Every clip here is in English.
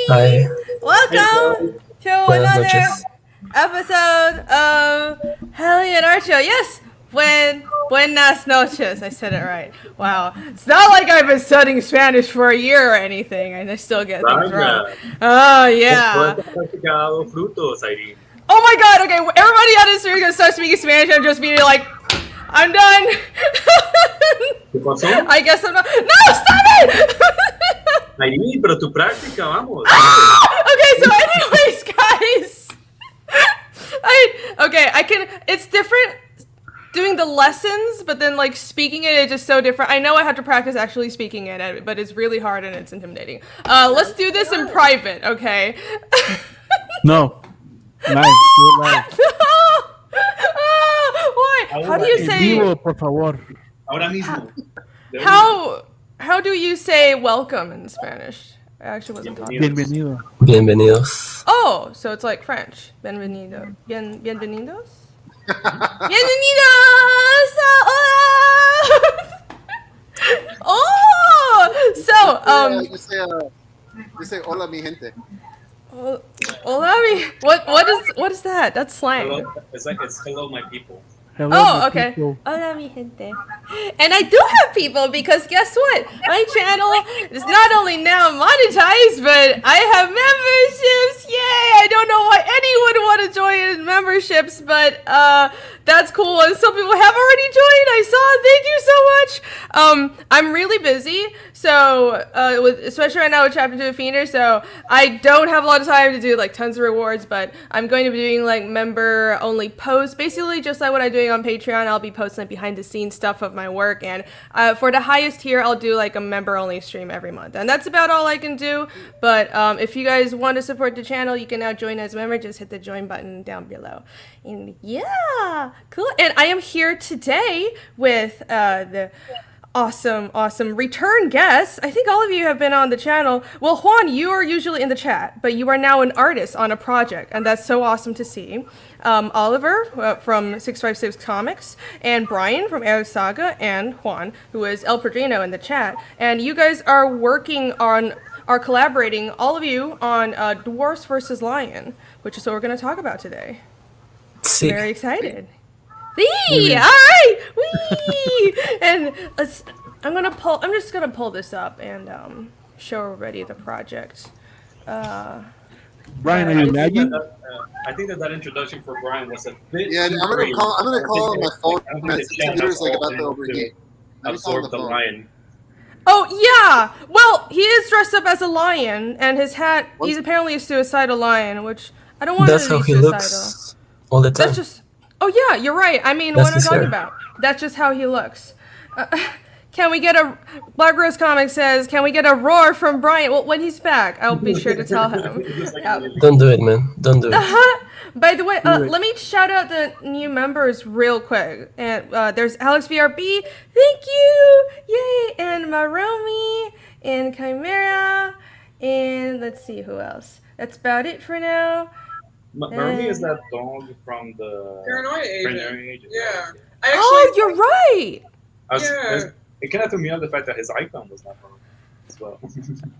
Hi, Welcome to buenas another noches. episode of HELLION ARTSHOW. Yes, buenas noches. I said it right. Wow. It's not like I've been studying Spanish for a year or anything, and I still get things wrong. Vaya, Oh, no yeah. has dado frutos, Irene. Oh my god, okay, everybody on this is gonna start speaking Spanish. I'm just being like, I'm done. ¿Qué pasó? I guess I'm not. No, stop it! Irene, pero tu práctica, vamos. Okay, so anyways, guys, I can. It's different doing the lessons, but then like speaking it is just so different. I know I have to practice actually speaking it, but it's really hard and it's intimidating. Let's do this in private, okay? No. Nice. Do it live. Why? How do you En say? vivo, por favor. Ahora mismo. How do you say welcome in Spanish? I actually wasn't talking. Bienvenido. Bienvenidos. Oh, so it's like French. Bienvenido. Bienvenidos? Bienvenidos! Oh! So, You say hola mi gente. hola, what is that? That's slang. Hello, it's hello, my people. Hello, Oh, my okay. people. Hola, mi gente. And I do have people because guess what? My channel is not only now monetized, but I have memberships. Yay! I don't know why anyone would want to join in memberships, but that's cool. And some people have already joined. I saw. Thank you so much. I'm really busy, so especially right now with Chapter 2 of Fiender, so I don't have a lot of time to do like tons of rewards, but I'm going to be doing like member only posts, basically just like what I'm doing on Patreon. I'll be posting like, behind the scenes stuff of my work, and for the highest tier, I'll do like a member only stream every month, and that's about all I can do. But if you guys want to support the channel, you can now join as a member. Just hit the join button down below. And yeah, cool. And I am here today with the awesome return guests. I think all of you have been on the channel. Well, Juan, you are usually in the chat, but you are now an artist on a project, and that's so awesome to see. Oliver from 656 Comics, and Brian from Air Saga, and Juan, who is El Padrino in the chat. And you guys are collaborating, all of you, on Dwarfs versus Lion, which is what we're going to talk about today. Sí. Very excited. Wee! All right! Wee! And I'm just gonna pull this up and show everybody the project. Brian, are you lagging? I think that introduction for Brian was a bit. Yeah, I'm gonna call on my phone. I don't My think the chat computer's has like all about to overheat. Let me call on absorb the the phone. lion. Oh yeah! Well, he is dressed up as a lion, and his hat. He's apparently a suicidal lion, which I don't want That's to how be he suicidal. looks all the time. That's just. Oh yeah, you're right. I mean, That's what I'm his talking hair. about. That's just how he looks. Can we get a Black Rose Comics says? Can we get a roar from Brian? Well, when he's back, I'll be sure to tell him. Don't do it, man. Don't do it. By the way, Do it. let me shout out the new members real quick. And there's Alex VRB, thank you, yay, and Maromi, and Chimera, and let's see who else. That's about it for now. Murphy is that dog from the Paranoia Agent. Paranoia Agent, Yeah. right? I actually, Oh, you're right. It kind of threw me off the fact that his icon was not wrong as well.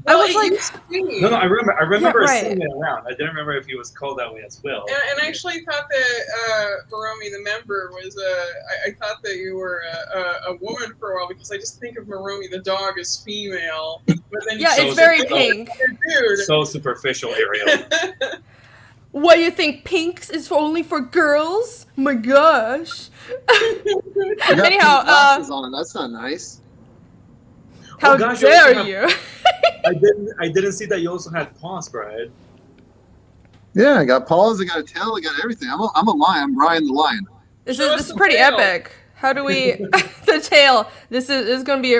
I was it like, used to be. No, I remember right. seeing it around. I didn't remember if he was called that way as well. And I actually thought that Maromi, the member, was I thought that you were a woman for a while because I just think of Maromi, the dog, as female. But then yeah, So it's very simple. pink. Dude. So superficial, Ariel. What, you think pinks is only for girls? My gosh. You got Anyhow, pink glasses on. That's not nice. How Oh, gosh, you dare also you? I didn't see that you also had paws, Brad. Yeah, I got paws. I got a tail. I got everything. I'm a lion. I'm Brian the lion. This Show us is the pretty tail. epic. How do we the tail? This is gonna be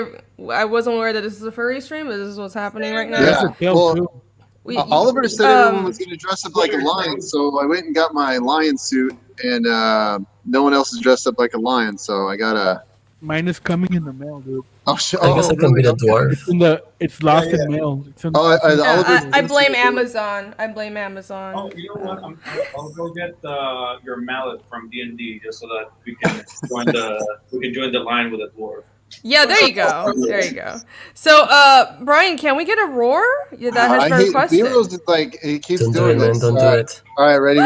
I wasn't aware that this is a furry stream, but this is what's happening right now. Yeah. That's a tail, Well, too. Oliver said everyone was going to dress up like a lion, so I went and got my lion suit, and no one else is dressed up like a lion, so I got a. Mine is coming in the mail, dude. Oh, I guess I can be the really? dwarf. It's lost in mail. It's in Oh, I Oliver's blame Amazon. I blame Amazon. Oh, you know what? I'll go get your mallet from D&D just so that we can join the line with a dwarf. Yeah, there you go. There you go. So, Brian, can we get a roar? Yeah, that has I been hate requested. Veros is like he keeps Don't do doing it, man. this. Don't do it. All right, ready,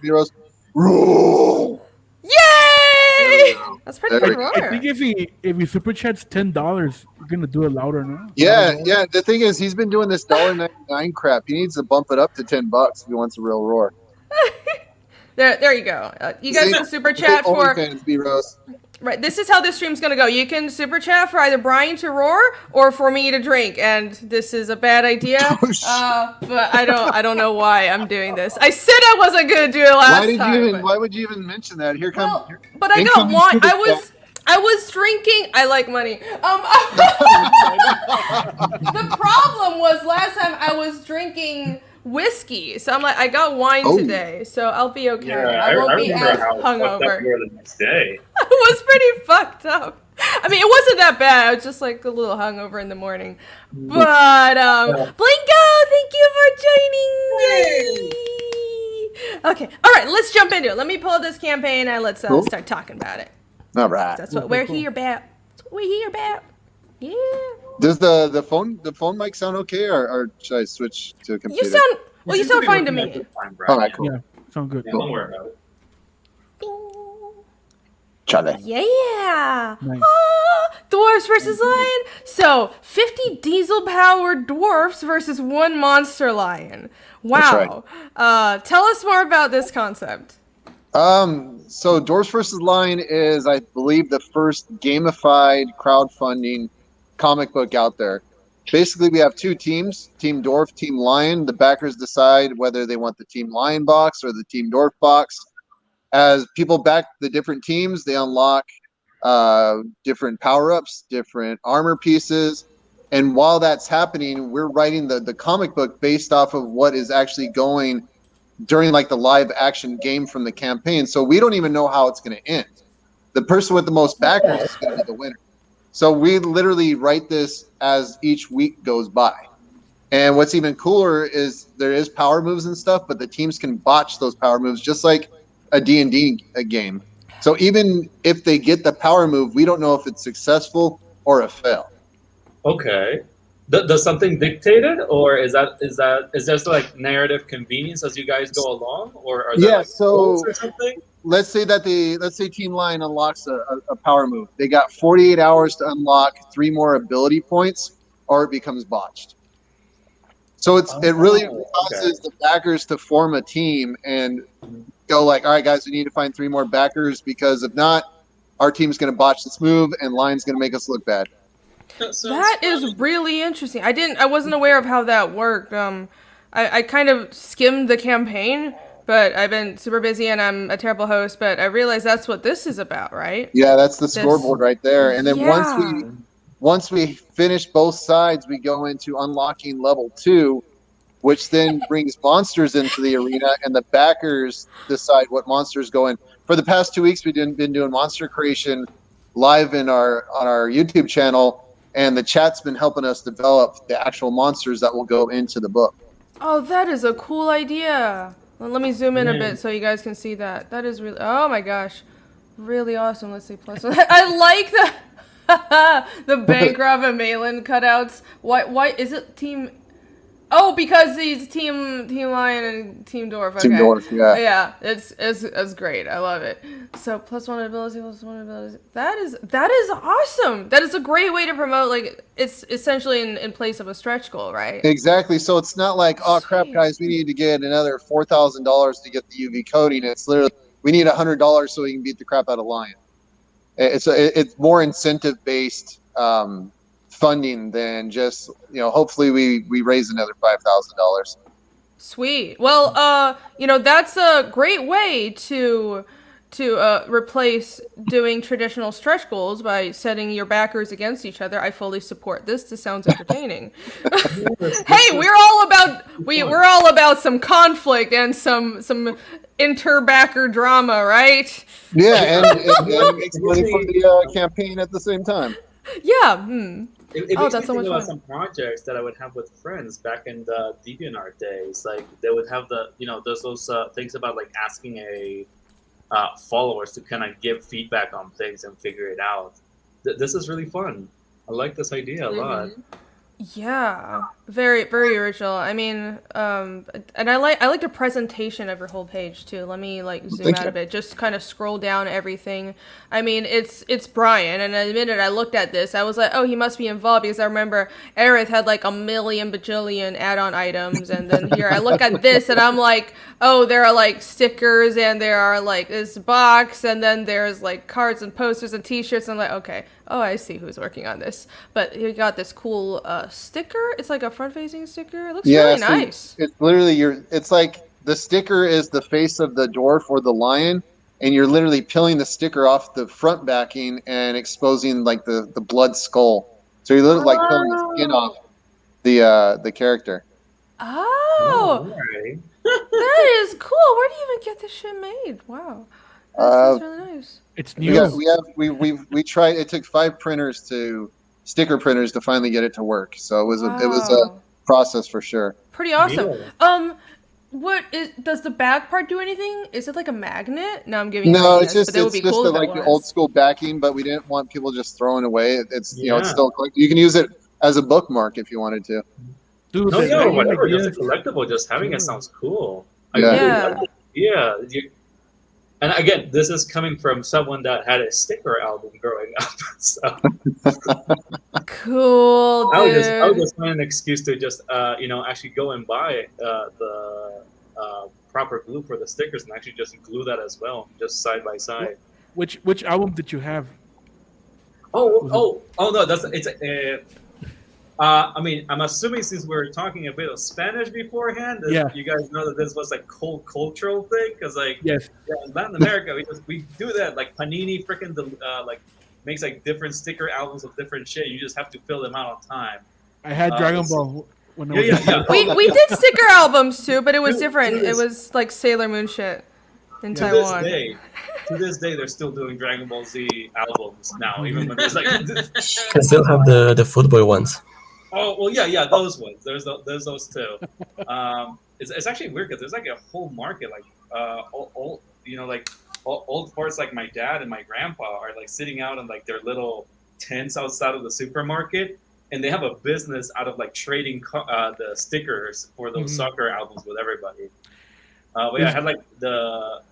Veros. Roll. Yay! That's pretty There good we go. roar. I think if he super chats $10, you're gonna do it louder now. Yeah. The thing is, he's been doing this $1.99 crap. He needs to bump it up to $10 if he wants a real roar. There you go. You guys can super chat for. OnlyFans, Veros. Right, this is how this stream's gonna go. You can super chat for either Brian to roar or for me to drink, and this is a bad idea. But I don't know why I'm doing this. I said I wasn't gonna do it last time. Why would you even mention that? Here comes. Well, but I got wine. I was drinking. I like money. The problem was last time I was drinking whiskey, so I'm like, I got wine today, so I'll be okay. Yeah, I won't be as how fucked up hungover. you were the next day. I was pretty fucked up. I mean, it wasn't that bad. I was just like a little hungover in the morning. But Blinko, thank you for joining. Yay! Okay, all right, let's jump into it. Let me pull up this campaign and let's start talking about it. All right. That's what we're here about. That's what we're here about. Yeah. Does the phone mic sound okay, or should I switch to a computer? You sound fine to me. All right, cool. Yeah, sound good. Yeah, don't worry about it. Charlie. Yeah. Nice. Dwarfs versus Lion. So 50 diesel-powered dwarfs versus 1 monster lion. Wow. That's Tell us more about this concept. So Dwarfs vs. Lion is, I believe, the first gamified crowdfunding comic book out there. Basically, we have 2 teams, Team Dwarf, Team Lion. The backers decide whether they want the Team Lion box or the Team Dwarf box. As people back the different teams, they unlock different power-ups, different armor pieces. And while that's happening, we're writing the comic book based off of what is actually going during like the live action game from the campaign. So we don't even know how it's going to end. The person with the most backers is going to be the winner. So we literally write this as each week goes by. And what's even cooler is there is power moves and stuff, but the teams can botch those power moves just like a D&D game. So even if they get the power move, we don't know if it's successful or a fail. Okay. Does something dictate it, or is just like narrative convenience as you guys go along, or are there rules or something? Let's say Team Lion unlocks a power move. They got 48 hours to unlock 3 more ability points, or it becomes botched. So it really causes the backers to form a team and go like, all right, guys, we need to find 3 more backers, because if not, our team's going to botch this move and Lion's going to make us look bad. That is really interesting. I wasn't aware of how that worked. I kind of skimmed the campaign, but I've been super busy and I'm a terrible host, but I realized that's what this is about, right? Yeah, that's the scoreboard right there. And then once we finish both sides, we go into unlocking level 2, which then brings monsters into the arena, and the backers decide what monsters go in. For the past 2 weeks, we've been doing monster creation live on our YouTube channel, and the chat's been helping us develop the actual monsters that will go into the book. Oh, that is a cool idea. Well, let me zoom in a bit so you guys can see that. That is really, oh my gosh, really awesome. Let's see, +1. I like the Bancroft and Malin cutouts. Why is it Team? Oh, because he's Team Lion and Team Dwarf. Okay. Team Dwarf, yeah. Yeah, it's great. I love it. So +1 ability, +1 ability. That is awesome. That is a great way to promote. Like, it's essentially in place of a stretch goal, right? Exactly. So it's not like, oh crap, guys, we need to get another $4,000 to get the UV coating. It's literally, we need $100 so we can beat the crap out of Lion. It's more incentive based funding than just, hopefully we raise another $5,000. Sweet. Well, that's a great way to replace doing traditional stretch goals by setting your backers against each other. I fully support this. This sounds entertaining. Hey, we're all about some conflict and some inter-backer drama, right? Yeah, and it makes money for the campaign at the same time. Yeah. It Oh, makes that's me so much think about fun. some projects that I would have with friends back in the DeviantArt days. Like they would have there's those things about like asking followers to kind of give feedback on things and figure it out. this is really fun. I like this idea a lot. Yeah, very very original. I mean, and I like the presentation of your whole page too. Let me like zoom Thank out you. a bit, just kind of scroll down everything. I mean, it's Brian, and the minute I looked at this, I was like, oh, he must be involved because I remember Aerith had like a million bajillion add-on items, and then here I look at this, and I'm like, oh, there are like stickers, and there are like this box, and then there's like cards and posters and T-shirts. And I'm like, okay. Oh, I see who's working on this. But you got this cool sticker. It's like a front-facing sticker. It looks really so nice. it's literally it's like the sticker is the face of the dwarf or the lion, and you're literally peeling the sticker off the front backing and exposing like the blood skull. So you're literally like peeling the skin off the character. Oh, Alright. that is cool. Where do you even get this shit made? Wow, that's really nice. It's We new. we tried. It took 5 sticker printers to finally get it to work. So it was a process for sure. Pretty awesome. Yeah. Does the back part do anything? Is it like a magnet? No, I'm giving you No, ideas, it's but that would be cool if it like was. the old school backing, but we didn't want people just throwing away. It's you know it's Yeah. still you can use it as a bookmark if you wanted to. Dude, No, the yeah, idea whatever. is- Just a collectible. Just having it sounds cool. Yeah. really Yeah. like it. Yeah. And again, this is coming from someone that had a sticker album growing up. So Cool, I would dude. just find an excuse to just actually go and buy the proper glue for the stickers and actually just glue that as well, just side by side. Which album did you have? Oh no, I mean, I'm assuming since we were talking a bit of Spanish beforehand, Yeah. you guys know that this was like cultural thing, because like Yes. in Latin America, we do that. Like Panini freaking like makes like different sticker albums of different shit. You just have to fill them out on time. I had Dragon Ball when I was Yeah. We did sticker albums too, but it was Dude, different. It serious. was like Sailor Moon shit in To Taiwan. this day, they're still doing Dragon Ball Z albums now, even when there's like. Can still have the football ones. Oh well, yeah, those ones. There's those too. It's actually weird because there's like a whole market, like old parts like my dad and my grandpa are like sitting out in like their little tents outside of the supermarket, and they have a business out of like trading the stickers for those soccer albums with everybody. But yeah, I had like the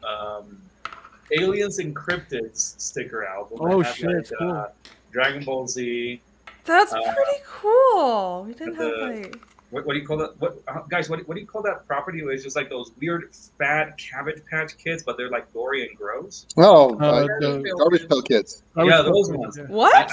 Aliens Encrypted's sticker album. Oh, I had, shit, it's cool. Dragon Ball Z. That's pretty cool. We didn't have the- like. What do you call that? Guys? What do you call that property? Where it's just like those weird fat Cabbage Patch Kids, but they're like gory and gross. Oh, the Garbage Pail Kids. Yeah, those ones. Yeah. What?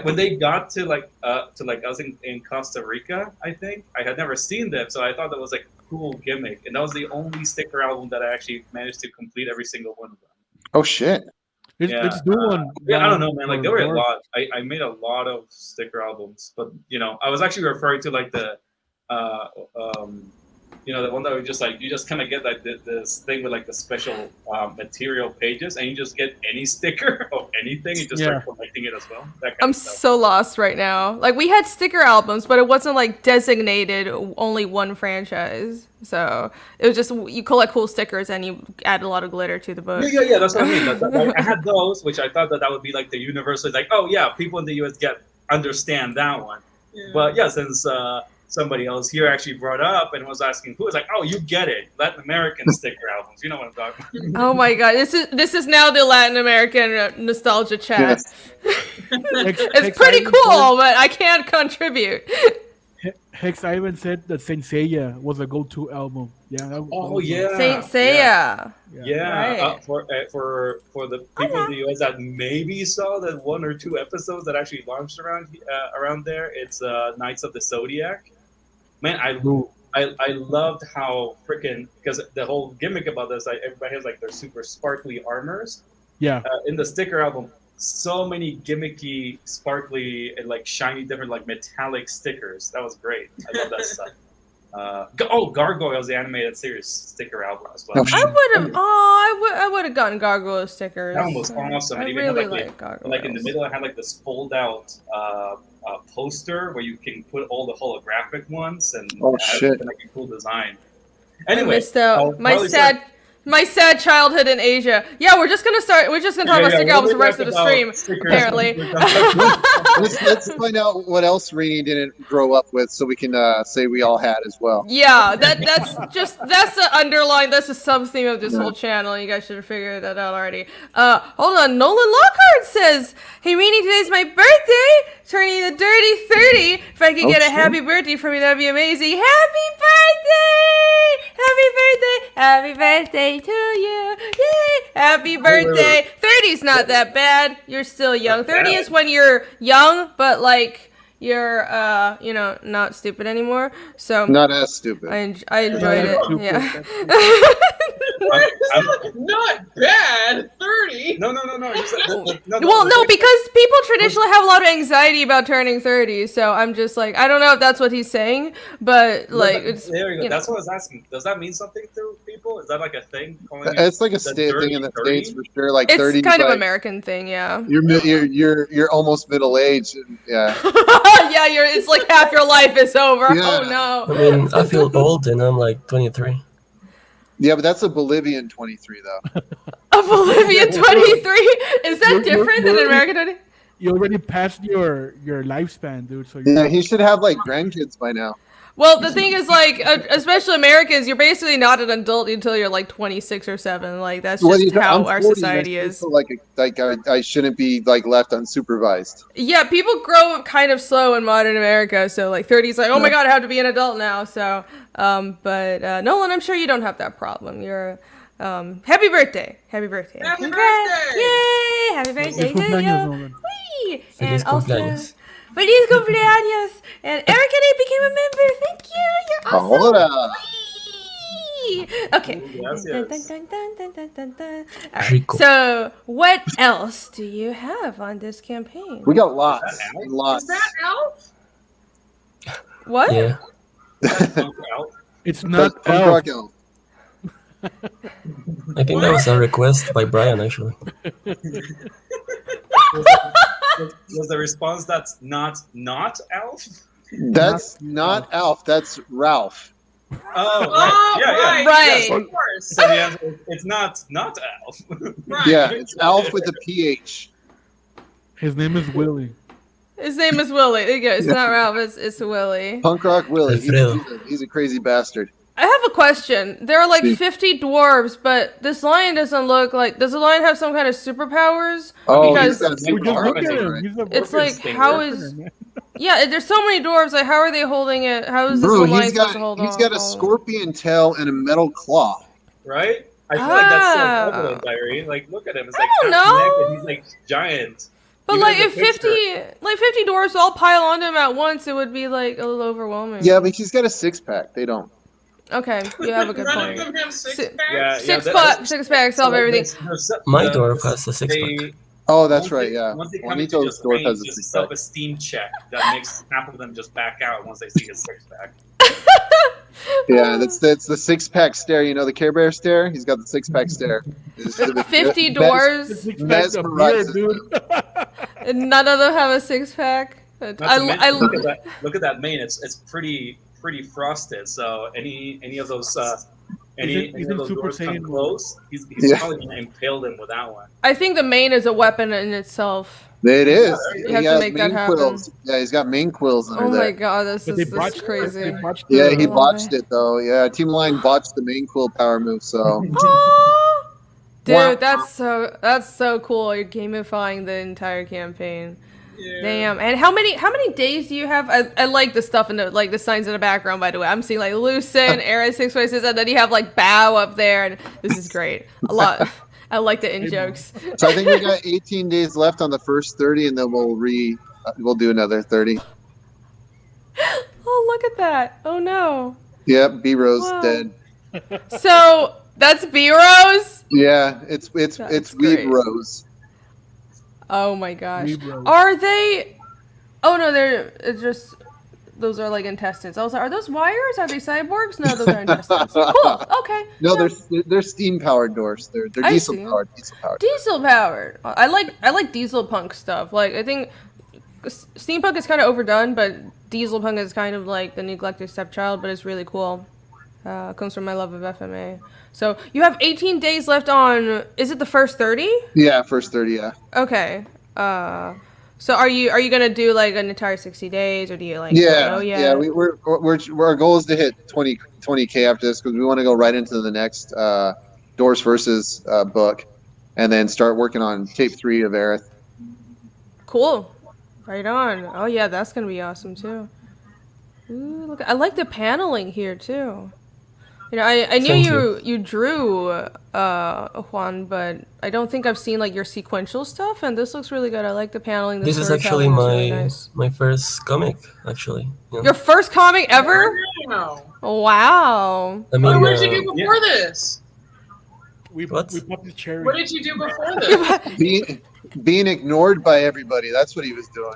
When they got to like us in Costa Rica, I think I had never seen them, so I thought that was like a cool gimmick, and that was the only sticker album that I actually managed to complete every single one of them. Oh shit. Let's do one. Yeah, I don't know, man. Like there were a Or- lot. I made a lot of sticker albums, but I was actually referring to like the, the one that was just like you just kind of get like this thing with like the special material pages, and you just get any sticker of anything, and just start collecting it as well. That kind I'm of stuff. so lost right now. Like we had sticker albums, but it wasn't like designated only one franchise. So it was just you collect cool stickers and you add a lot of glitter to the book. Yeah. That's what I mean. I had those, which I thought that would be like the universal. Like, oh yeah, people in the US understand that one. Yeah. But yeah, since somebody else here actually brought up and was asking who, was like, oh, you get it, Latin American sticker albums. You know what I'm talking about. Oh my god, this is now the Latin American nostalgia chat. It's pretty cool, but I can't contribute. Hex Ivan said that Saint Seiya was a go-to album. Yeah. Oh yeah, Saint Seiya. Yeah, Right. for the people in the US that maybe saw the 1 or 2 episodes that actually launched around there, it's Knights of the Zodiac. Man, I loved how freaking, because the whole gimmick about this, like everybody has like their super sparkly armors. Yeah. In the sticker album, so many gimmicky, sparkly, and like shiny, different like metallic stickers. That was great. I love that stuff. Gargoyles, the animated series sticker album as well. I would have gotten Gargoyle stickers. That one was awesome. I And even really had, like Gargoyles. like in the middle, I had like this fold-out poster where you can put all the holographic ones, and Oh, it had, shit. like a cool design. I Anyway, missed out. My Harley sad My sad childhood in Asia. Yeah, we're just gonna talk about sticker albums for the rest of the stream. Apparently. Let's find out what else Rainey didn't grow up with, so we can say we all had as well. Yeah, that's the underline. That's the sub theme of this whole channel. You guys should have figured that out already. Hold on. Nolan Lockhart says, "Hey Rainey, today's my birthday, turning the dirty 30. If I could get a happy birthday from you, that'd be amazing. Happy birthday! Happy birthday! Happy birthday to you! Yay! Happy birthday! 30's not that bad. You're still young. 30 is when you're young, but like you're not stupid anymore. So not as stupid. I enjoyed it. Yeah. Not bad. 30. No. Well, no, because people traditionally have a lot of anxiety about turning 30. So I'm just like, I don't know if that's what he's saying, but like, it's there you go. you know. That's what I was asking. Does that mean something to people? Is that like a thing? It's like a state thing in the States for sure. Like It's 30. kind of like, American thing, yeah. You're almost middle aged. Yeah. Yeah, it's like half your life is over. Yeah. Oh no. I mean, I feel old and I'm like 23. Yeah, but that's a Bolivian 23 though. A Bolivian 23? Is that different than an American 20? You already passed your lifespan, dude. So Yeah, he should have like grandkids by now. Well, the thing is, like, especially Americans, you're basically not an adult until you're like 26 or 7. Like, that's just how I'm our 40, society I is. feel like I shouldn't be like left unsupervised. Yeah, people grow up kind of slow in modern America, so like 30 is like, oh my god, I have to be an adult now. So, but Nolan, I'm sure you don't have that problem. You're happy birthday, happy birthday, Happy Congrats. birthday! Yay, happy birthday to you. Whee! Feliz And also, cumpleaños. feliz cumpleaños. And Eric became a member. Thank you. You're awesome. Ahora. Whee! Okay. Yes. All right. Rico. So, what else do you have on this campaign? We got lots. Is Lots. Is that Elf? What? Yeah. it's That's not punk elf. rock elf. I think that was a request by Brian, actually. Was the response that's not Alf? That's not Alf. That's Ralph. Oh, right. Yeah. Right. Yes. Of course. So the answer is, it's not Alf. Right. Yeah, it's Alf with a PH. His name is Willie. His name is Willie. There you go. It's not Ralph. It's Willie. Punk rock Willie. Alfredo. He's a crazy bastard. I have a question. There are like 50 dwarves, but this lion doesn't look like. Does the lion have some kind of superpowers? Oh, Because he's got We We super just look at arms, him. right? He's a it's like, stinger. how is? Yeah, there's so many dwarves. Like, how are they holding it? How is this Bro, lion he's supposed to hold got he's on? got a scorpion tail and a metal claw. Right? I feel like that's so Ah. prevalent, Irene. Like, look at him. It's I like don't half know. neck and he's like giant. But Even like, in if the 50 picture. dwarves all pile onto him at once, it would be like a little overwhelming. Yeah, but he's got a six pack. They don't. Okay, you have a good None point. of them have six Si- packs. Six pack, solve everything. My dwarf has a six-pack. Oh, that's right. Yeah. Once they come into Juanito's just dwarf range, has a just a six pack. self-esteem check that makes half of them just back out once they see his six-pack. Yeah, that's the six pack stare. You know the Care Bear stare. He's got the six pack stare. 50 dwarves, Six packs of beer, mesmerizes dude. them. and none of them have a six pack. Not to mention, look at that mane. It's pretty frosted. So any of those any He's of in those Super doors come Saiyan mode. close, he's Yeah. probably gonna impale them with that one. I think the mane is a weapon in itself. It is. You He have to has make that mane happen. quills. Yeah, he's got mane quills under Oh there. my god, this But is they botched crazy. They botched Yeah, the- he Oh, botched it though. Yeah, Team Lion botched the main quill power move. So Aw. Dude, Wow. that's so cool. You're gamifying the entire campaign. Yeah. Damn. And how many days do you have? I like the stuff in the signs in the background, by the way. I'm seeing like Lucen, Ares 6 Voices, and then you have like Bow up there, and this is great. A lot. I like the in jokes. I think we got 18 days left on the first 30, and then we'll do another 30. Oh, look at that. Oh no. Yep, B Rose Wow. dead. So that's B Rose? Yeah, it's That's Weed great. Rose. Oh my gosh. Weed Rose. Are they? Oh no, it's just. Those are like intestines. I was like, are those wires? Are they cyborgs? No, those are intestines. Cool. Okay. No, Yeah. they're steam powered doors. They're I diesel see. powered. Diesel powered. Diesel powered. I like diesel punk stuff. Like I think steampunk is kind of overdone, but diesel punk is kind of like the neglected stepchild, but it's really cool. Comes from my love of FMA. So you have 18 days left on. Is it the first 30? Yeah, first 30. Yeah. Okay. So are you gonna do like an entire 60 days, or do you like? Yeah, Don't know yet? yeah. We're our goal is to hit 20K after this because we want to go right into the next Dwarfs versus book, and then start working on tape 3 of Aerith. Cool. Right on. Oh yeah, that's gonna be awesome too. Ooh, look! I like the paneling here too. You know, I knew Thank you drew Juan, but I don't think I've seen like your sequential stuff, and this looks really good. I like the paneling. The This is actually storytelling is really nice. my first comic, actually. Yeah. Your first comic ever? Wow. Wow. I mean, What did you do before this? We What? popped the cherry. What did you do before this? Being ignored by everybody. That's what he was doing.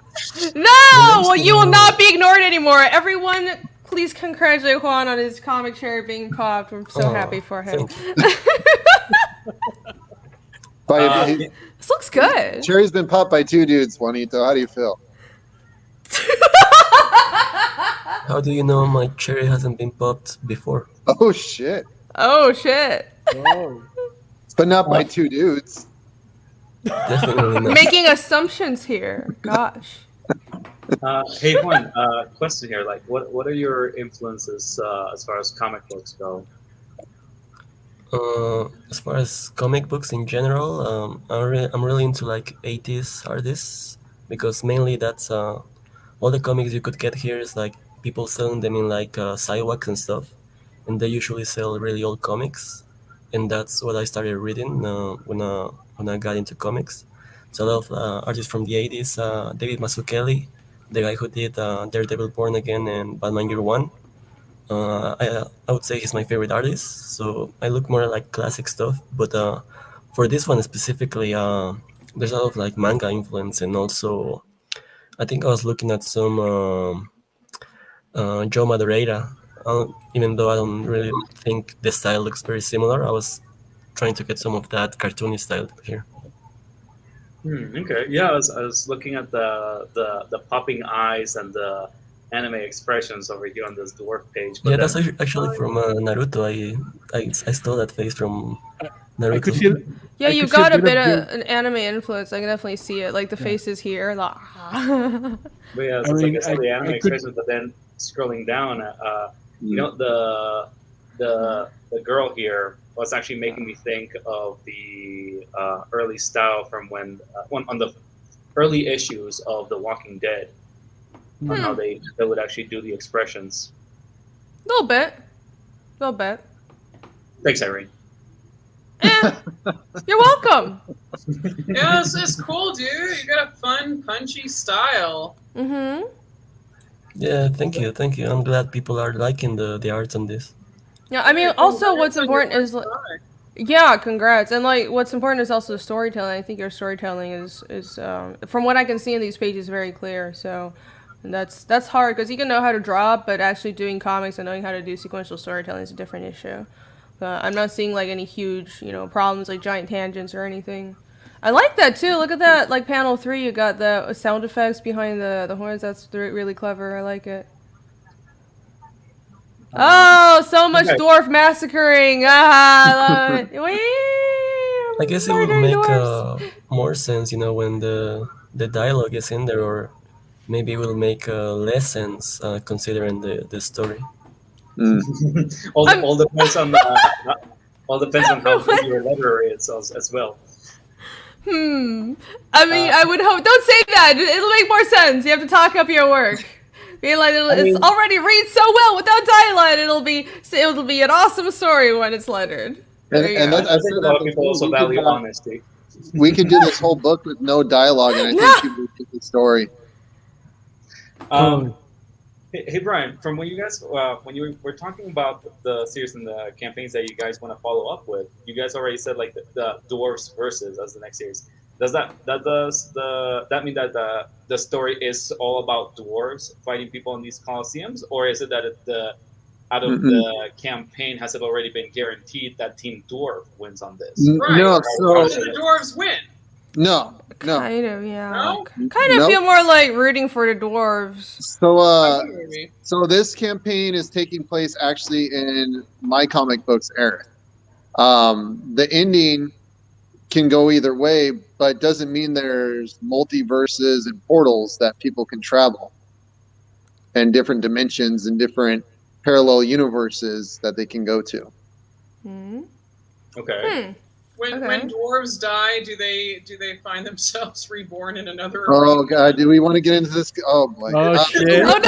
No! Well, you will not be ignored anymore. Everyone, please congratulate Juan on his comic cherry being popped. I'm so Oh, happy for him. thank This looks good. Cherry's been popped by 2 dudes, Juanito. How do you feel? How do you know my cherry hasn't been popped before? Oh shit! Oh shit. Oh. But not by 2 dudes. Definitely not. Making assumptions here. Gosh. Hey Juan, question here. Like, what are your influences as far as comic books go? As far as comic books in general, I'm really into like 80s artists because mainly that's all the comics you could get here is like people selling them in like sidewalks and stuff, and they usually sell really old comics, and that's what I started reading when I got into comics. So a lot of artists from the 80s, David Mazzucchelli, the guy who did Daredevil Born Again and Batman Year One. I would say he's my favorite artist, so I look more like classic stuff. But for this one specifically, there's a lot of like manga influence, and also I think I was looking at some Joe Madureira. Even though I don't really think the style looks very similar, I was trying to get some of that cartoony style here. Okay, yeah, I was looking at the popping eyes and the anime expressions over here on this dwarf page. But Yeah, then, that's actually from Naruto. I stole that face from I could Naruto. see. Yeah, I you could see got a bit of of an anime influence. I can definitely see it. Like the faces here. Like, but yeah, so I it's mean, like I saw the anime I could- expressions, but then scrolling down, you know, the girl here was actually making me think of the early style from when on the early issues of The Walking Dead, on how they would actually do the expressions. little bit. Little bit. Thanks, Irene. You're welcome. Yeah, it's cool, dude. You got a fun, punchy style. Mm-hmm. Yeah, thank you. I'm glad people are liking the art on this. Yeah, I mean, also what's important is, yeah, congrats. And like, what's important is also the storytelling. I think your storytelling is from what I can see in these pages, very clear. So that's hard because you can know how to draw, but actually doing comics and knowing how to do sequential storytelling is a different issue. I'm not seeing like any huge, problems like giant tangents or anything. I like that too. Look at that, like panel 3, you got the sound effects behind the horns. That's really clever. I like it. Oh, so much dwarf massacring! Ah, I love it. Whee! I guess it would Murder make dwarfs. more sense, when the dialogue is in there, or maybe it will make less sense considering the story. all depends on all depends on how good your letter is as well. I mean, I would hope. Don't say that. It'll make more sense. You have to talk up your work. Being like, it's already reads so well without dialogue. It'll be an awesome story when it's lettered. And I think a lot of people also value honesty. We could do this whole book with no dialogue, and I think people would get the story. Hey Brian, from when you guys when you were talking about the series and the campaigns that you guys want to follow up with, you guys already said like the Dwarfs versus as the next series. Does that mean that the story is all about dwarves fighting people in these coliseums, or is it that out of the campaign has it already been guaranteed that Team Dwarf wins on this? Right. No, How did the dwarves win? No. Kind of, yeah. No? Kind of Nope. feel more like rooting for the dwarves. Maybe. So this campaign is taking place actually in my comic books Earth. The ending can go either way, but doesn't mean there's multiverses and portals that people can travel, and different dimensions and different parallel universes that they can go to. Hmm. Okay. When dwarves die, do they find themselves reborn in another? Oh arena? God, do we want to get into this? Oh boy. Oh shit! Oh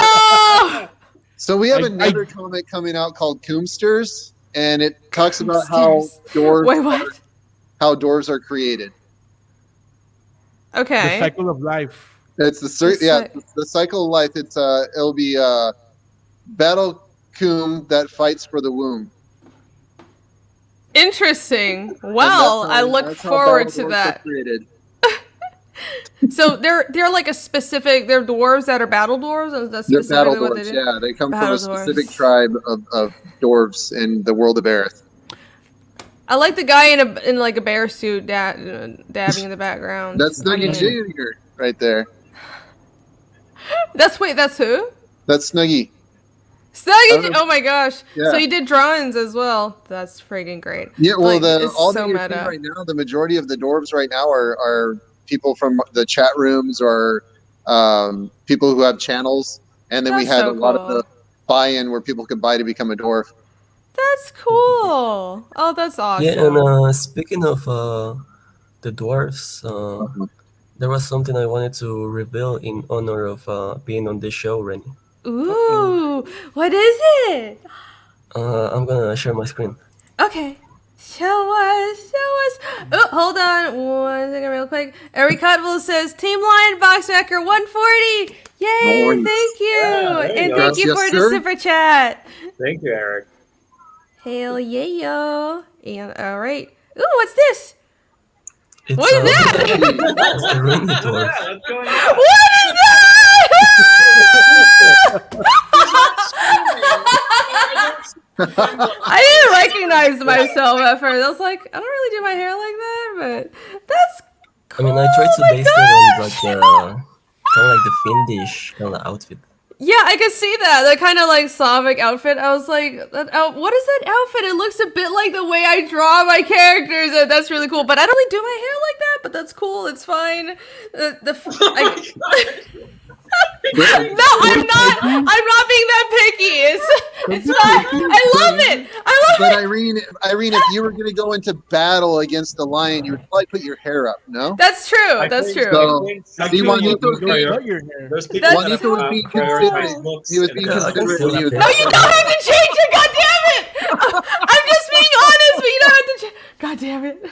no! So we have I- another comic coming out called Coomsters, and it talks about Wait, what? how dwarves are created. The Okay. cycle of life. It's the cycle of life. It'll be battle coom that fights for the womb. Interesting. And Well, I look that's how forward battle to dwarves are that. created. So they're like a specific. They're dwarves that are battle dwarves. Is that They're battle specifically what they dwarves. do? Yeah, they come from Battle a specific dwarves. tribe of dwarves in the world of Aerith. I like the guy in like a bear suit dabbing in the background. That's Snuggy Onion. Jr. right there. That's who? That's Snuggy. Snuggy. Oh my gosh. Yeah. So you did drawings as well. That's freaking great. Yeah, well, Like, it's all so that you're meta. seeing right now, the majority of the dwarves right now are people from the chat rooms or people who have channels, and then we That's had so a lot of cool. the buy-in where people could buy to become a dwarf. That's cool. Oh, that's awesome. Yeah, and speaking of the dwarfs, there was something I wanted to reveal in honor of being on this show, Rennie. Ooh, what is it? I'm gonna share my screen. Okay. Show us. Oh, hold on 1 second real quick. Eric Cottville says, Team Lion Boxbacker 140. Yay, Nice. thank you. Yeah, there you And go. thank you Yes, for the sir. super chat. Thank you, Eric. Hell yeah, yo. And all right. Ooh, what's this? It's, What is that? it's the Rennie dwarf. What's going on? What is that? I didn't recognize myself at first. I was like, I don't really do my hair like that, but that's I cool. mean, I tried to Oh my base it on gosh. like kind of like the Finnish kind of outfit. Yeah, I can see that. That kind of like Slavic outfit. I was like, what is that outfit? It looks a bit like the way I draw my characters. And that's really cool. But I don't really do my hair like that, but that's cool. It's fine. No, I'm not. I'm not being that picky. It's fine. I love it. I love But it. Irene, if you were going to go into battle against the lion, you would probably put your hair up, no? That's true. I That's think true. So- some See, people Juanito, would Cut your hair. There's people That's that Juanito would be prioritize considerate. looks He would and be Yeah, I can considerate feel when you. that. No, you don't have to change it. God damn it. I'm just being honest, but you don't have to change. God damn it.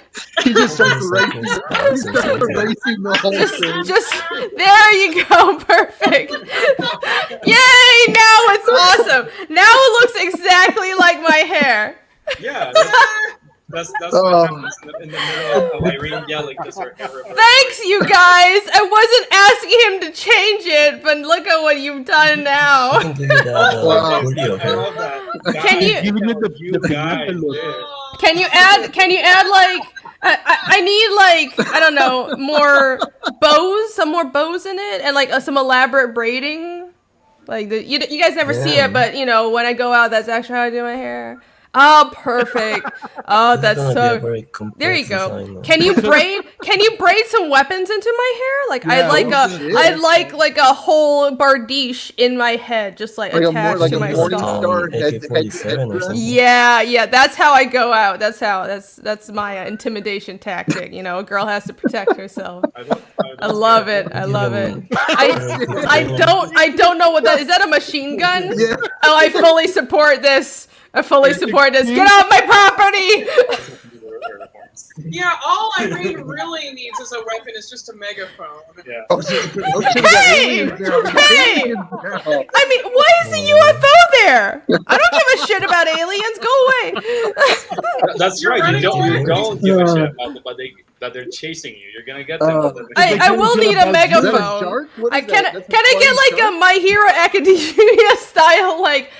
He just starts Hold on a racing. second. He starts racing the whole thing. Just there you go, perfect. Yay! Now it's awesome. Now it looks exactly like my hair. Yeah, that's Oh. what happens in the middle of Irene yelling because her hair reversed. Thanks, you guys. I wasn't asking him to change it, but look at what you've done I now. can give you that Wow. video I here. love that. Can you- Giving it the guys pigmented look. did. Can you add like I need like I don't know more bows, some more bows in it, and like some elaborate braiding. Like you guys never see Yeah. it, but you know when I go out, that's actually how I do my hair. Oh, perfect. Oh, This is that's gonna be a so. very complex There you go. design, man. Can you braid some weapons into my hair? Like Yeah, I'd like those it is. I'd like a whole bardiche in my head, just like Like a attached like to a my morning skull. star AK-47 or something. Yeah, that's how I go out. That's my intimidation tactic. You know, a girl has to protect herself. I love it. I love it. I don't know what that is. That a machine gun? Yeah. Oh, I fully support this. I fully support this. Get off my property! Yeah, all Irene really needs as a weapon is just a megaphone. Yeah. Oh, shit. Hey! Hey! I mean, why is the UFO there? I don't give a shit about aliens. Go away. That's right. You don't give a shit about them, but they're chasing you. You're gonna get them. I will need a Is that a megaphone. shark? What I is can that? That's a I get flying like a My Hero Academia style like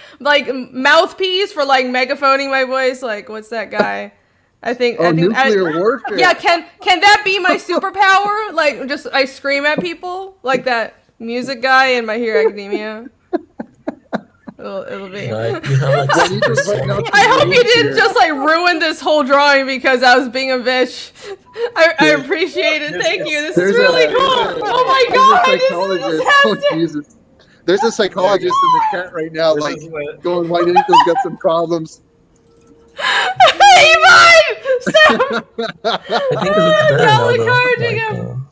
mouthpiece for like megaphoning my voice? Like what's that guy? I think. Oh, nuclear warfare. Yeah, can that be my superpower? Like, just I scream at people like that music guy in My Hero Academia. It'll be. Like, you have like I hope you didn't just like ruin this whole drawing because I was being a bitch. I appreciate it. Thank you. This is really cool. Oh my god! Oh Jesus! There's a psychologist in the chat right now, like going, "Why didn't got some problems?" Hey, Ivan! Stop! I think it looks better now, encouraging him.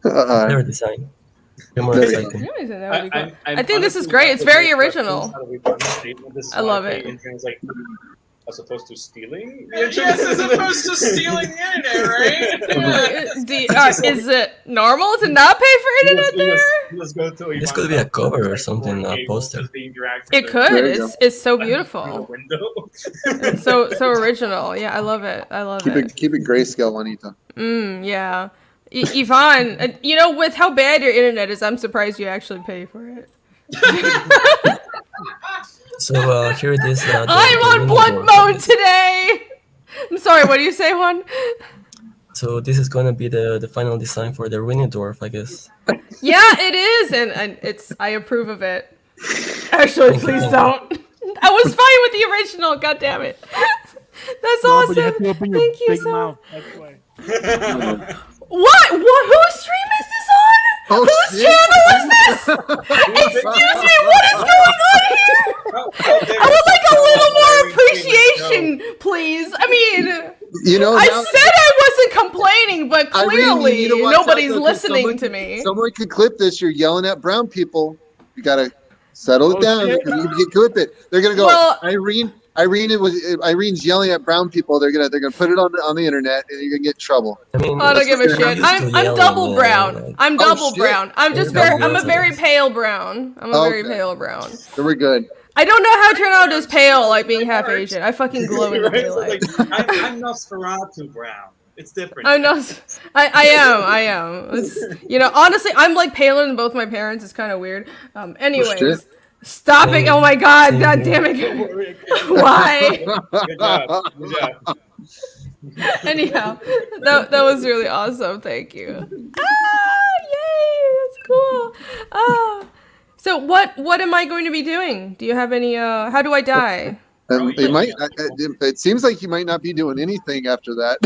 Better design. More exciting. I think this is great. It's very original. I love it. As opposed to stealing? Yes, as opposed to stealing the internet, right? Is it normal to not pay for internet there? This could be a cover or something, a poster. It could. It's so beautiful. It's so original. Yeah, I love it. Keep it grayscale, Juanito. Yeah. Yvonne, you know, with how bad your internet is, I'm surprised you actually pay for it. So here it is. I'm on blunt mode today. I'm sorry. What do you say, Juan? So this is gonna be the final design for the Winnie Dwarf, I guess. Yeah, it is, and it's. I approve of it. Actually, please don't. I was fine with the original. God damn it. That's awesome. But you have to open your Thank you big so. mouth. That's why. What? Whose stream is this on? Oh, Whose shit. channel is this? Excuse me, what is going on here? I would like a little more appreciation, please. I mean, You know, I now- said I wasn't complaining, but Irene, clearly you need to watch nobody's out, though, 'cause listening to me. Someone could clip this. You're yelling at brown people. You gotta settle it down. shit. You can clip it. They're gonna go. Well- Irene's yelling at brown people. They're gonna put it on the internet, and you're gonna get in trouble. I mean, I don't give a I'm shit. used to I'm yelling, double brown. I'm double shit. brown. I'm just You're double I'm a brown. very pale brown. I'm a very Okay. pale brown. So we're good. I don't know how to turn out as pale like being half Asian. I fucking glow in the Right? So, daylight. I'm Nosferatu brown. It's different. I'm not. I am. You know, honestly, I'm like paler than both my parents. It's kind of weird. Anyways, shit. stop it! Oh my god! God damn it! Why? Good job. Good job. Anyhow, that was really awesome. Thank you. Yay! That's cool. So what am I going to be doing? Do you have any? How do I die? It might. It seems like you might not be doing anything after that.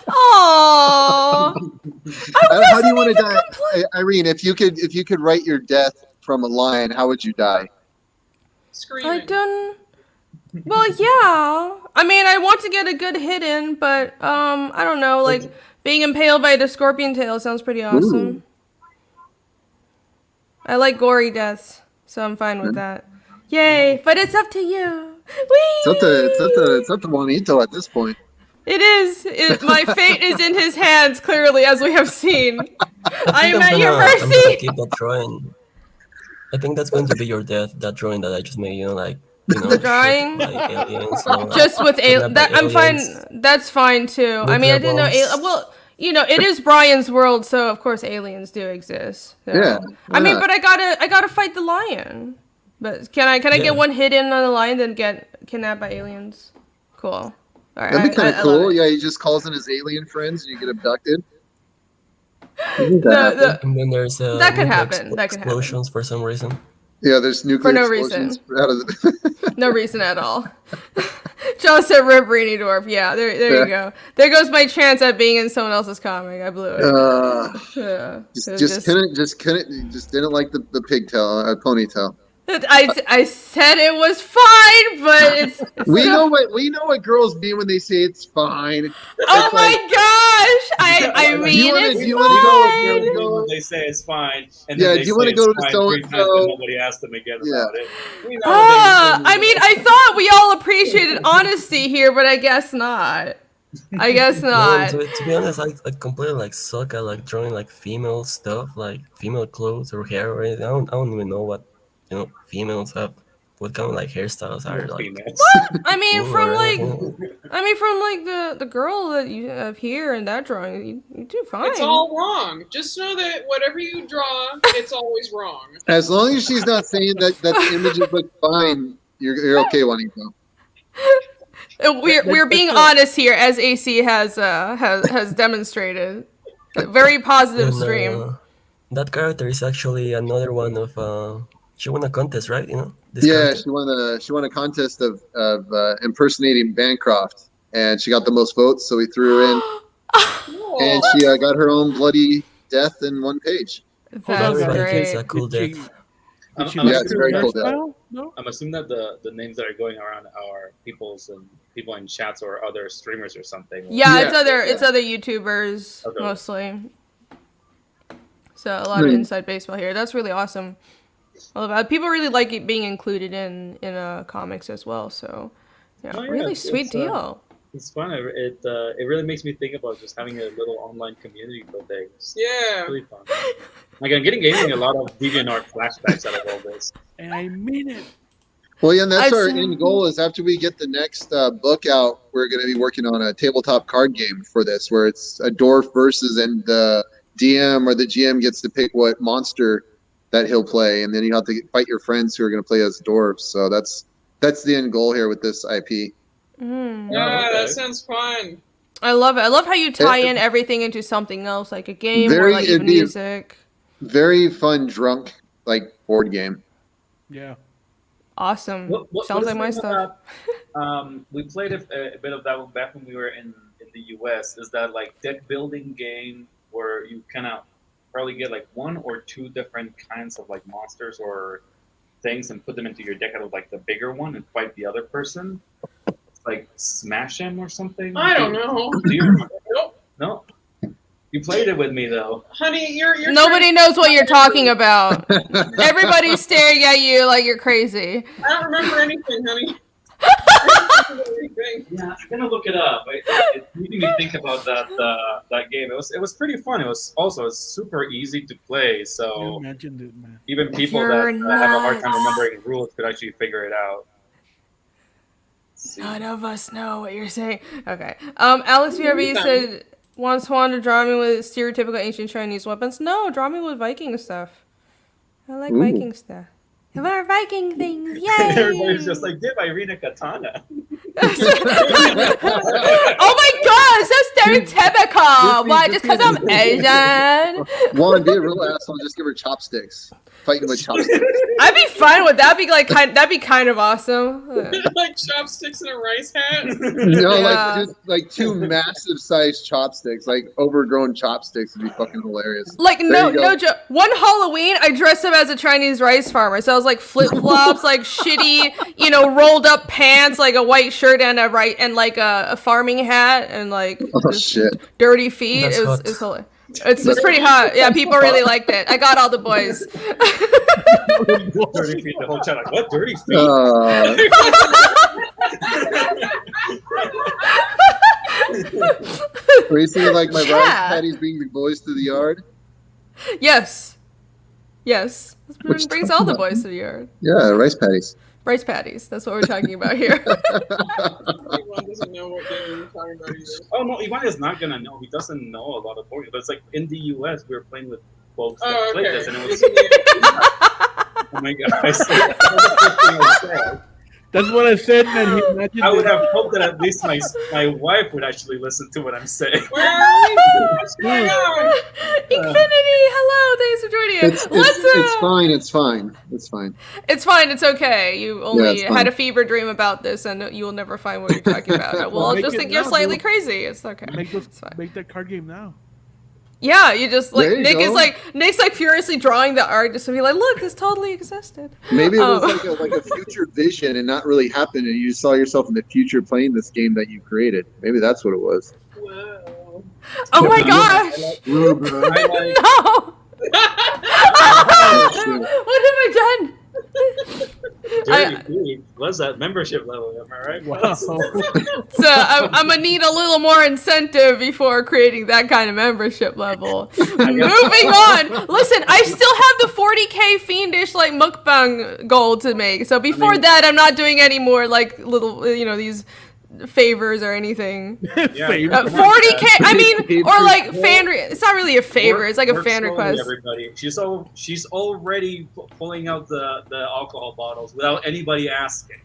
Aww. How do you want to die, Irene? If you could write your death from a lion, how would you die? Screaming. I don't. Well, yeah. I mean, I want to get a good hit in, but I don't know. Like being impaled by the scorpion tail sounds pretty awesome. Ooh. I like gory deaths, so I'm fine with that. Yay! But it's up to you. Whee! It's up to Juanito at this point. It is. My fate is in his hands, clearly, as we have seen. I am at your I'm gonna mercy. keep that drawing. I think that's going to be your death. That drawing that I just made. Like. The drawing? By aliens, like, Just with kidnapped by I'm fine. aliens. That's fine too. I mean, I didn't know. Well, you know, it is Brian's world, so of course aliens do exist. So. Yeah. I mean, but I gotta fight the lion. But can I get one hit in on the lion, then get kidnapped by aliens? Cool. All right. That'd be kind I of love cool. it. Yeah, he just calls in his alien friends, and you get abducted. And then there's That could nuclear happen. That could happen. explosions for some reason. Yeah, there's nuclear no explosions reason. out of the. No reason at all. Joe said rip Rainy Dwarf. Yeah, there you go. There goes my chance at being in someone else's comic. I blew it. Yeah. Just didn't like the pigtail, ponytail. I said it was fine, but it's We know what girls mean when they say it's fine. oh my gosh! I mean, it's do you fine. wanna go? They say it's fine, and Yeah, then do they you wanna say go it's to fine so-and-so? 3 times and nobody asked them again Yeah. about it. We know I mean, I thought we all appreciated honesty here, but I guess not. I guess No, not. to be honest, I completely like suck at like drawing like female stuff, like female clothes or hair or anything. I don't even know what females have. What kind of like hairstyles are like? females. I mean, cool from or like, anything. the girl that you have here in that drawing, you do fine. It's all wrong. Just know that whatever you draw, it's always wrong. As long as she's not saying that the images look fine, you're okay, Juanito. We're being honest here, as AC has demonstrated. A very positive And stream. that character is actually another one of. She won a contest, right? You know this Yeah, character. she won a contest of impersonating Bancroft, and she got the most votes, so we threw her in, and she got her own bloody death in one page. That's Everybody great. gets a cool Did death. Did she I'm Yeah, like it's her very cool death. hairstyle? No. I'm assuming that the names that are going around are people in chats or other streamers or something. Yeah, Yeah. it's other YouTubers Okay. mostly. So a lot of inside baseball here. That's really awesome. I love that. People really like it being included in comics as well. So yeah, Oh, yeah, really it's- sweet it's, deal. It's fun. It really makes me think about just having a little online community for things. It's Yeah. really fun. Like I'm getting a lot of DeviantArt flashbacks out of all this. And I mean it. Well, yeah, and that's I've our seen- end goal. Is after we get the next book out, we're going to be working on a tabletop card game for this, where it's a dwarf versus, and the DM or the GM gets to pick what monster that he'll play, and then you have to fight your friends who are going to play as dwarves. So that's the end goal here with this IP. Mm. Yeah, okay. that sounds fun. I love it. I love how you tie in everything into something else, like a game or Very- like it'd even be- music. Very fun, drunk board game. Yeah. Awesome. What Sounds is like my the stuff. we played a bit of that one back when we were in the US. Is that like deck building game where you kind of probably get like one or two different kinds of like monsters or things and put them into your deck out of like the bigger one and fight the other person? It's like Smash Him or something? I don't know. Do you remember? Nope. No? You played it with me though. Honey, you're Nobody knows what you're talking about. Everybody's staring at you like you're crazy. I don't remember anything, honey. Yeah, I'm gonna look it up. It made me think about that game. It was pretty fun. It was super easy to play. You So mentioned it, man. even people You're that have a hard time nuts. remembering rules could actually figure it out. Let's see. None of us know what you're saying. Okay. Alex VRB said, wants Juan to draw me with stereotypical ancient Chinese weapons. No, draw me with Viking stuff. I like Ooh. Viking stuff. I love Viking things. Yay! Everybody's just like, give Irene a katana. Oh my gosh, that's stereotypical. Why? Just because I'm Asian? Juan, be a real asshole. Just give her chopsticks. Fighting with chopsticks. I'd be fine with that. That'd be kind of awesome. Like chopsticks and a rice hat. No, Yeah. like just like two massive sized chopsticks, like overgrown chopsticks would be fucking hilarious. Like There you go. no joke. One Halloween, I dressed up as a Chinese rice farmer. So I was like flip flops, like shitty, rolled up pants, like a white shirt and a farming hat and like Oh just shit. dirty feet. That's hot. It's hilarious. It's pretty hot. Yeah, people really liked it. I got all the boys. Dirty feet. The whole chat like, what dirty feet? Were you seeing like my Yeah. rice patties bring the boys to the yard? Yes. This Which- brings all the boys to the yard. Yeah, rice patties. Rice patties. That's what we're talking about here. Everyone doesn't know what game you're talking about either. Oh no, Ivan is not gonna know. He doesn't know a lot of board games. But it's like in the US, we were playing with folks that Oh, played okay. this, and it was. Oh my god! I said, that was the first thing I said. That's what I said, man. He imagined I would it. have hoped that at least my wife would actually listen to what I'm saying. Where are we? What's going on? Infinity, hello, thanks for joining us. It's fine. It's fine. It's fine. It's fine, it's okay. You only it's fine. had a fever dream about this and you will never find what you're talking about. We'll Make just it think you're now, slightly bro. crazy. It's okay. It's fine. Make that card game now. Yeah, you just like There you Nick's go. like furiously drawing the art just to be like, look, this totally existed. Maybe it was Oh. like a future vision and not really happened, and you saw yourself in the future playing this game that you created. Maybe that's what it was. Whoa. Oh my gosh! Ooh, bro. I like, No! shit. What have I done? dirty feet. What's that membership level? Am I right? Wow. So I'm gonna need a little more incentive before creating that kind of membership level. Moving on. Listen, I still have the 40k fiendish like mukbang goal to make. So before that, I'm not doing any more like little these favors or anything. Yeah, Favor. 40k. I mean, or like fan. It's not really a favor. Work- It's like a work fan slowly, request. Everybody, she's already pulling out the alcohol bottles without anybody asking.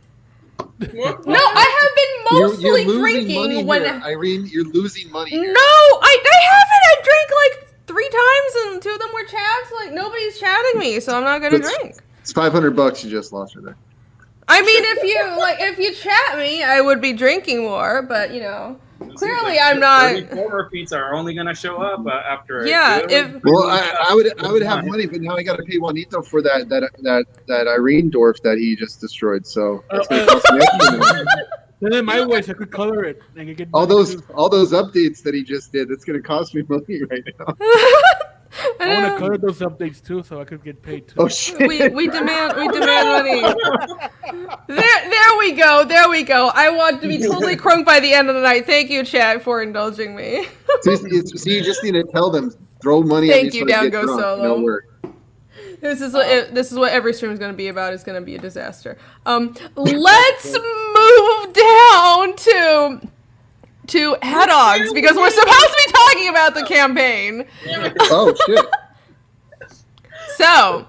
What? No, I have been mostly You're losing money drinking when. here, Irene. You're losing money No, here. I haven't. I drank like 3 times, and 2 of them were chats. Like nobody's chatting me, so I'm not gonna drink. It's $500 you just lost her there. I mean, if you chat me, I would be drinking more. But you know, clearly I'm not. Former pizza are only gonna show up after. a Yeah, good- if Well, I would have money, but now I got to pay Juanito for that Irene dwarf that he just destroyed. So that's gonna cost me extra. Then in my ways, I could color it. I could get all money, those too. updates that he just did. That's gonna cost me money right now. I want to color those updates too, so I could get paid too. Oh shit! we demand money. There we go. I want to be totally crunk by the end of the night. Thank you, chat, for indulging me. See, you just need to tell them throw money. Thank at me you, so they Down get Go drunk. Solo. No work. This is what every stream is going to be about. It's going to be a disaster. Let's move down to head-ons because we're supposed to be talking about the campaign. Oh shit! So,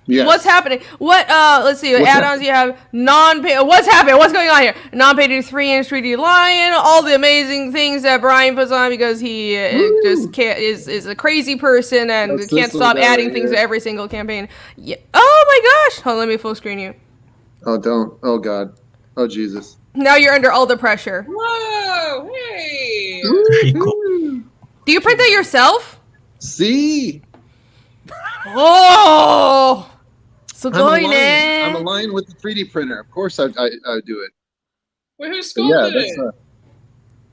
Yes. what's happening? Let's see. What What's add-ons you have? Non-pay. What's happening? What's going on here? Non-paid 3-inch 3D Lion. All the amazing things that Brian puts on because he just can't is a crazy person and That's can't this stop little guy adding right things here. to every single campaign. Yeah. Oh my gosh! Hold on, let me full screen you. Oh don't! Oh god! Oh Jesus! Now you're under all the pressure. Whoa! Hey! Pretty cool. Do you print that yourself? See, Oh, so I'm going aligned. I'm in. aligned with the 3D printer. Of course, I do it. Wait, who But scolded yeah, it?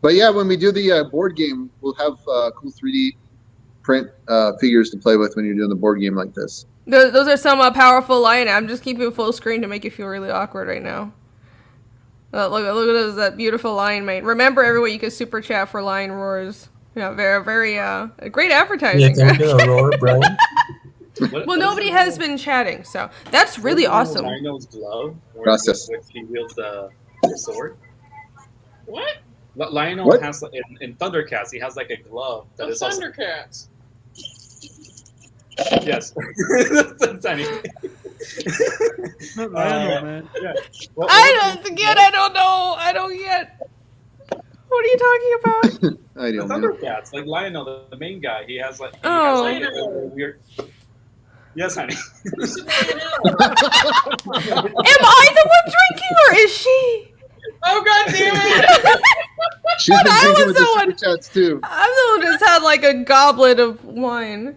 but yeah, when we do the board game, we'll have cool 3D print figures to play with when you're doing the board game like this. Those are some powerful lion. I'm just keeping full screen to make you feel really awkward right now. Look at that beautiful lion mate. Remember, everyone, you can super chat for lion roars. Yeah, very great Yeah, advertising. can we get a roar, Brian? Well, nobody has been chatting, so that's really awesome. Rhino's glove, Gracias. which he wields the sword. What? Lionel What? has in Thundercats. He has like a glove that The is also Thundercats. yes. That's anything. I don't know, man. Yeah. I don't know. I don't get. What are you talking about? I The don't know. Thundercats, like Lionel, the main guy. He has like Oh. a weird. Yes, honey. Who's Lionel? Am I the one drinking, or is she? Oh god damn it! She's been I drinking was with the the one- super chats too. I'm the one that's had like a goblet of wine.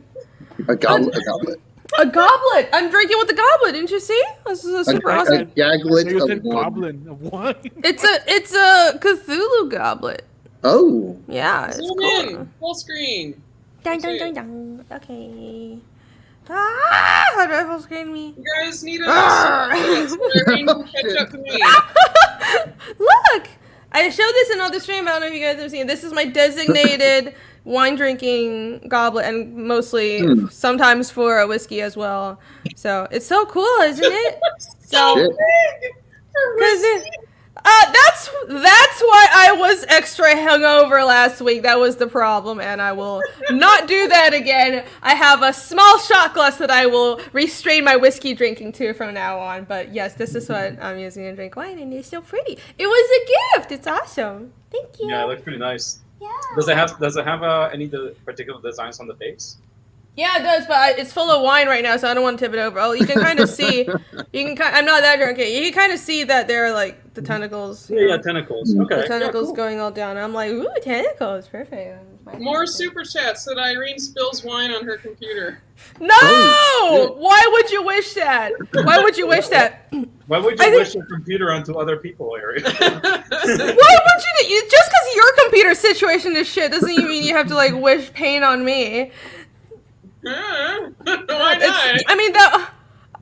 A goblet. A goblet. A goblet. I'm drinking with the goblet. Didn't you see? This is a super A awesome. You gaglet said of wine. goblin of wine. It's a Cthulhu goblet. Oh. Yeah, it's Zoom cool. in. Full screen. Dun, dun, dun, dun. Okay. Ah, how do I full screen me? You guys need a Arr. catch up to me. Look, I showed this in other stream. I don't know if you guys have seen it. This is my designated wine drinking goblet, and mostly sometimes for a whiskey as well. So it's so cool, isn't it? So. Shit. Cause that's why I was extra hungover last week. That was the problem, and I will not do that again. I have a small shot glass that I will restrain my whiskey drinking to from now on. But yes, this is what I'm using to drink wine, and it's so pretty. It was a gift. It's awesome. Thank you. Yeah, it looks pretty nice. Yeah. Does it have any particular designs on the base? Yeah, it does, but it's full of wine right now, so I don't want to tip it over. Oh, you can kind of see. I'm not that drunk yet. You can kind of see that there are like the tentacles. Yeah, tentacles. Okay. The tentacles yeah, cool. going all down. I'm like, ooh, tentacles, perfect. More super chats that Irene spills wine on her computer. No! Oh, Why would you wish that? Why would you wish that? Why would I you think- wish your computer onto other people, Ariel? Why would you? Just because your computer situation is shit doesn't even mean you have to like wish pain on me. Why not? I mean that.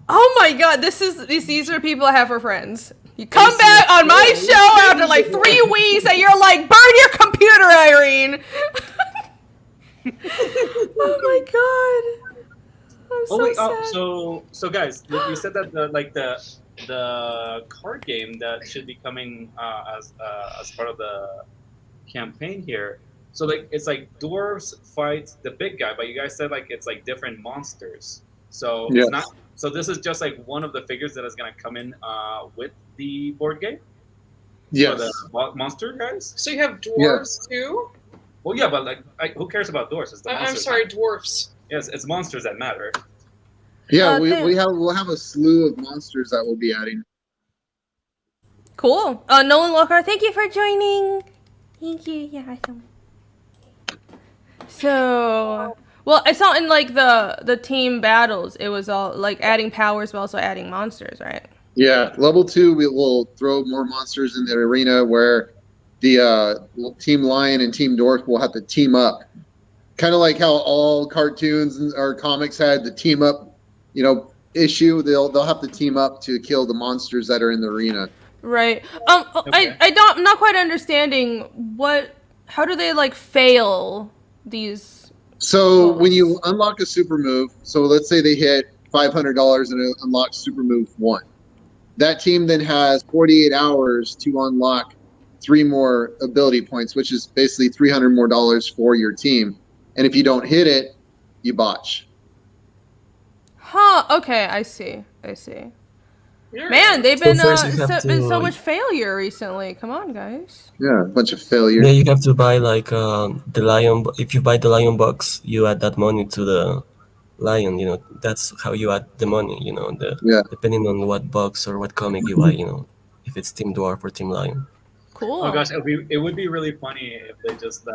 Oh my god, these are people I have for friends. You come back on my show after like 3 weeks and you're like, burn your computer, Irene. Oh my god. I'm so Oh wait, sad. so guys, you said that the card game that should be coming as part of the campaign here. So like it's like dwarves fight the big guy, but you guys said like it's like different monsters. So Yes. it's not. So this is just like one of the figures that is gonna come in with the board game. For the Yes. monster guys? So you have dwarves too? Well, yeah, but like, who cares about dwarfs? It's the I'm monsters. sorry, dwarfs. Yes, it's monsters that matter. Yeah, Damn. we'll have a slew of monsters that we'll be adding. Cool. Nolan Walker, thank you for joining. Thank you. Yeah, I saw. So, well, I saw in like the team battles, it was all like adding powers, but also adding monsters, right? Yeah, level 2, we will throw more monsters in the arena where the Team Lion and Team Dwarf will have to team up. Kind of like how all cartoons or comics had the team up, issue. They'll have to team up to kill the monsters that are in the arena. Right. Okay. I'm not quite understanding how do they like fail these? So Balls. when you unlock a super move, so let's say they hit $500 and it unlocks super move 1. That team then has 48 hours to unlock 3 more ability points, which is basically $300 more for your team. And if you don't hit it, you botch. Huh. Okay, I see. You're Man, they've So been first you have been so to much failure recently. Come on, guys. Yeah, a bunch of failures. yeah, you have to buy like the lion. If you buy the lion box, you add that money to the lion. That's how you add the money. Yeah. Depending on what box or what comic you buy. If it's Team Dwarf or Team Lion. Cool. Oh gosh, it would be really funny if they just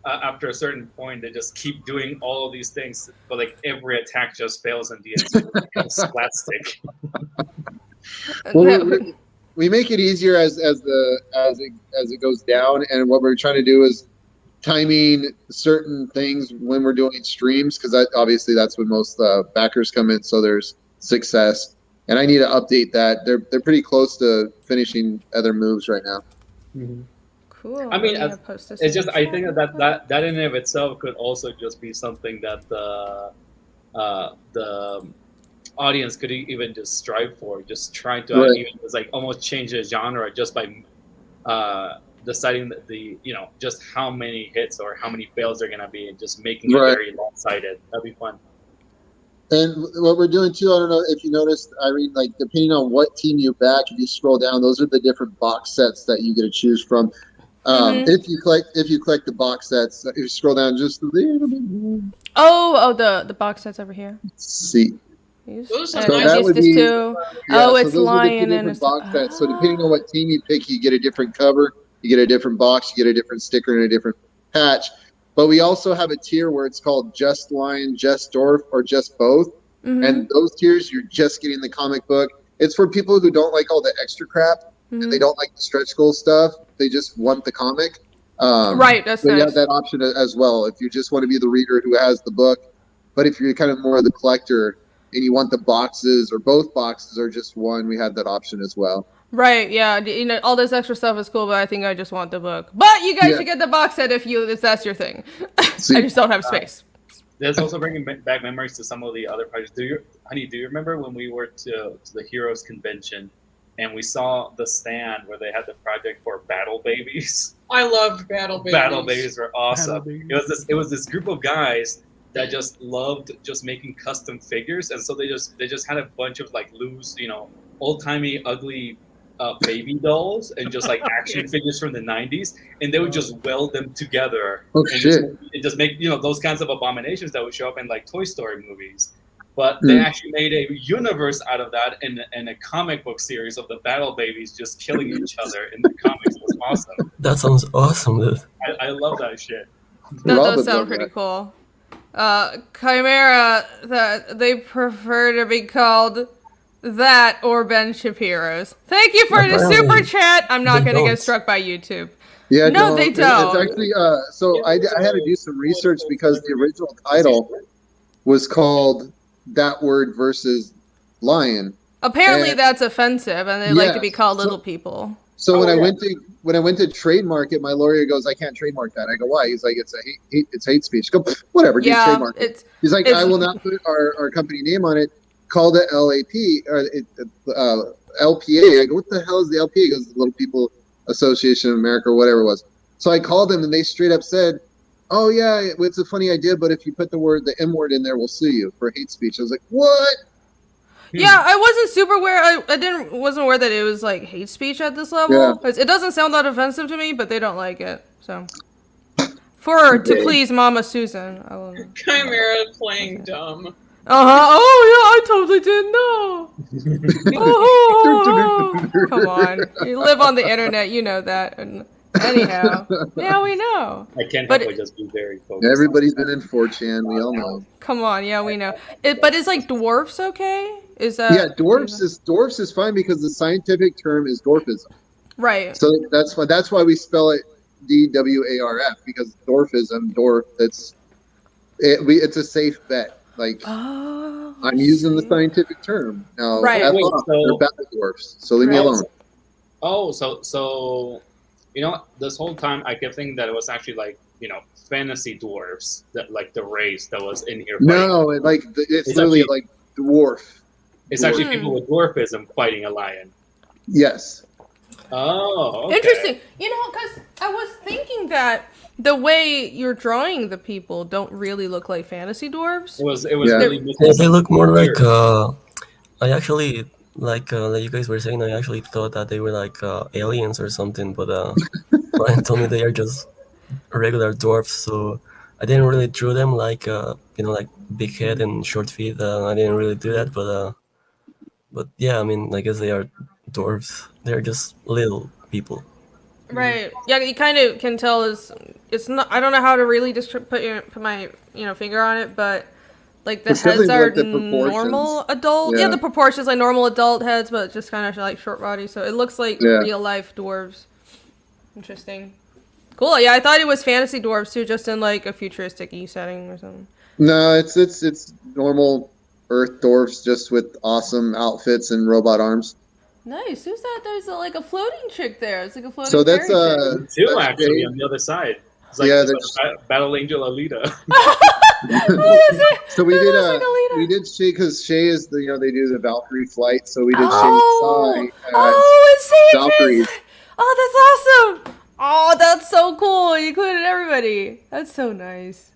after a certain point they just keep doing all of these things, but like every attack just fails in the end. So it becomes splat stick. Well, we make it easier as it goes down, and what we're trying to do is timing certain things when we're doing streams, because obviously that's when most backers come in, so there's success. And I need to update that. They're pretty close to finishing other moves right now. Cool. I mean, I'm gonna post this it's in just the I chat think real that quick. that in and of itself could also just be something that the audience could even just strive for, just trying to Right. even just like almost change the genre just by deciding that just how many hits or how many fails they're gonna be, and just making it Right. very lopsided. That'd be fun. And what we're doing too, I don't know if you noticed, Irene, like depending on what team you back, if you scroll down, those are the different box sets that you get to choose from. If you collect the box sets, if you scroll down just a little bit more, Oh, the box sets over here. see. Those are And So nice. that these would just be- two. Yeah, Oh, so it's those are the two lion and different it's box sets. So depending on what team you pick, you get a different cover, you get a different box, you get a different sticker, and a different patch. But we also have a tier where it's called Just Lion, Just Dwarf, or Just Both. And those tiers, you're just getting the comic book. It's for people who don't like all the extra crap, and they don't like the stretch goal stuff. They just want the comic. Right, that's so you nice. have that option as well if you just want to be the reader who has the book. But if you're kind of more of the collector and you want the boxes or both boxes or just one, we have that option as well. Right, yeah. All this extra stuff is cool, but I think I just want the book. But you guys Yeah. should get the box set if that's your thing. See. I just don't have space. There's also bringing back memories to some of the other projects. Do you remember when we were to the Heroes Convention and we saw the stand where they had the project for Battle Babies? I loved Battle Babies. Battle Babies were awesome. Battle Babies. It was this group of guys that just loved just making custom figures, and so they just had a bunch of like loose, old timey, ugly baby dolls and just like action figures from the 90s, and they would just weld them together Oh, and shit. just make those kinds of abominations that would show up in like Toy Story movies. But they actually made a universe out of that and a comic book series of the Battle Babies just killing each other in the comics. It was awesome. That sounds awesome, dude. I love that shit. That Rob does would sound love pretty that. cool. Chimera, that they prefer to be called that or Ben Shapiro's. Thank you for the Apparently, super chat. I'm not they going to get don't. struck by YouTube. Yeah, No, they don't. It's actually so I had to do some research because the original title was called That Word versus Lion. Apparently And- that's offensive, and they like to be Yes. called So- little people. So Oh, when yeah. I went to trademark it, my lawyer goes, "I can't trademark that." I go, "Why?" He's like, "It's hate speech." I go, whatever, just Yeah, trademark it. it's He's like, it's- "I will not put our company name on it. Call it LAP or LPA." I go, "What the hell is the LPA?" He goes, "The Little People Association of America," or whatever it was. So I called them, and they straight up said, "Oh yeah, it's a funny idea, but if you put the M word in there, we'll sue you for hate speech." I was like, "What?" Yeah, I wasn't super aware. Wasn't aware that it was like hate speech at this level. It doesn't sound that offensive to me, but they don't like it. So, to please Mama Susan, I will. Chimera playing dumb. Oh yeah, I totally didn't know. Come on, you live on the internet, you know that. And anyhow, yeah, we know. I can't help but just be very focused. Everybody's been in 4chan. We all know. Come on, yeah, we know. But is like dwarfs okay? Is that? Yeah, dwarfs is fine because the scientific term is dwarfism. Right. So that's why we spell it DWARF, because dwarfism, dwarf. It's a safe bet. Like, I'm using the scientific term now. Right. They're bad dwarfs, so leave me alone. Oh, so this whole time I kept thinking that it was actually like fantasy dwarves, that like the race that was in here. No, it's literally like dwarf. It's actually people with dwarfism fighting a lion. Yes. Oh, okay. Interesting. Because I was thinking that the way you're drawing the people don't really look like fantasy dwarves. It was really. Yeah, they look more like. I actually like you guys were saying. I actually thought that they were like aliens or something, but Brian told me they are just regular dwarfs. So I didn't really draw them like like big head and short feet. I didn't really do that, but yeah, I mean, I guess they are dwarves. They're just little people. Right. Yeah, you kind of can tell it's not. I don't know how to really just put my finger on it, but like the heads are like the normal adult. Yeah, the proportions like normal adult heads, but just kind of like short body. So it looks like real life dwarves. Interesting. Cool. Yeah, I thought it was fantasy dwarves too, just in like a futuristic-y setting or something. No, it's normal Earth dwarfs, just with awesome outfits and robot arms. Nice. Who's that? There's like a floating chick there. It's like a floating. So that's two actually on the other side. It's like Battle Angel Alita. So we did Shay, because Shay is they do the Valkyrie flight, so we did Shay Valkyries. Oh, that's awesome. Oh, that's so cool. You included everybody. That's so nice.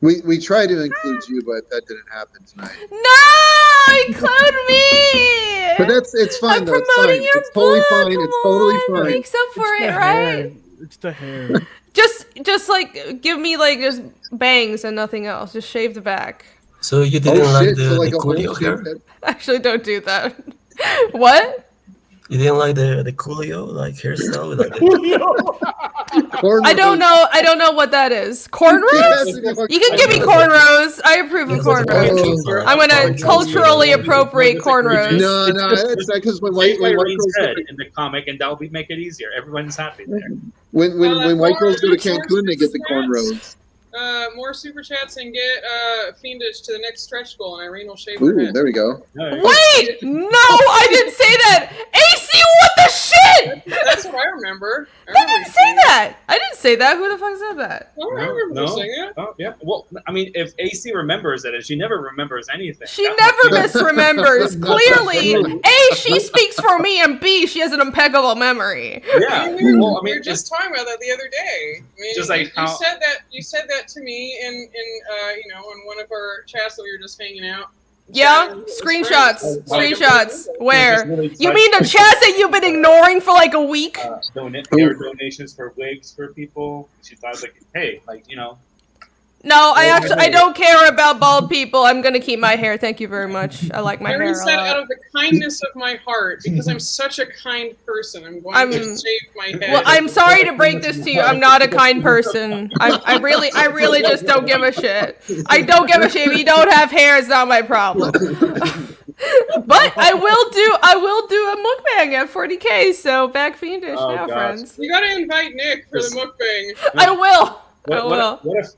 We tried to include you, but that didn't happen tonight. No, include me. But it's fine. I'm though. promoting It's your totally book. fine. It's totally fine. Makes up for it, right? It's the hair. Just like give me like just bangs and nothing else. Just shave the back. So you didn't like the Coolio hair? Actually, don't do that. What? You didn't like the Coolio like hairstyle? I don't know what that is. Cornrows? You can give me cornrows. I approve of cornrows. I'm gonna culturally appropriate cornrows. No, it's not, because when white girls head in the comic, and that'll make it easier. Everyone's happy there. When white girls go to Cancun, they get the cornrows. More super chats and get Fiendish to the next stretch goal, and Irene will shave her Ooh, head. there we go. Wait! No, I didn't say that! AC, what the shit?! That's what I remember. I didn't say that! I didn't say that. Who the fuck said that? I remember saying it. Oh, yeah. Well, I mean, if AC remembers it, and she never remembers anything. She never misremembers. Clearly, A, she speaks for me, and B, she has an impeccable memory. Yeah. Well, I mean, we were just talking about that the other day. I mean, just like you said that to me in one of our chats that we were just hanging out. Yeah, screenshots. Where? You mean the chats that you've been ignoring for like a week? Donations for wigs for people. She thought like, hey, No, I don't care about bald people. I'm gonna keep my hair. Thank you very much. I like my hair a lot. said out of the kindness of my heart, because I'm such a kind person, I'm going to shave my head. Well, I'm sorry to break this to you. I'm not a kind person. I really just don't give a shit. I don't give a shit. If you don't have hair, it's not my problem. But I will do a mukbang at 40K. So back fiendish now, friends. You gotta invite Nick for the mukbang. I will.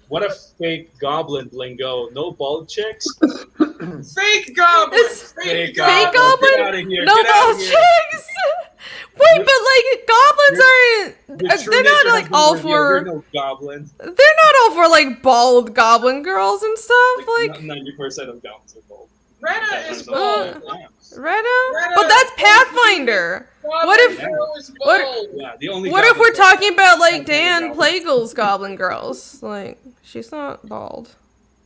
What a fake goblin lingo. No bald chicks. Fake goblin. Fake goblin. No bald chicks. Wait, but like goblins aren't. They're not like all for. No goblins. They're not all for like bald goblin girls and stuff. Like 90% of goblins are bald. Retta is bald. Retta? But that's Pathfinder. What if we're talking about like Dan Plagle's Goblin Girls? Like, she's not bald.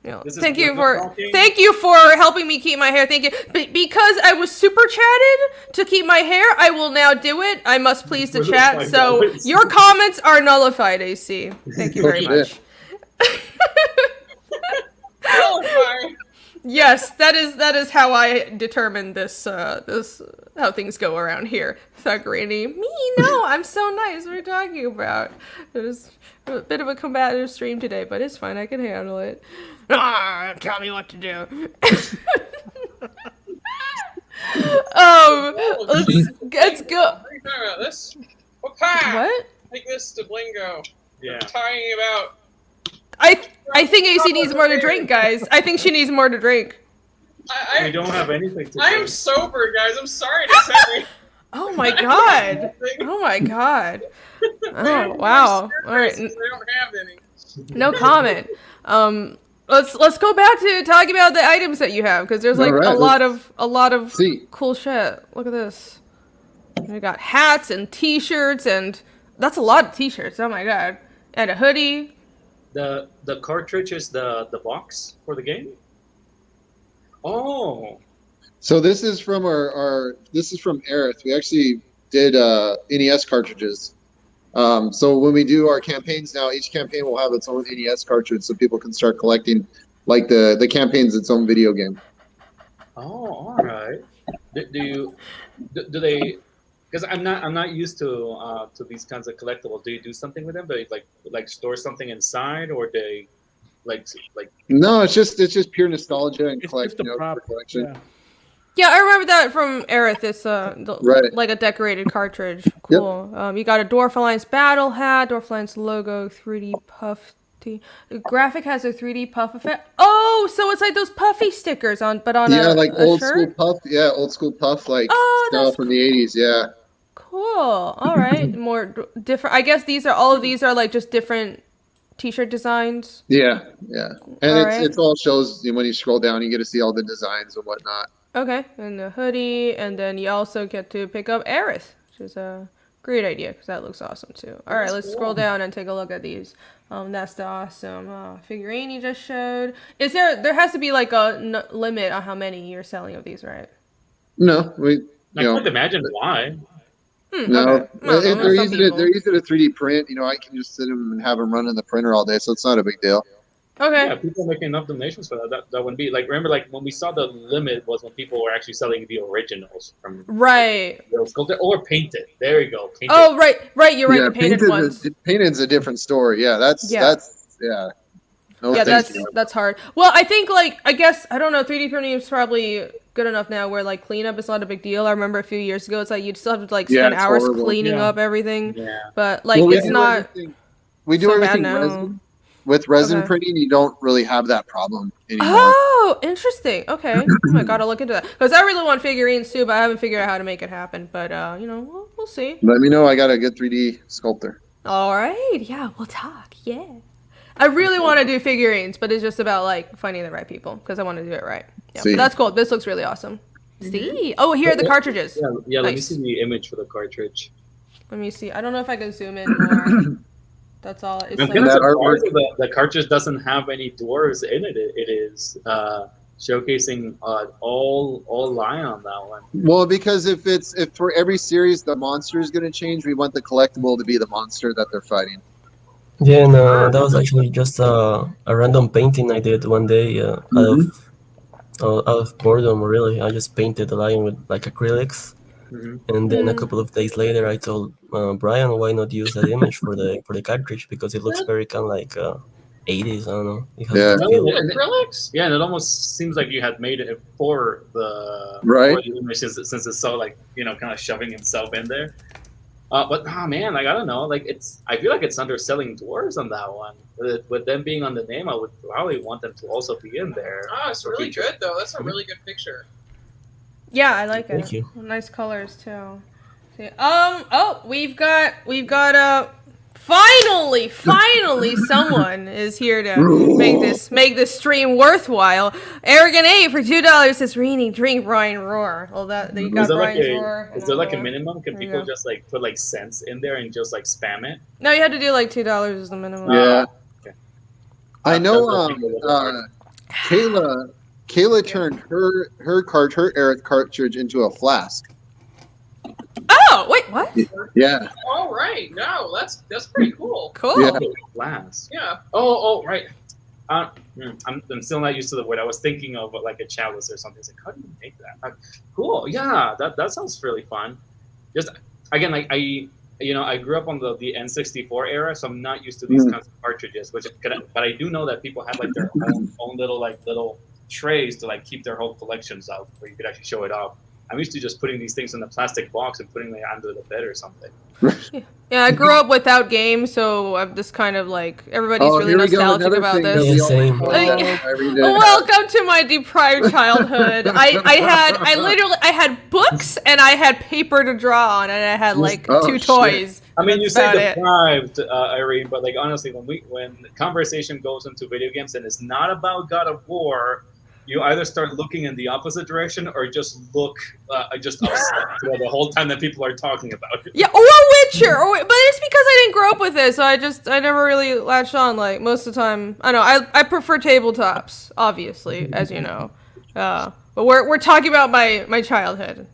This is thank you Bruno talking. for helping me keep my hair. Thank you. Because I was super chatted to keep my hair, I will now do it. I must please the For the chat. So $5. your comments are nullified, AC. Thank you very Oh, much. Qualifying. Yes, that is how I determine this how things go around here. Thuggerini. Me? No, I'm so nice. What are you talking about? It was a bit of a combative stream today, but it's fine. I can handle it. Tell me what to do. Let's go. What are you talking about? This? What? Take this to Blingo. Yeah. Tying about. I think AC needs more to drink, guys. I think she needs more to drink. We don't have anything to I am drink. sober, guys. I'm sorry to say. Oh my god. Oh my god. Oh wow. All right. They don't have any. No comment. Let's go back to talking about the items that you have because there's like All right, a lot of see. cool shit. Look at this. We got hats and t-shirts and that's a lot of t-shirts. Oh my god. And a hoodie. The cartridge is the box for the game. Oh, So this is from our this is from Aerith. We actually did NES cartridges. So when we do our campaigns now, each campaign will have its own NES cartridge, so people can start collecting. Like the campaign's its own video game. all right. Do they? Because I'm not used to these kinds of collectibles. Do you do something with them? Do you like store something inside, or they like? No, it's just pure nostalgia and It's collect, just a you know, prop. for collection. Yeah. Yeah, I remember that from Aerith. It's Right. like a decorated cartridge. Cool. You got a Dwarf Alliance battle hat, Dwarf Alliance logo, 3D puff. The graphic has a 3D puff effect. Oh, so it's like those puffy stickers on Yeah, a, like a old shirt? school puff. Yeah, old school puff like Oh, style that's from the '80s. Yeah. Cool. All right. Different. I guess all of these are like just different t-shirt designs. Yeah, and All right. it's all shows when you scroll down, you get to see all the designs and whatnot. Okay. And the hoodie, and then you also get to pick up Aerith, which is a great idea because that looks awesome too. All right, let's scroll down and take a look at these. That's the awesome figurine you just showed. Is there has to be like a limit on how many you're selling of these, right? No, we I can't imagine why. no, Okay. Well, they're some easy people. to 3D print. You know, I can just sit them and have them run in the printer all day, so it's not a big deal. Okay. Yeah, people making enough donations for that. That wouldn't be like. Remember, like when we saw the limit was when people were actually selling the originals from Right. the sculptor or painted. There you go. Painted. Oh, right. You're right. Yeah, The painted ones. Painted's a different story. Yeah, that's Yeah. No, Yeah, thank you. that's hard. Well, I think I guess I don't know. 3D printing is probably good enough now where like cleanup is not a big deal. I remember a few years ago, it's like you'd still have to like Yeah, spend it's hours horrible. cleaning Yeah. up everything. Yeah. But like Well, we it's do not. everything- We do so bad everything now. resin. With resin Okay. printing, you don't really have that problem anymore. Oh, interesting. Okay. Oh my god, I'll look into that because I really want figurines too, but I haven't figured out how to make it happen. But we'll see. Let me know. I got a good 3D sculptor. All right. Yeah, we'll talk. Yeah. I really want to do figurines, but it's just about like finding the right people because I want to do it right. Yeah, See. but that's cool. This looks really awesome. See? Oh, here are the cartridges. Yeah. Let me Nice. see the image for the cartridge. Let me see. I don't know if I can zoom in more. That's all. It's I'm like, kind of That artwork- surprised that the cartridge doesn't have any dwarves in it. It is showcasing all lie on that one. Well, because if for every series the monster is going to change, we want the collectible to be the monster that they're fighting. Yeah, and that was actually just a random painting I did one day out of boredom. Really, I just painted the lion with like acrylics, and then a couple of days later, I told Brian, why not use that image for the cartridge because it looks very kind of like 80s. I don't know. It has Yeah. that feel. Acrylics? Yeah, and it almost seems like you had made it for the Right. for the image since it's so like kind of shoving himself in there. But man, like I don't know, like I feel like it's underselling dwarves on that one. With them being on the name, I would probably want them to also be in there. Oh, it's really good though. That's a really good picture. yeah, I like it. Thank you. Nice colors too. See, oh, we've got finally someone is here to make this stream worthwhile. Arrogant A for $2 says Rini, drink Brian Roar. Well, that you got Is there like Brian's Roar. is there like a and minimum? Can There you people go. just like put like cents in there and just like spam it? No, you had to do like $2 is the minimum. Yeah. okay. I know. That's what people look for. Kayla turned her Aerith cartridge into a flask. Oh, wait, what? Yeah. All right. No, that's pretty cool. Cool. Yeah. Last. Yeah. Oh, right. I'm still not used to the word. I was thinking of like a chalice or something. It's like, how do you make that? Cool. Yeah, that sounds really fun. Just again, like I grew up on the N64 era, so I'm not used to these kinds of cartridges. But I do know that people had like their own little trays to like keep their whole collections out, where you could actually show it off. I'm used to just putting these things in a plastic box and putting them under the bed or something. Yeah, I grew up without games, so I'm just kind of like everybody's really nostalgic about this. Yeah, same. Welcome to my deprived childhood. I had books and I had paper to draw on, and I had like two toys. I mean, you That's say about deprived, Irene, but like honestly, when the conversation goes into video games and it's not about God of War, you either start looking in the opposite direction or just look just upset the whole time that people are talking about it. Yeah, or Witcher, but it's because I didn't grow up with it, so I never really latched on. Like most of the time, I know I prefer tabletops, obviously, as you know. But we're talking about my childhood,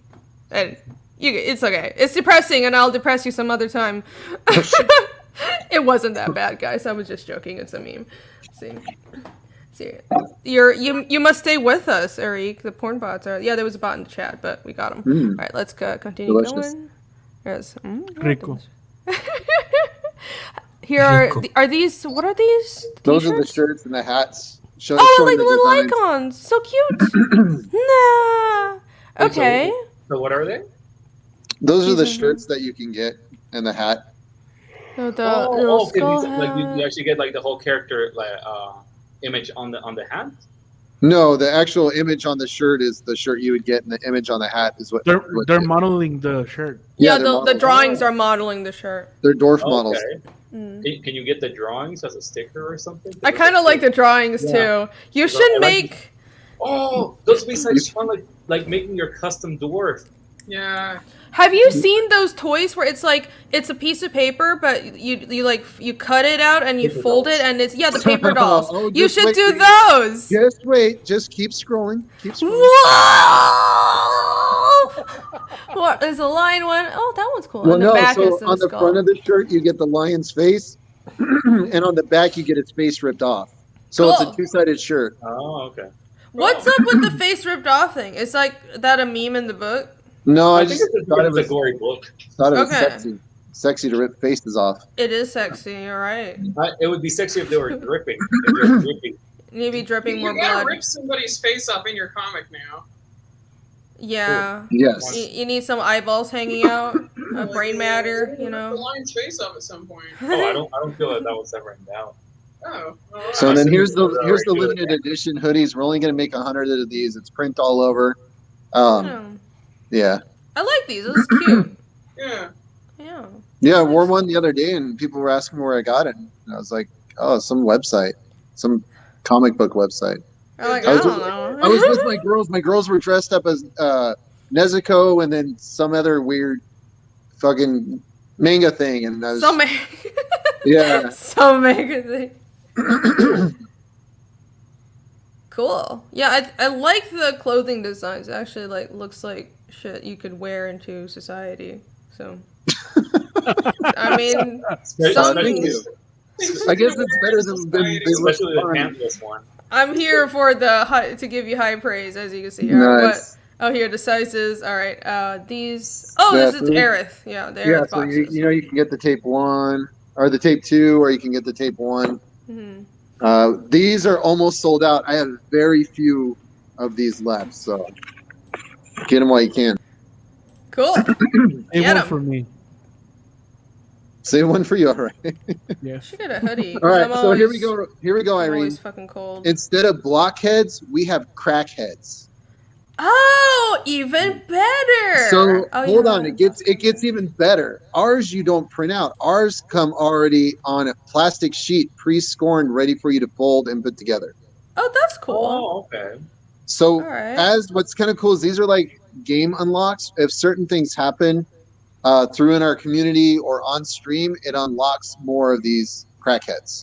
and it's okay. It's depressing, and I'll depress you some other time. It wasn't that bad, guys. I was just joking. It's a meme. See. You must stay with us, Eric. The porn bots are. Yeah, there was a bot in the chat, but we got them. All right, let's continue going. Yes. Rico. Here are these? What are these? Those T-shirts? are the shirts and the hats. Like little icons. So cute. Nah. Okay. So what are they? Those are the shirts that you can get and the hat. So the little skull like you actually get like the whole character image on the hat. No, the actual image on the shirt is the shirt you would get, and the image on the hat is what they're modeling the shirt. Yeah, the drawings are modeling the shirt. They're dwarf models. Can you get the drawings as a sticker or something? I kind of like the drawings too. You should make. Oh, those would be such fun, like making your custom dwarf. Yeah. Have you seen those toys where it's like it's a piece of paper, but you cut it out and you fold it, and it's the paper dolls. You should do those. Just wait. Just keep scrolling. Keep scrolling. Whoa! What? There's a lion one. Oh, that one's cool. Well, on the back is on the front of the shirt you get the lion's face, and on the back you get its face ripped off. So it's a two-sided shirt. Oh, okay. What's up with the face ripped off thing? It's like that a meme in the book. No, I think it's a gory book. Thought it was sexy to rip faces off. It is sexy. You're right. It would be sexy if they were dripping. If they were dripping. Maybe dripping more You gotta blood. rip somebody's face off in your comic now. Yeah. Yes. You need some eyeballs hanging out, brain matter. You The know. lion's face off at some point. Oh, I don't feel that was ever in doubt. Oh. So then here's the limited edition hoodies. We're only gonna make 100 of these. It's print all over. Yeah. I like these. This is cute. Yeah. Yeah. Yeah, I wore one the other day, and people were asking where I got it. And I was like, "Oh, some website, some comic book website." I don't know. I was with my girls. My girls were dressed up as Nezuko and then some other weird fucking manga thing, and I was yeah, some manga thing. Cool. Yeah, I like the clothing designs. It actually looks like shit you could wear into society. So I mean, thank you. I guess it's better than especially the pantless one. I'm here for to give you high praise, as you can see here. Nice. But here the sizes. All right, these. Oh, this is Aerith. Yeah, the Aerith so boxes. you can get the tape 1 or the tape 2, or you can get the tape 1. Mm-hmm. These are almost sold out. I have very few of these left, so get them while you can. Cool. One for me. Save one for you, all right? Yes. Should get a hoodie. All right, so here we go. Here we go, I'm Irene. always fucking cold. Instead of blockheads, we have crackheads. Oh, even better. So hold on, it gets even better. Ours you don't print out. Ours come already on a plastic sheet, pre-scorned, ready for you to fold and put together. Oh, that's cool. Oh, okay. So right. What's kind of cool is these are like game unlocks. If certain things happen through in our community or on stream, it unlocks more of these crackheads.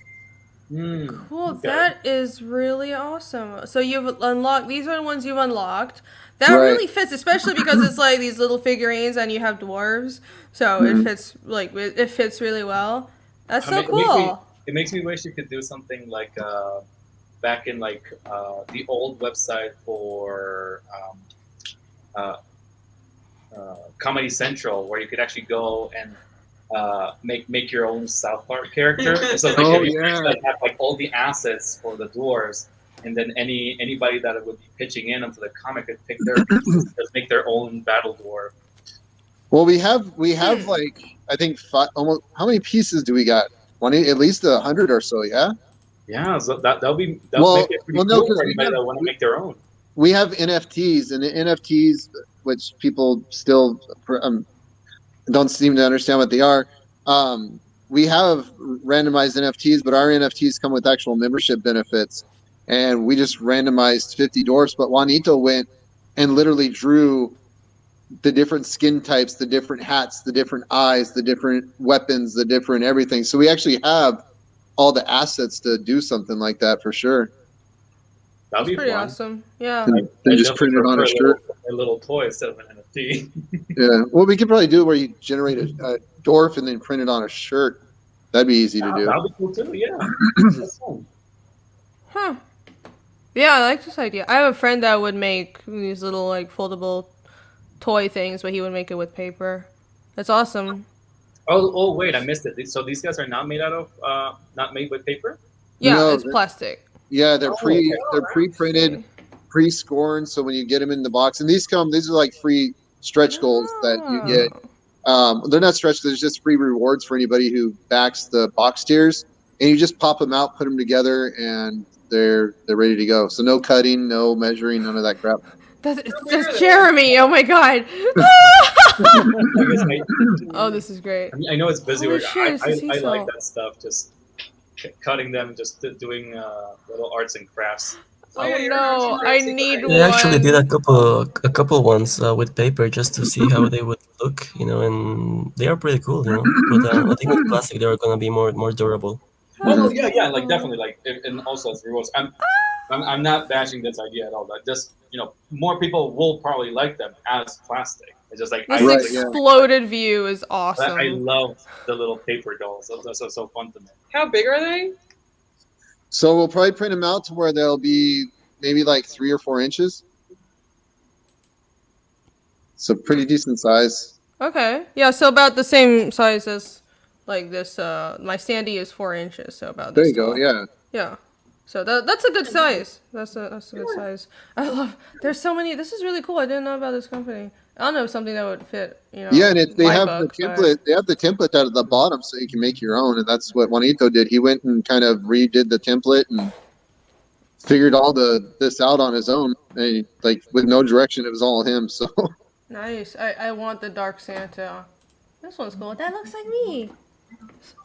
Cool. Okay. That is really awesome. So you've unlocked. These are the ones you've unlocked. That Right. really fits, especially because it's like these little figurines, and you have dwarves. So it Mhm. fits it fits really well. That's I so mean, cool. it makes me wish you could do something like back in like the old website for uh, Comedy Central, where you could actually go and make your own South Park character. So like Oh, if you yeah. like, have like all the assets for the dwarves, and then anybody that would be pitching in onto the comic could pick their pieces, just make their own battle dwarf. Well, we have Hmm. like I think almost how many pieces do we got? 20, at least 100 or so. Yeah. Yeah, so that'll make Well, it pretty well, no, cool because for anybody that want to make their own. we have NFTs, and the NFTs, which people still don't seem to understand what they are. We have randomized NFTs, but our NFTs come with actual membership benefits. And we just randomized 50 dwarfs, but Juanito went and literally drew the different skin types, the different hats, the different eyes, the different weapons, the different everything. So we actually have all the assets to do something like that for sure. That'll That's be pretty fun. awesome. Yeah. And I just definitely print it on prefer a shirt. a little toy instead of an NFT. Yeah. Well, we could probably do it where you generate a dwarf and then print it on a shirt. That'd be easy to do. That'll be cool too. Yeah. That's fun. Huh. Yeah, I like this idea. I have a friend that would make these little like foldable toy things, but he would make it with paper. That's awesome. Oh, wait, I missed it. So these guys are not made out of, not made with paper? Yeah, No, it's plastic. yeah, Oh, okay. they're pre-printed, pre-scored. So when you get them in the box, and these are like free stretch goals that you get. They're not stretch; there's just free rewards for anybody who backs the box tiers, and you just pop them out, put them together, and they're ready to go. So no cutting, no measuring, none of that crap. That's Jeremy. Oh my god. I guess Oh, this is great. I know it's busy Holy work. shit, it's a sea I like salt. that stuff. Just cutting them, just doing little arts and crafts. Oh, yeah, Oh you're no, not I racing, need right? They actually did one. a couple ones with paper just to see how they would look, and they are pretty cool, But I think with plastic they are gonna be more durable. Oh no, Mhm. yeah, like definitely, like, and also as rewards. I'm not bashing this idea at all. But just more people will probably like them as plastic. It's just like This Right, yeah. exploded view is I awesome. love the little paper dolls. Those are so fun to make. How big are they? So we'll probably print them out to where they'll be maybe like 3 or 4 inches. So pretty decent size. Okay. Yeah, so about the same size as like this my standee is 4 inches, so about There this you go. tall. Yeah. Yeah. So that's a good size. That's a good size. I love there's so many this is really cool. I didn't know about this company. I don't know something that would fit, Yeah, and they my have book, the but- template. They have the template out at the bottom, so you can make your own, and that's what Juanito did. He went and kind of redid the template and figured all this out on his own, and like with no direction. It was all him. So Nice. I want the Dark Santa. This one's cool. That looks like me.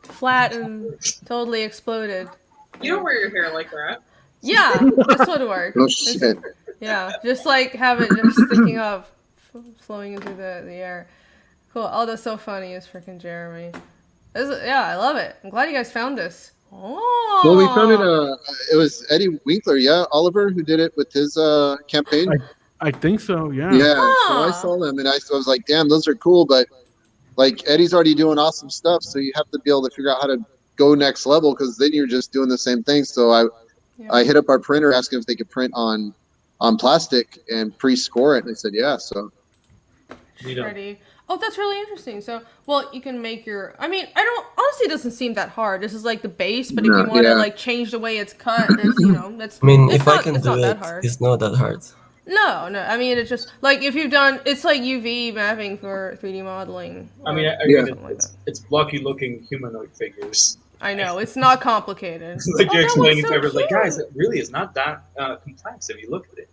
Flat and totally exploded. You don't wear your hair like that. Yeah, this would work. oh shit. Yeah, just like have it just sticking up, flowing into the air. Cool. Oh, that's so funny. It's freaking Jeremy. Yeah, I love it. I'm glad you guys found this. Oh. Well, we found it. It was Eddie Winkler, yeah, Oliver, who did it with his campaign. I think so. Yeah. Yeah. So Huh. I saw them, and I was like, damn, those are cool. But like Eddie's already doing awesome stuff, so you have to be able to figure out how to go next level, because then you're just doing the same thing. So I hit up our printer, asking if they could print on plastic and pre-score it, and they said yeah. So Ready. Oh, that's really interesting. So, well, you can make your. I mean, I don't. Honestly, it doesn't seem that hard. This is like the base, but if No, you want to yeah. like change the way it's cut, there's that's. I mean, it's if I not, can it's do not it, that hard. it's not that hard. No. I mean, it's just like if you've done. It's like UV mapping for 3D modeling. I mean, Yeah. it's blocky looking humanoid figures. I know it's not complicated. It's like Oh, you're that explaining one's to everyone, like, cute. guys, it really is not that complex if you look at it.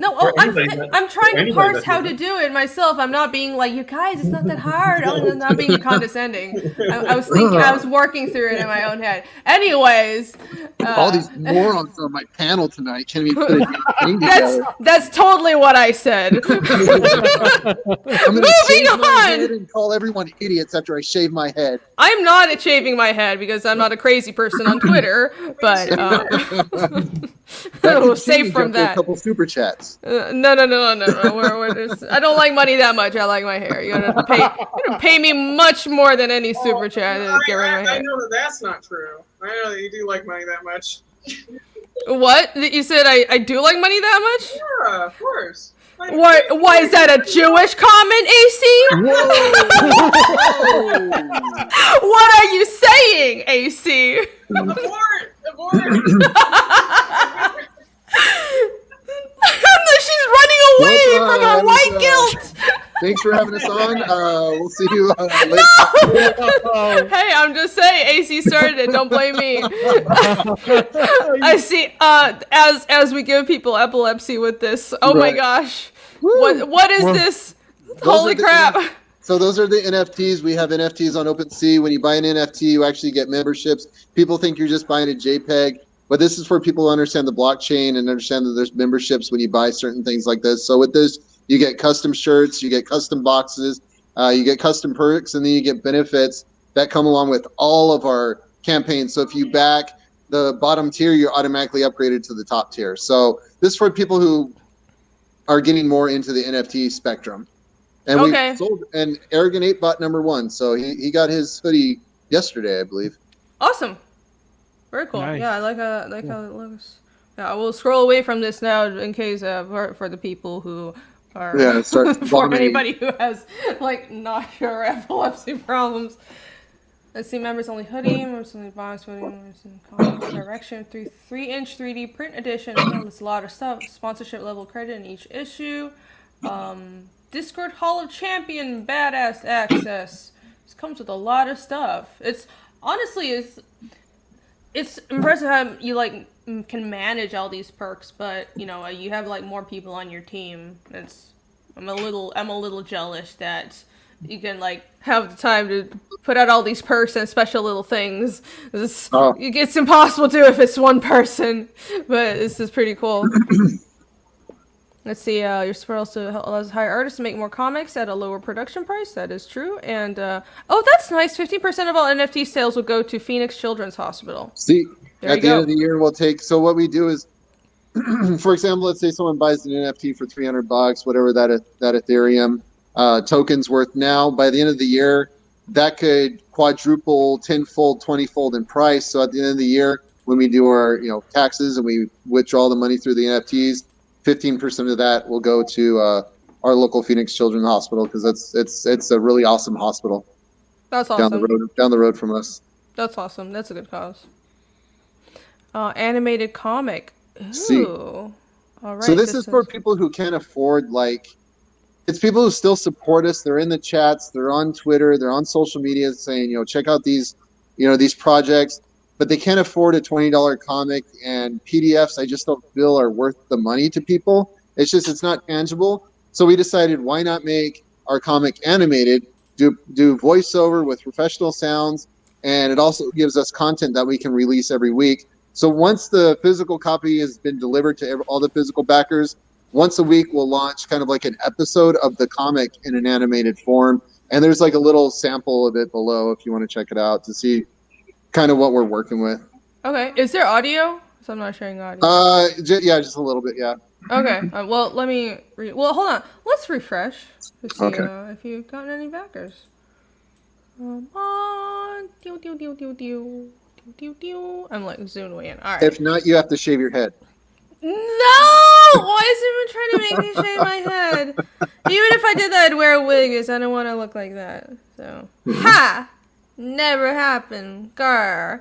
No, Or I'm anybody that- I'm trying or to anybody parse that how does to it. do it myself. I'm not being like, you guys, it's not that hard. I'm not being condescending. I was thinking, I was working through it in my own head. Anyways, All these morons on my panel tonight can't even put a damn thing that's together. totally what I said. I'm gonna Moving shave my on. head and call everyone idiots after I shave my head. I'm not shaving my head because I'm not a crazy person on Twitter, but That could safe change from after a that. couple super chats. No. I don't like money that much. I like my hair. You gotta pay me much more than any super chat to get rid of my I hair. know that that's not true. I know that you do like money that much. What? You said I do like money that much? Yeah, of course. Why is that a Jewish comment, AC? What are you saying, AC? Abort! She's running away Well, from her white guilt. Thanks for having us on. We'll see you later. Hey, I'm just saying, AC started it. Don't blame me. I see. As we give people epilepsy with this. Oh my Right. gosh. What is this? Holy are the crap. So those are the NFTs. We have NFTs on OpenSea. When you buy an NFT, you actually get memberships. People think you're just buying a JPEG, but this is for people who understand the blockchain and understand that there's memberships when you buy certain things like this. So with this, you get custom shirts, you get custom boxes, you get custom perks, and then you get benefits that come along with all of our campaigns. So if you back the bottom tier, you're automatically upgraded to the top tier. So this is for people who are getting more into the NFT spectrum. And Okay. we sold, and Arrogant Ape bought #1, so he got his hoodie yesterday, I believe. Awesome. Very cool. Nice. Yeah, I like how it looks. Yeah, I will scroll away from this now in case for the people who are Yeah, start for vomiting. anybody who has like nausea or epilepsy problems. Let's see, members only hoodie, members only box hoodie, members in comic direction, 3-inch 3D print edition. There's a lot of stuff. Sponsorship level credit in each issue. Discord Hall of Champion badass access. This comes with a lot of stuff. It's honestly it's impressive how you like can manage all these perks, but you know you have like more people on your team. I'm a little jealous that you can like have the time to put out all these perks and special little things. It's impossible to if it's one person, but this is pretty cool. Let's see, your support also allows hire artists to make more comics at a lower production price. That is true. And, oh, that's nice. 15% of all NFT sales will go to Phoenix Children's Hospital. See, There at you the go. end of the year, we'll take. So what we do is, for example, let's say someone buys an NFT for $300, whatever that Ethereum token's worth now. By the end of the year, that could quadruple, 10-fold, 20-fold in price. So at the end of the year, when we do our taxes and we withdraw the money through the NFTs, 15% of that will go to our local Phoenix Children's Hospital because it's a really awesome hospital That's awesome. down the road from us. That's awesome. That's a good cause. Animated comic. Ooh. See. All right. So this is for people who can't afford, it's people who still support us. They're in the chats, they're on Twitter, they're on social media saying, check out these projects, but they can't afford a $20 comic, and PDFs I just don't feel are worth the money to people. It's not tangible. So we decided, why not make our comic animated, do voiceover with professional sounds, and it also gives us content that we can release every week. So once the physical copy has been delivered to all the physical backers, once a week we'll launch kind of like an episode of the comic in an animated form. And there's like a little sample of it below if you want to check it out to see kind of what we're working with. Okay. Is there audio? So I'm not sharing audio. Yeah, just a little bit, yeah. Okay. Well, let me. Hold on. Let's refresh to see Okay. if you've gotten any backers. Come on. I'm like zooming in. All right. If not, you have to shave your head. No! Why is everyone trying to make me shave my head? Even if I did that, I'd wear a wig because I don't want to look like that. So, ha! Never happened. Grr.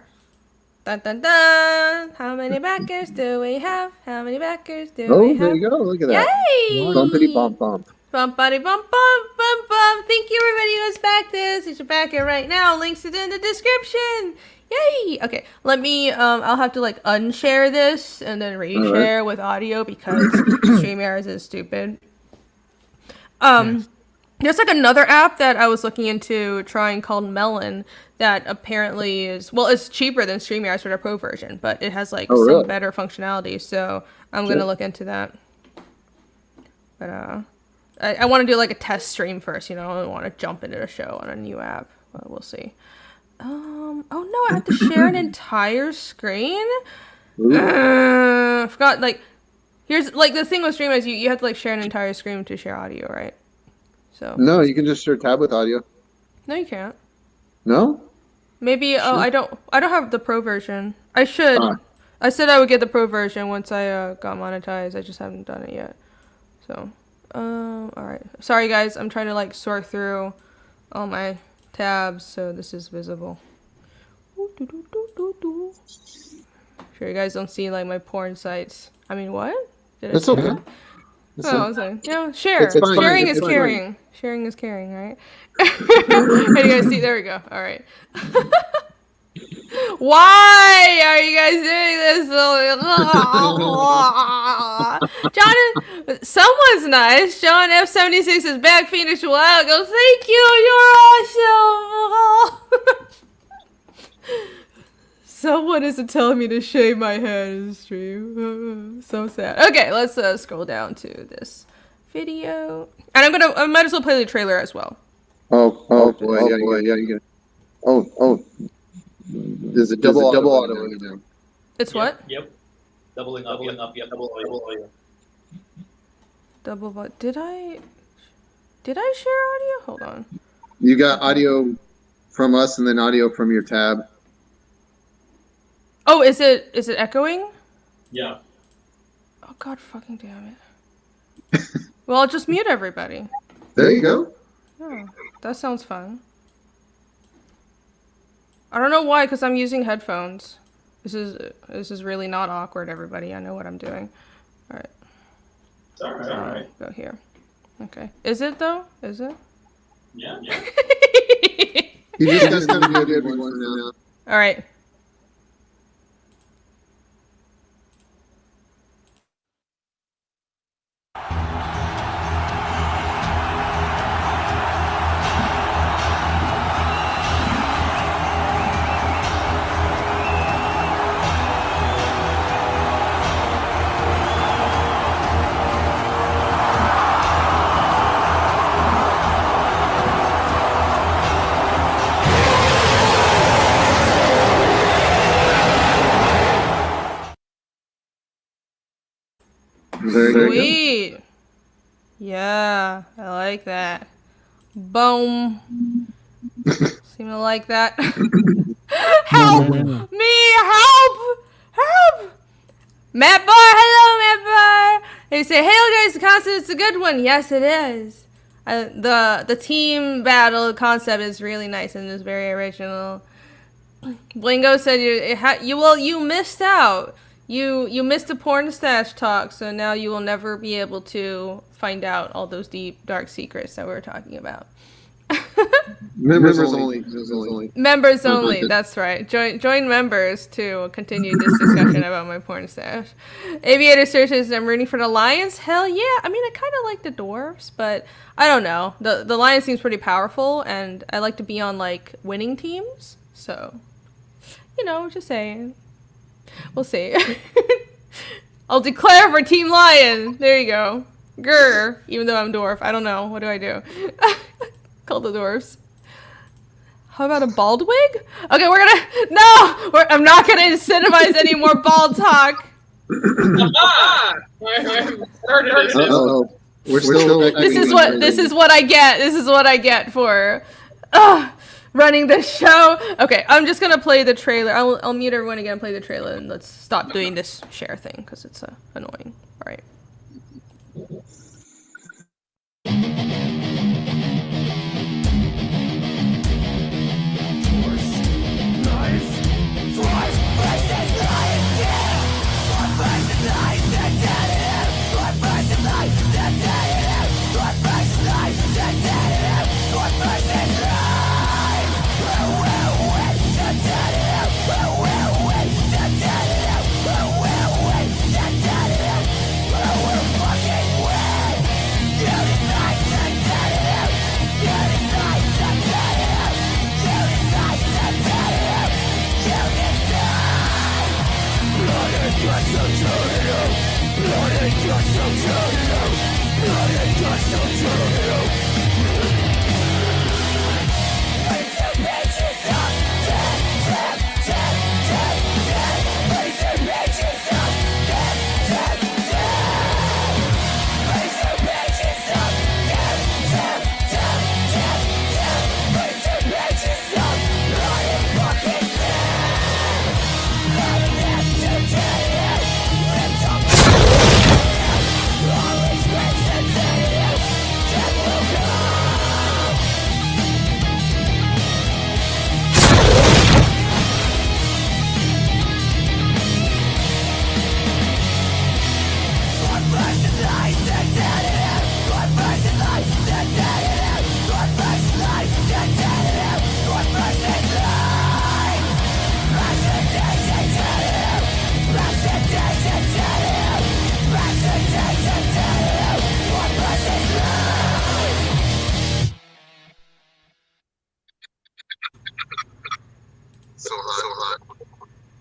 Dun dun dun. How many backers do we have? How many backers do we have? There you go. Look at that. Yay! Bumpity bump bump. Bumpity bump bump bump bump. Thank you everybody who's backed this. You should back it right now. Links are in the description. Yay! Okay, let me. I'll have to like unshare this and then reshare with audio because StreamYard is stupid. There's like another app that I was looking into trying called Melon that apparently is, well, it's cheaper than StreamYard's for their pro version, but it has like some better functionality. So I'm gonna look into that. But I want to do like a test stream first. You know, I don't want to jump into a show on a new app. But we'll see. Oh no, I have to share an entire screen. I forgot. Like, here's like the thing with Stream is you have to like share an entire screen to share audio, right? So No, you can just share tab with audio. no, you can't. No? Maybe I don't have the pro version. I should. I said I would get the pro version once I got monetized. I just haven't done it yet. So all right. Sorry guys, I'm trying to like sort through all my tabs so this is visible. Sure you guys don't see like my porn sites. I mean, what? Did It's I okay. Oh, okay. Yeah, share. It's fine. Sharing It's is fine. caring. Sharing is caring, right? And you guys see, there we go. All right. Why are you guys doing this? John, someone's nice. John F76 is back. Phoenix Wild goes, thank you. You're awesome. Someone isn't telling me to shave my head in the stream. So sad. Okay, let's scroll down to this video. And I might as well play the trailer as well. Oh boy, yeah, you get it. Oh. There's a double auto now. It's what? Yep. Doubling up, yep. Double audio. Double what? Did I share audio? Hold on. You got audio from us and then audio from your tab. Oh, is it echoing? Yeah. Oh god fucking damn it. Well, I'll just mute everybody. There you go. Oh, that sounds fun. I don't know why, because I'm using headphones. This is really not awkward, everybody. I know what I'm doing. Alright. It's alright. Go here. Okay. Is it though? Is it? Yeah. You just got to mute everyone now. Alright. There you go. Sweet. Yeah, I like that. Boom. Seem to like that. Help me! Help! Matt Bar, hello, Matt Bar. They say, "Hey guys, the concept is a good one." Yes, it is. The team battle concept is really nice and is very original. Blingo said you missed out. You missed the porn stash talk, so now you will never be able to find out all those deep, dark secrets that we were talking about. Members only. Members only, that's right. Join members to continue this discussion about my porn stash. Aviator searches, I'm rooting for the Lions. Hell yeah. I mean, I kind of like the Dwarfs, but I don't know. The Lions seems pretty powerful, and I like to be on, like, winning teams. So, you know, just saying. We'll see. I'll declare for Team Lion. There you go. Grr. Even though I'm dwarf. I don't know. What do I do? Call the dwarfs. How about a bald wig? Okay, I'm not gonna incentivize any more bald talk. We're still. This is what I get. This is what I get for running the show. Okay, I'm just gonna play the trailer. I'll mute everyone again and play the trailer, and let's stop doing this share thing because it's annoying. All right.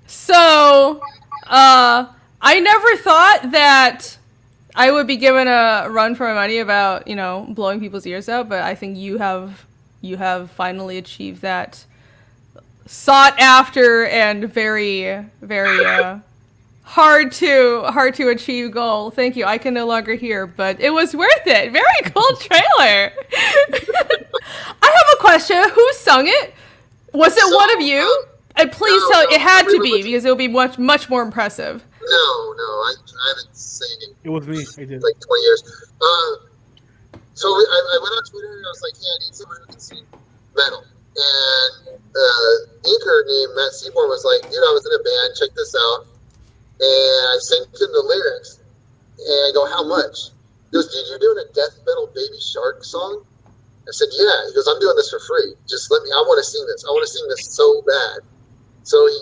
So, I never thought that I would be given a run for my money about, blowing people's ears out, but I think you have finally achieved that sought after and very, very hard to achieve goal. Thank you. I can no longer hear, but it was worth it. Very cool trailer. I have a question. Who sung it? Was it one of you? And please tell it had to be, because it would be much more impressive. No, I haven't seen it. It was me. I did. Like 20 years. So I went on Twitter and I was like, hey, I need someone who can sing metal. And inker named Matt Seymour was like, dude, I was in a band, check this out. And I sent him the lyrics. And I go, how much? He goes, dude, you're doing a death metal Baby Shark song? I said, yeah. He goes, I'm doing this for free. Just let me, I want to sing this. I want to sing this so bad. So he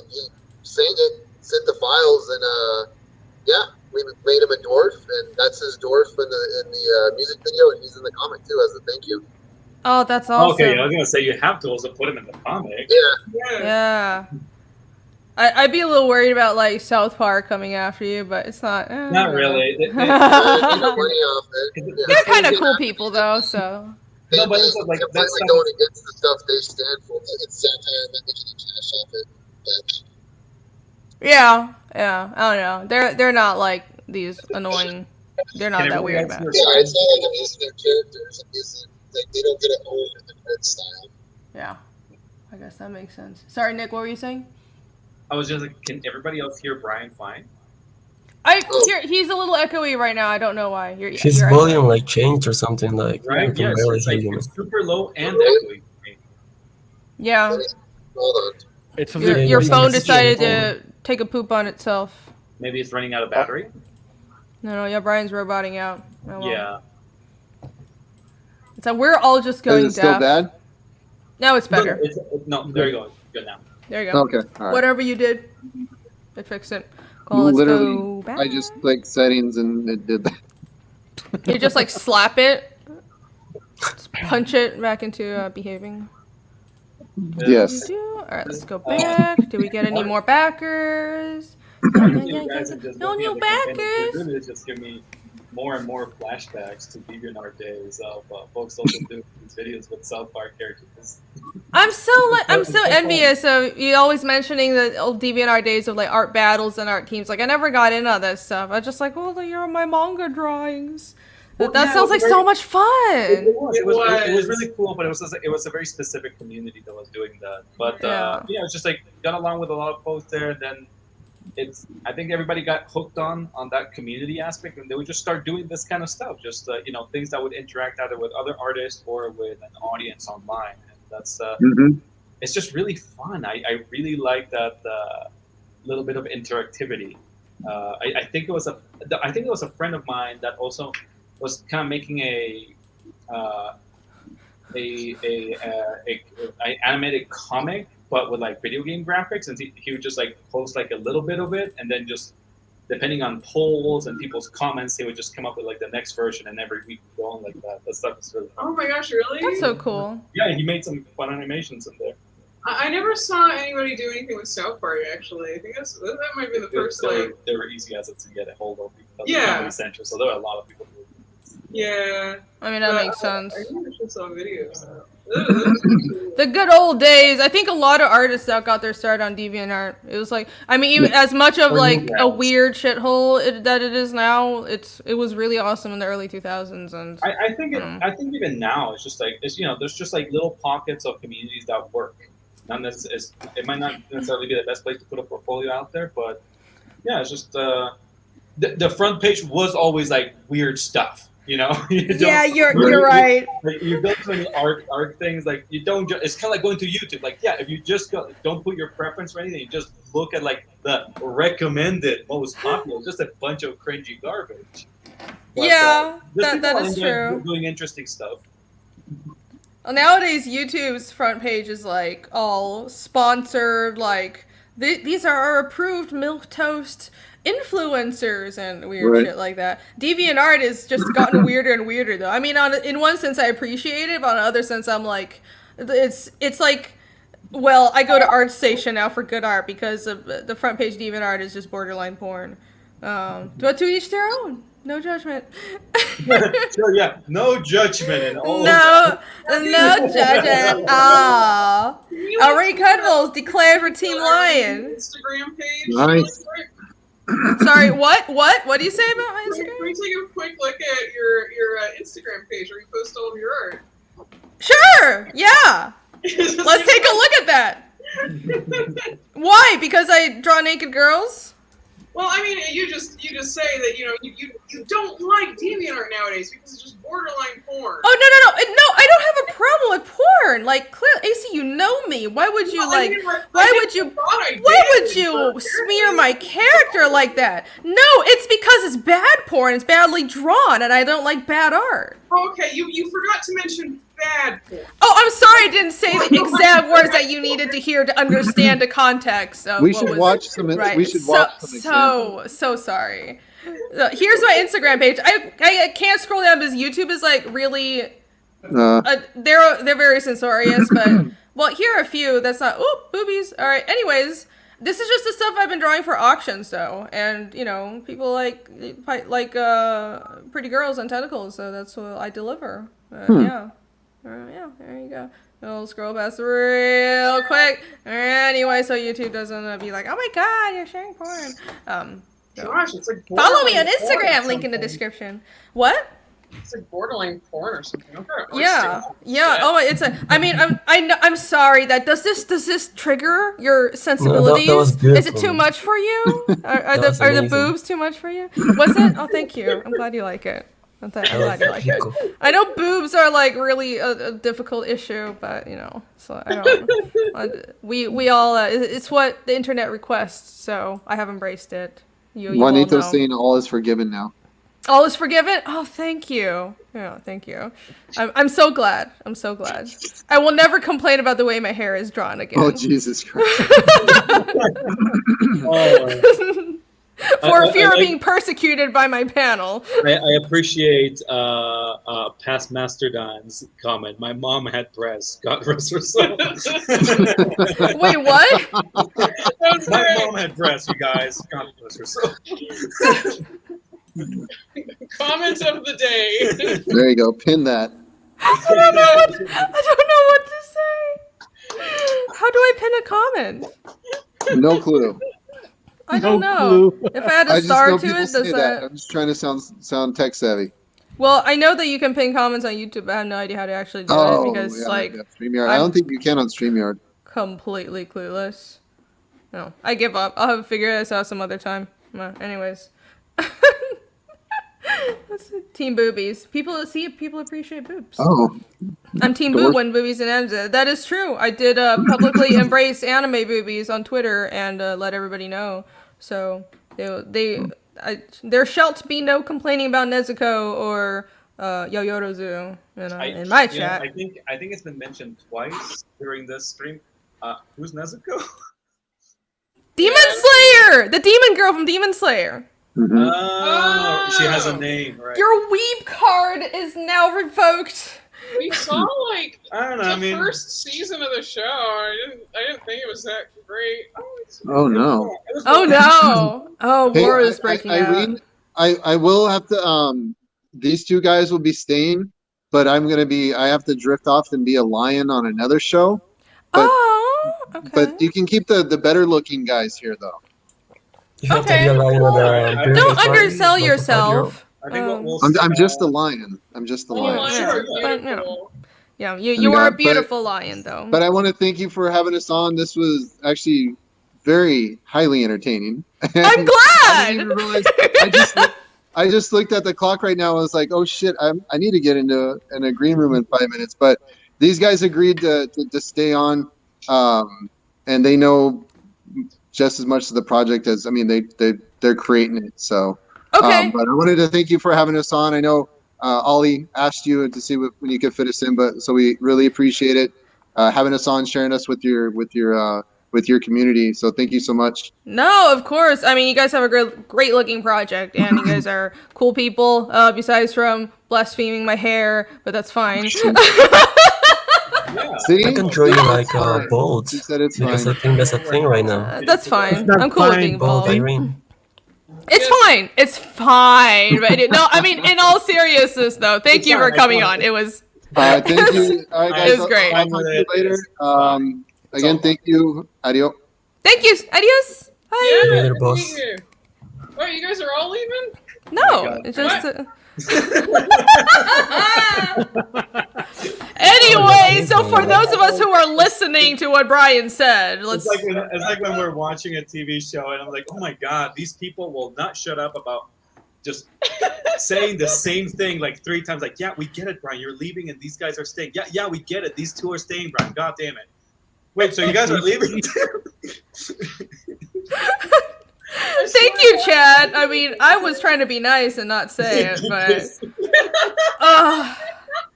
sang it, sent the files, and yeah, we made him a dwarf, and that's his dwarf in the music video, and he's in the comic too as a thank you. Oh, that's awesome. Okay, I was gonna say you have to also put him in the comic. Yeah. I'd be a little worried about like South Park coming after you, but it's not. Not really. They make no money off it. They're kind of cool people though, so. They No, but make it's like completely that's going against the stuff they stand for. It's satire, and then they can cash off it. Yeah, I don't know. They're not like these annoying. They're not that weird about it. Yeah, it's not like abusing their characters. Like they don't get it old in the art style. Yeah, I guess that makes sense. Sorry, Nick, what were you saying? I was just like, can everybody else hear Brian fine? He's a little echoey right now. I don't know why. His you're volume like changed or something like. Right? I can Yes, barely it's hear like him. it's super low and echoey. Yeah, Hold on. It's a your Yeah, phone it's decided your to take a poop on itself. Maybe it's running out of battery. No, Brian's roboting out. Oh, well. Yeah. So we're all just Is going it still deaf. bad? No, it's better. No, there you go. Good now. There you go. Okay, all right. Whatever you did, it fixed it. Cool, let's Literally, go back. I just clicked settings and it did that. You just like slap it, just punch it back into behaving. Yes. All right, let's go back. Do we get any more backers? No new backers. Really just give me more and more flashbacks to DeviantArt days of folks also doing these videos with South Park characters. I'm so envious of you always mentioning the old DeviantArt days of like art battles and art teams. Like I never got into that stuff. I was just like, well, you're my manga drawings. Well, that yeah, sounds like so much fun. It was really cool, but it was a very specific community that was doing that. But Yeah. it's just like got along with a lot of folks there. And then I think everybody got hooked on that community aspect, and they would just start doing this kind of stuff. Just things that would interact either with other artists or with an audience online. And that's it's just really fun. I really like that little bit of interactivity. I think it was a friend of mine that also was kind of making a animated comic, but with like video game graphics, and he would just like post like a little bit of it, and then just depending on polls and people's comments, he would just come up with like the next version, and every week go on like that. That stuff is really fun. Oh my gosh, really? That's so cool. Yeah, he made some fun animations in there. I never saw anybody do anything with South Park. Actually, I think that might be the first like. They were easy as to get a hold of Yeah. Comedy Central, so there were a lot of people. Yeah. I mean, that makes sense. I never saw videos. The good old days. I think a lot of artists that got their start on DeviantArt. It was like, I mean, even as much of like a weird shithole that it is now, it was really awesome in the early 2000s. And I think even now it's just like there's just like little pockets of communities that work. It might not necessarily be the best place to put a portfolio out there, but yeah, it's just the front page was always like weird stuff. Yeah, you're right. You build so many art things, like you don't. It's kind of like going to YouTube. Like, yeah, if you just don't put your preference or anything, you just look at like the recommended most popular, just a bunch of cringy garbage. But, yeah, that is true. Doing interesting stuff. Well, nowadays, YouTube's front page is like all sponsored. Like these are our approved milquetoast influencers and weird shit like that. DeviantArt has just gotten weirder and weirder, though. I mean, in one sense, I appreciate it, but on the other sense, I'm like, it's like, well, I go to ArtStation now for good art because of the front page DeviantArt is just borderline porn. But to each their own. No judgment. Sure, yeah, no judgment at all. No judgment. Ah, Ray Cudwell's declared for Team Lion. Instagram page. Nice. Sorry, what? What do you say about my Instagram? Can we take a quick look at your Instagram page where you post all of your art? Sure. Yeah. Let's take a look at that. Why? Because I draw naked girls? Well, I mean, you just say that you don't like DeviantArt nowadays because it's just borderline porn. Oh no! I don't have a problem with porn. Like, clearly, AC, you know me. Why would you why would you smear my character like that? No, it's because it's bad porn. It's badly drawn, and I don't like bad art. Okay, you forgot to mention bad porn. Oh, I'm sorry, I didn't say the exact words that you needed to hear to understand the context of we should watch some. Right. We should watch some. So sorry. Here's my Instagram page. I can't scroll down because YouTube is like really. They're very censorious, but well, here are a few. That's not. Oh, boobies. All right. Anyways, this is just the stuff I've been drawing for auctions, though, and people like pretty girls and tentacles, so that's what I deliver. Yeah. Yeah, there you go. We'll scroll past real quick. Anyway, so YouTube doesn't be like, oh my god, you're sharing porn. Gosh, it's like follow me on Instagram, link in the description. What? It's like borderline porn or something. Yeah. Oh, it's a. I mean, I'm sorry. Does this trigger your sensibilities? No, that was Is it too much for you? Are the boobs too much for you? Was it? Oh, thank you. I'm glad you like it. I'm glad you like it. I know boobs are like really a difficult issue, but so I don't. We all it's what the internet requests, so I have embraced it. Juanito's saying all is forgiven now. All is forgiven? Oh, thank you. Yeah, thank you. I'm so glad. I'm so glad. I will never complain about the way my hair is drawn again. Oh, Jesus Christ. For fear of being persecuted by my panel. I appreciate past Mastodon's comment. My mom had breasts. God rest her soul. Wait, what? My mom had breasts, you guys. God rest her soul. Comments of the day. There you go. Pin that. I don't know what to say. How do I pin a comment? No clue. I don't know. If I had a star to it, does that? I'm just trying to sound tech savvy. Well, I know that you can pin comments on YouTube, but I have no idea how to actually do it because, StreamYard. I don't think you can on StreamYard. Completely clueless. No, I give up. I'll have to figure this out some other time. Anyways. Team boobies. People appreciate boobs. Oh. I'm team boob when boobies and anime. That is true. I did publicly embrace anime boobies on Twitter and let everybody know. So there shalt be no complaining about Nezuko or Yorozu in my chat. I think it's been mentioned twice during this stream. Who's Nezuko? Demon Slayer, the demon girl from Demon Slayer. Oh, she has a name, right? Your weeb card is now revoked. We saw like I don't know. the I mean, first season of the show. I didn't think it was that great. Oh no. it was Oh no! Oh, Hey, war is breaking out. Irene, I will have to these two guys will be staying, but I have to drift off and be a lion on another show. But Oh, okay. but you can keep the better looking guys here though. You have to Okay. be a lion on the birthday Don't party, undersell birthday yourself. I think what we'll I'm just a lion. I'm just a Oh, lion. lions Yeah, are but, beautiful. Yeah, you are a beautiful lion, though. But I want to thank you for having us on. This was actually very highly entertaining. I'm I didn't glad. even realize. I just looked at the clock right now. I was like, oh shit, I need to get into a green room in 5 minutes. But these guys agreed to stay on, and they know just as much of the project as they're creating it. So Okay. but I wanted to thank you for having us on. I know Ollie asked you to see when you could fit us in, but so we really appreciate it having us on, sharing us with your community. So thank you so much. No, of course. I mean, you guys have a great looking project, and you guys are cool people. Besides from blaspheming my hair, but that's fine. Yeah. See, I can draw you like Fine. bald She said it's because I fine. think that's a thing right now. That's fine. not I'm cool with fine, being Bald bald. Irene. It's fine. It's fine. But no, I mean, in all seriousness, though, thank you for coming on. It was. Thank you. All right, guys. It was great. I'll talk to you later. Again, thank you. Adios. Thank you. Adios. Bye. Yeah, Later, boss. thank you. Wait, you guys are all leaving? No, God. it's just. Anyway, so for those of us who are listening to what Brian said, let's. It's like when we're watching a TV show and I'm like, oh my god, these people will not shut up about just saying the same thing like 3 times. Like, yeah, we get it, Brian. You're leaving and these guys are staying. Yeah, we get it. These 2 are staying, Brian. God damn it. Wait, so you guys are leaving? Thank you, Chad. I mean, I was trying to be nice and not say it, but.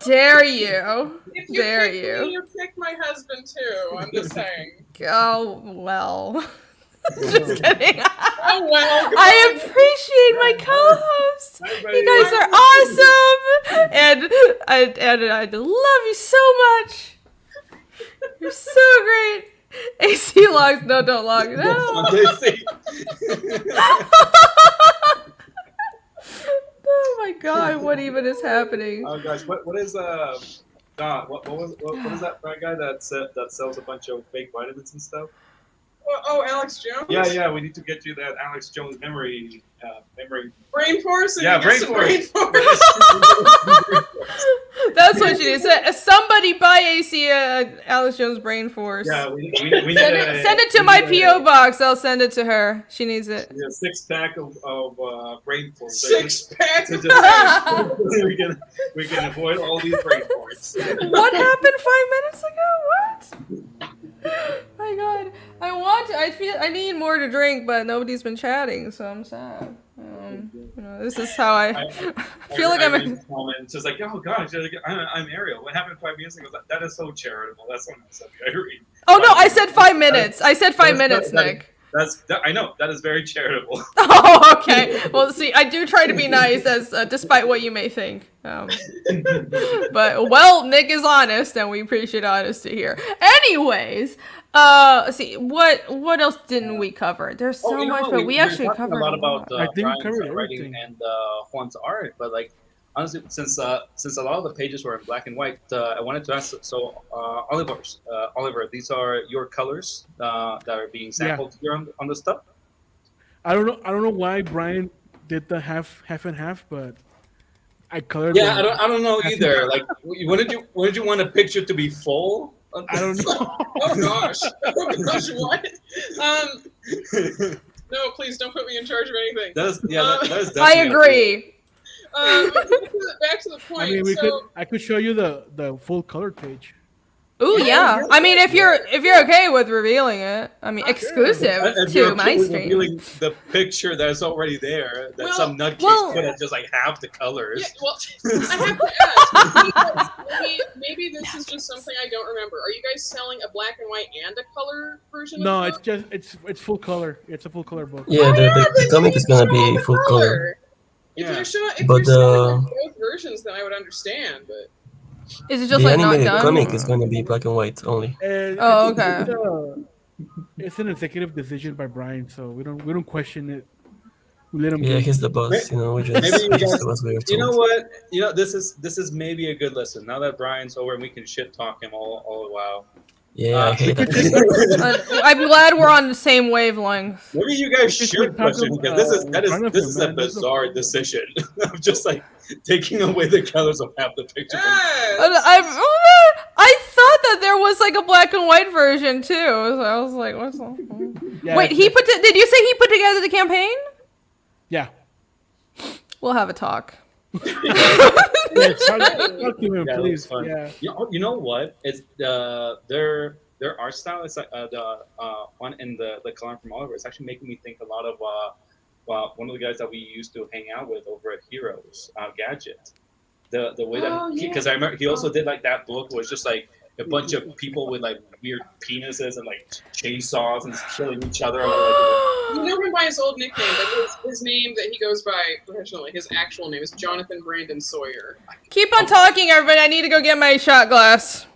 Dare you? If you Dare pick you? me, you pick my husband too. I'm just saying. Oh, well. Just kidding. Oh well. I appreciate my co-hosts. You guys are awesome, and I love you so much. You're so great. AC logs, no, don't log. No. Oh my god, what even is happening? Oh gosh, what is God? What is that guy that sells a bunch of fake vitamins and stuff? Oh, Alex Jones. Yeah. We need to get you that Alex Jones memory. Brain Force. And Yeah, you get Brain some Force. That's what you need. Somebody buy AC Alex Jones Brain Force. Yeah, we need Send it to my PO box. I'll send it to her. She needs it. A 6-pack of Brain Force. 6-pack. So just, we can avoid all these Brain Force. What happened 5 minutes ago? What? My God, I need more to drink, but nobody's been chatting, so I'm sad. This is how I feel like I'm. It's just like, oh gosh, I'm Ariel. What happened 5 minutes ago? That is so charitable. That's what I said. Oh no, I said 5 minutes. I said 5 minutes, Nick. I know that is very charitable. Oh, okay. Well, see, I do try to be nice, as despite what you may think. But Nick is honest, and we appreciate honesty here. Anyways, see what else didn't we cover? There's so much, but we actually covered a lot about I think we Brian's covered writing everything. and Juan's art, but like honestly, since a lot of the pages were in black and white, I wanted to ask. So, Oliver, these are your colors that are being sampled here on the stuff. I don't know why Brian did the half and half, but I colored. Yeah, them. I don't know either. Like, what did you want a picture to be full? I don't know. Oh gosh. Oh gosh. What? No, please don't put me in charge of anything. That is definitely I agree. Back to the point. I mean, I could show you the full color page. Ooh, yeah. I mean, if you're okay with revealing it, I mean, exclusive If you're to my okay with stream. revealing the picture that's already there, that some nutcase put at just like half the colors. Yeah, well, I have to ask. Maybe this is just something I don't remember. Are you guys selling a black and white and a color version? No, of the book? it's full color. It's a full color book. Yeah, the then comic you is gonna show all be the full color. If Yeah. you're But, selling both versions, then I would understand. But Is it just The like not animated done? comic is going to be black and white only. Oh, okay. It's an executive decision by Brian, so we don't question it. We let him Yeah, be. he's the boss. You know, we Maybe just you we just guys, do as we are you know told. what? You know, this is maybe a good listen. Now that Brian's over and we can shit talk him all a while. Yeah, I hate that. I'm glad we're on the same wavelength. Maybe you guys Just should talk question about, because this in front of is him, a man. That's bizarre okay. decision of just like taking away the colors of half the picture. I thought that there was like a black and white version too. So I was like, what's that? Yeah, Wait, did you say he put together the campaign? Yeah. We'll have a talk. Yeah, talk to him, Yeah, it was please. fun. Yeah. You know what? It's their art style is like the one in the color from Oliver. It's actually making me think a lot of one of the guys that we used to hang out with over at Heroes, Gadget. The way that because I remember he also did like that book was just like a bunch of people with like weird penises and like chainsaws and killing each other. You know him by his old nickname, but his name that he goes by professionally, his actual name is Jonathan Brandon Sawyer. Keep on talking, everybody. I need to go get my shot glass.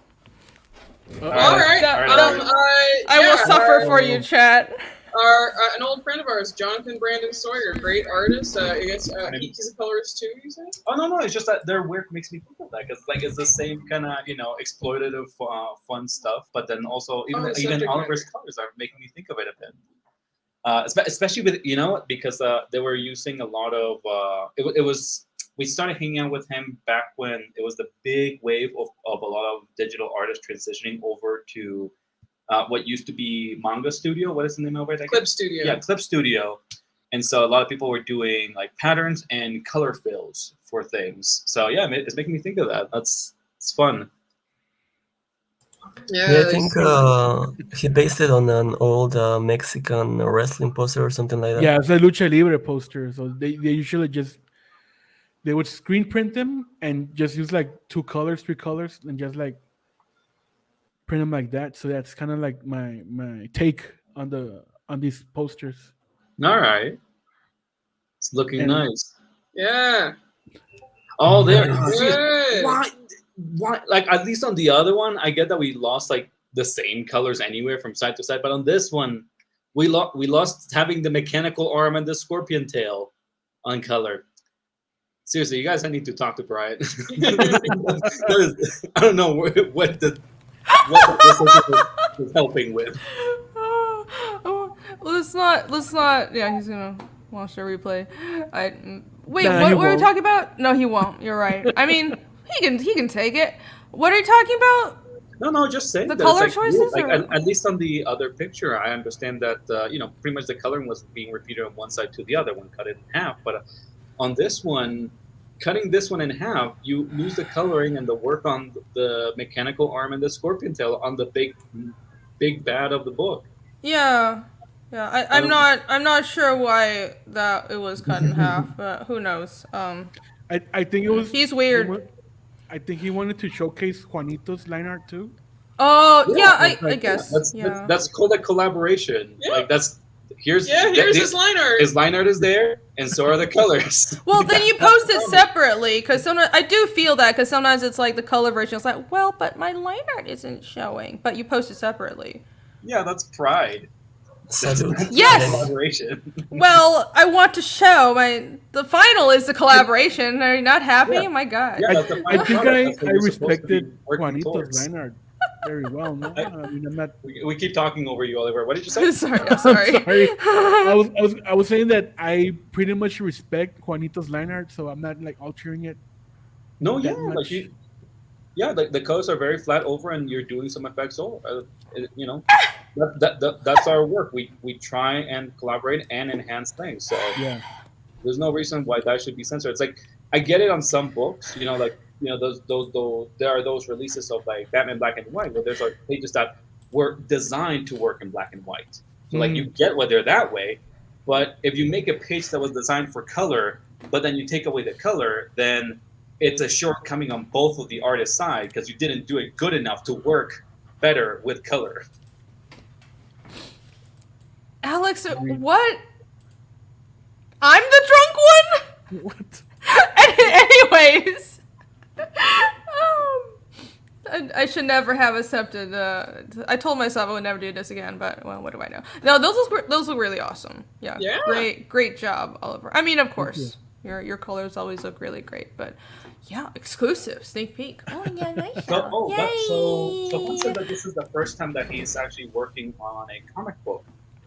All right. I will suffer for you, chat. An old friend of ours, Jonathan Brandon Sawyer, great artist. I guess he's a colorist too. You said? Oh no, it's just that their work makes me think of that because like it's the same kind of exploitative fun stuff, but then also even Oliver's colors are making me think of it a bit. Especially with because they were using a lot of it was we started hanging out with him back when it was the big wave of a lot of digital artists transitioning over to what used to be Manga Studio. What is the name of it? Clip Studio. Yeah, Clip Studio. And so a lot of people were doing like patterns and color fills for things. So yeah, it's making me think of that. It's fun. Yeah, I think he based it on an old Mexican wrestling poster or something like that. Yeah, it's a lucha libre poster. So they usually they would screen print them and just use like 2 colors, 3 colors, and just like print them like that. So that's kind of like my take on these posters. All right, it's looking nice. Yeah. Oh, there. Good. Why? Like at least on the other one, I get that we lost like the same colors anywhere from side to side, but on this one, we lost having the mechanical arm and the scorpion tail on color. Seriously, you guys, I need to talk to Brian. I don't know what this is helping with. Let's not. Yeah, he's gonna watch the replay. Wait, Nah, what he were we won't. talking about? No, he won't. You're right. I mean, he can take it. What are you talking about? No, just saying The that color it's like, choices, like or- at least on the other picture, I understand that pretty much the coloring was being repeated on one side to the other when cut it in half. But on this one, cutting this one in half, you lose the coloring and the work on the mechanical arm and the scorpion tail on the big bad of the book. Yeah. I'm not sure why that it was cut in half, but who knows? I think it was. He's weird. I think he wanted to showcase Juanito's line art too. Oh yeah, that's I like- guess. That's called a collaboration. Yeah. Like here's his line art. His line art is there, and so are the colors. Well, then you post it separately because sometimes I do feel that because sometimes it's like the color version is like, well, but my line art isn't showing, but you post it separately. Yeah, that's pride. Salute. Yes. Collaboration. Well, I want to show the final is the collaboration. Are you not happy? Yeah. My God. Yeah, that's the I final think product. That's what I we're supposed to be respected working Juanito's towards. line art very well. No, I mean I'm not. We keep talking over you, Oliver. What did you say? sorry. I'm sorry. Sorry. I was saying that I pretty much respect Juanito's line art, so I'm not like altering it. No, that yeah, much. the colors are very flat over, and you're doing some effects over. That's our work. We try and collaborate and enhance things. So Yeah. there's no reason why that should be censored. It's like I get it on some books, those there are those releases of like Batman Black and White where there's like pages that were designed to work in black and white. So like you get why they're that way, but if you make a page that was designed for color, but then you take away the color, then it's a shortcoming on both of the artist's side because you didn't do it good enough to work better with color. Alex, what? I'm the drunk one? What? Anyways. I should never have accepted. I told myself I would never do this again, but well, what do I know? No, those look really awesome. Yeah, Yeah. great job, Oliver. I mean, of course, your colors always look really great, but yeah, exclusive sneak peek. Oh yeah, nice. So Juan said that this is the first time that he's actually working on a comic book.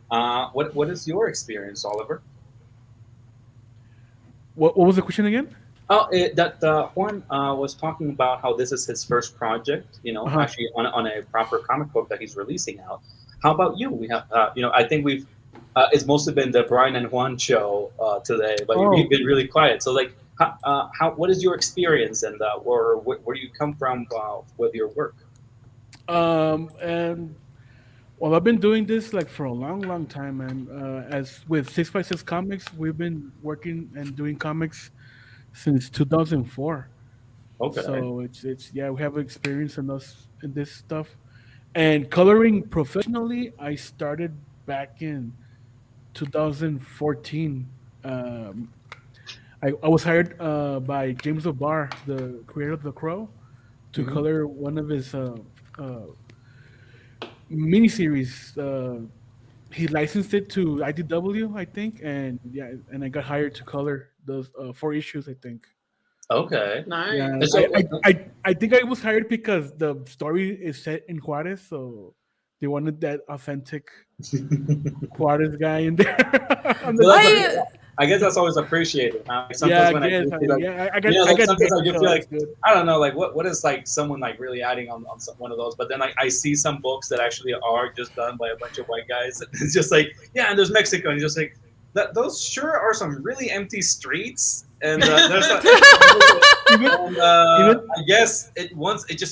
What is your experience, Oliver? What was the question again? Oh, Juan was talking about how this is his first project, actually on a proper comic book that he's releasing out. How about you? We have, I think it's mostly been the Brian and Juan show today, but you've been really quiet. So, like, what is your experience and where do you come from with your work? And well, I've been doing this like for a long time, and as with 6x6 Comics, we've been working and doing comics since 2004. Okay. So it's we have experience in this stuff, and coloring professionally. I started back in 2014. I was hired by James O'Barr, the creator of The Crow, to color one of his miniseries. He licensed it to IDW, I think, and I got hired to color those 4 issues, I think. Okay. Nice. Yeah, I think I was hired because the story is set in Juarez, so they wanted that authentic Juarez guy in there. I guess that's always appreciated. Yeah, Sometimes I get sometimes I just feel like I don't know, like what is like someone like really adding on one of those. But then I see some books that actually are just done by a bunch of white guys. It's just like and there's Mexico, and you're just like those sure are some really empty streets. And there's I guess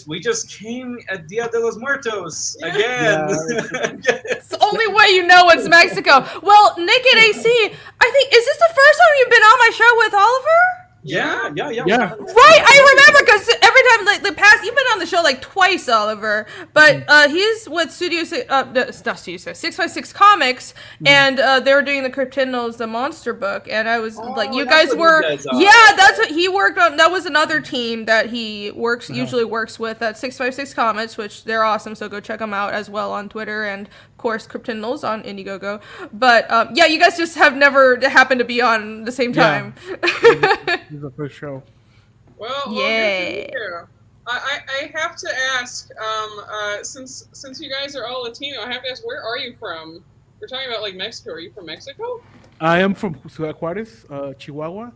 we just came at Dia de los Muertos again. It's the only way you know it's Mexico. Well, Nick at AC, I think, is this the first time you've been on my show with Oliver? Yeah. Right, I remember because every time, like the past, you've been on the show like twice, Oliver. But he's with not Studio 6x6 Comics, and they were doing the Cryptidnals, the monster book, and I was like, you guys were, that's what he worked on. That was another team that he usually works with at 6x6 Comics, which they're awesome. So go check them out as well on Twitter and. Of course, Cryptidnals on Indiegogo, but you guys just have never happened to be on the same time. This is the first show. Well, good for you. I have to ask, since you guys are all Latino, I have to ask, where are you from? We're talking about like Mexico. Are you from Mexico? I am from Ciudad Juarez, Chihuahua.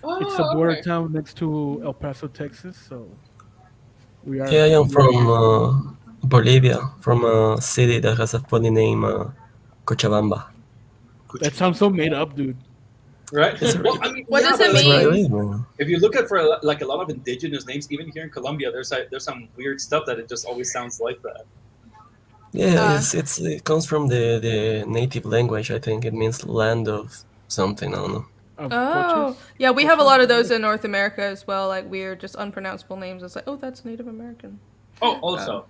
Oh, it's a border town next to El Paso, Texas. So we are. Yeah, I am from Bolivia, from a city that has a funny name, Cochabamba. That sounds so made up, dude. Right? Well, I mean, what does it mean? If you look at for like a lot of indigenous names, even here in Colombia, there's some weird stuff that it just always sounds like that. Yeah, it comes from the native language. I think it means land of something. I don't know. Oh, yeah, we have a lot of those in North America as well, like weird, just unpronounceable names. It's like, oh, that's Native American. Oh, also,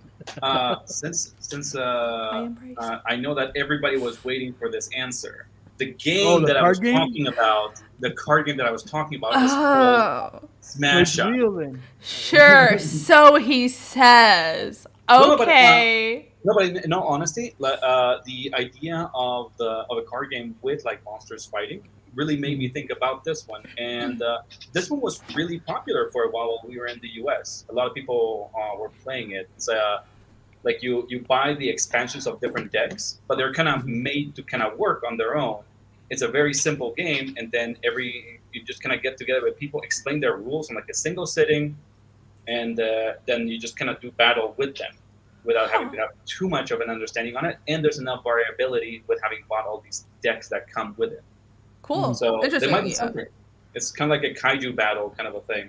since I know that everybody was waiting for this answer. The game that I was talking about, the card game that I was talking about, is called Smash Up. Sure. So he says. Okay. No, but in all honesty, the idea of a card game with like monsters fighting really made me think about this one, and this one was really popular for a while we were in the US. A lot of people were playing it. It's like you buy the expansions of different decks, but they're kind of made to kind of work on their own. It's a very simple game, and then you just kind of get together with people, explain their rules in like a single sitting, and then you just kind of do battle with them without having to have too much of an understanding on it. And there's enough variability with having bought all these decks that come with it. Cool. So interesting. Might be something. It's kind of like a kaiju battle kind of a thing.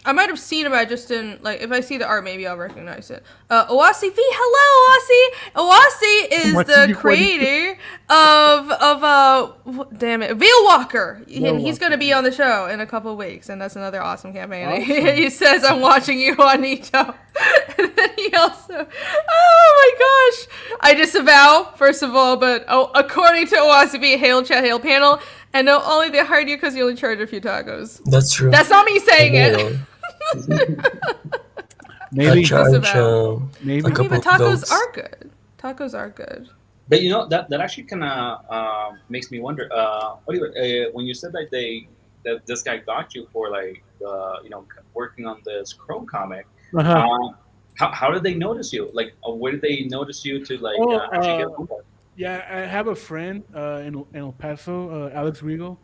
I might have seen it, but I just didn't, like, if I see the art, maybe I'll recognize it. Oasi V, hello, Oasi! Oasi is the creator of damn it, Veil Walker! And he's going to be on the show in a couple weeks, and that's another awesome campaign. Awesome. He says, I'm watching you, Juanito. And then he also, oh my gosh! I disavow, first of all, but according to Oasi V, hail chat, hail panel, and no, only they hired you because you only charge a few tacos. That's true. That's not me saying it. Maybe, Just charge about. a maybe. I mean, couple but tacos goats. are good. Tacos are good. But that actually kind of makes me wonder. Oliver, when you said that this guy got you for like working on this Crow comic, Uh-huh. uh, how did they notice you? Like, where did they notice you to like Oh, actually get on board? yeah, I have a friend in El Paso, Alex Regal.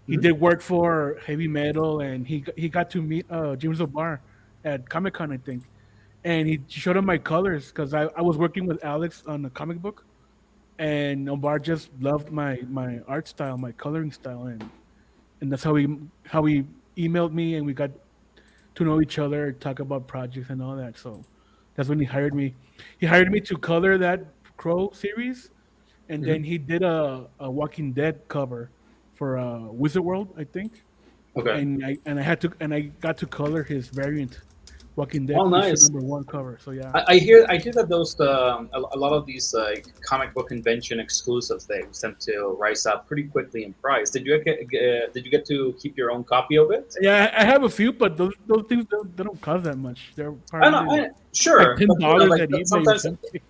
He Mhm. did work for Heavy Metal, and he got to meet James O'Barr at Comic Con, I think. And he showed him my colors because I was working with Alex on a comic book, and O'Barr just loved my art style, my coloring style, and that's how he emailed me, and we got to know each other, talk about projects and all that. So that's when he hired me. He hired me to color that Crow series, and then Mhm. he did a Walking Dead cover for Wizard World, I think. Okay. And I got to color his variant Walking Dead Oh, issue nice. #1 cover. So yeah, I hear that those a lot of these comic book convention exclusive things tend to rise up pretty quickly in price. Did you get to keep your own copy of it? yeah, I have a few, but those things they don't cost that much. They're I don't probably know, like sure, ten but dollars like at eBay or sometimes something.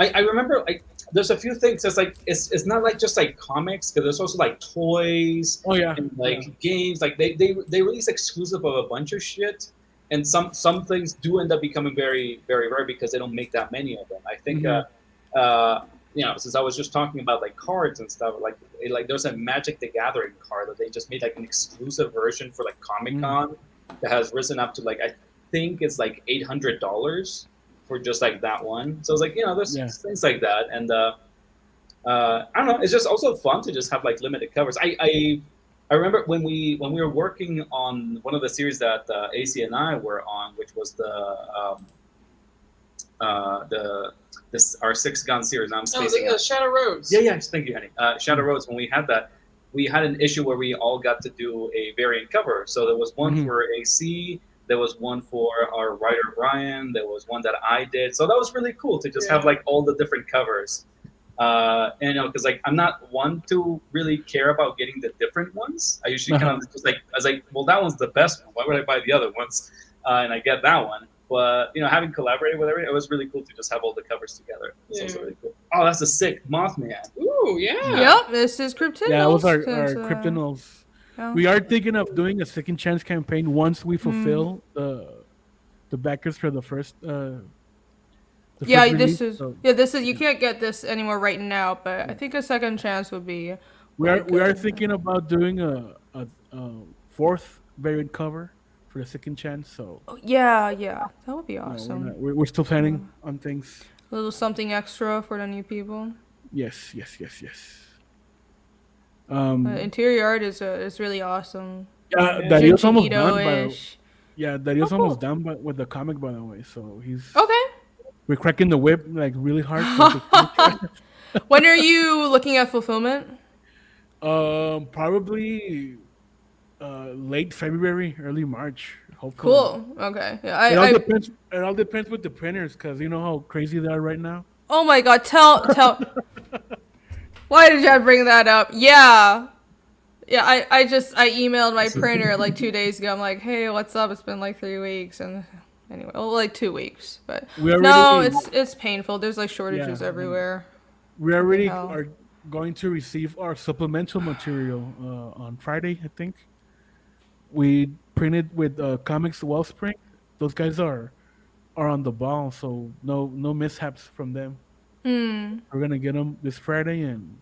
I remember like there's a few things. It's like it's not like just like comics because there's also like toys Oh yeah, and yeah. like games. Like they release exclusive of a bunch of shit, and some things do end up becoming very very rare because they don't make that many of them. I think Hmm. uh, since I was just talking about like cards and stuff, like there's a Magic the Gathering card that they just made like an exclusive version for like Comic Mm. Con that has risen up to like I think it's like $800 for just like that one. So it's like there's Yeah. things like that, and I don't know. It's just also fun to just have like limited covers. I remember when we were working on one of the series that AC and I were on, which was the this our 6 gun series. I'm Oh, spacing the out. Shadow Roads. Yeah, yeah. Thank you, honey. Shadow Roads. When we had that, we had an issue where we all got to do a variant cover. So there was one Hmm. for AC. There was one for our writer Brian. There was one that I did. So that was really cool to just Yeah. have like all the different covers. And because like I'm not one to really care about getting the different ones. I usually kind of just like I was like, well, that one's the best one. Why would I buy the other ones? And I get that one. But having collaborated with everyone, it was really cool to just have all the covers together. So it was Yeah. really cool. Oh, that's a sick Mothman. Ooh, yeah. Yep, this is Cryptidals. Yeah, that was our 'cause, Kryptonals. yeah. We are thinking of doing a second chance campaign once we Hmm. fulfill the backers for the first Yeah, release. this is So you can't get this anymore right now, but I think a second chance would be we are thinking about doing a fourth variant cover for the second chance. So yeah, that would be no, awesome. we're still planning on things. A little something extra for the new people. Yes, yes, yes, yes. Interior art is really awesome. Dario's almost done. Juanito-ish. Dario's Oh, cool. almost done, with the comic, by the way. So Okay. we're cracking the whip like really hard. For the When are you looking at fulfillment? Probably late February, early March. Hopefully. Cool. Okay. Yeah. It all depends. It all depends with the printers, because you know how crazy they are right now. Oh my God. Tell. Why did you bring that up? Yeah. Yeah. I emailed my printer like 2 days ago. I'm like, hey, what's up? It's been like 3 weeks, and anyway, well, like 2 weeks, but We already- no, it's painful. There's like shortages Yeah. everywhere. We already hell? are going to receive our supplemental material on Friday, I think. We printed with Comics Wellspring. Those guys are on the ball, so no mishaps from them. We're gonna get them this Friday and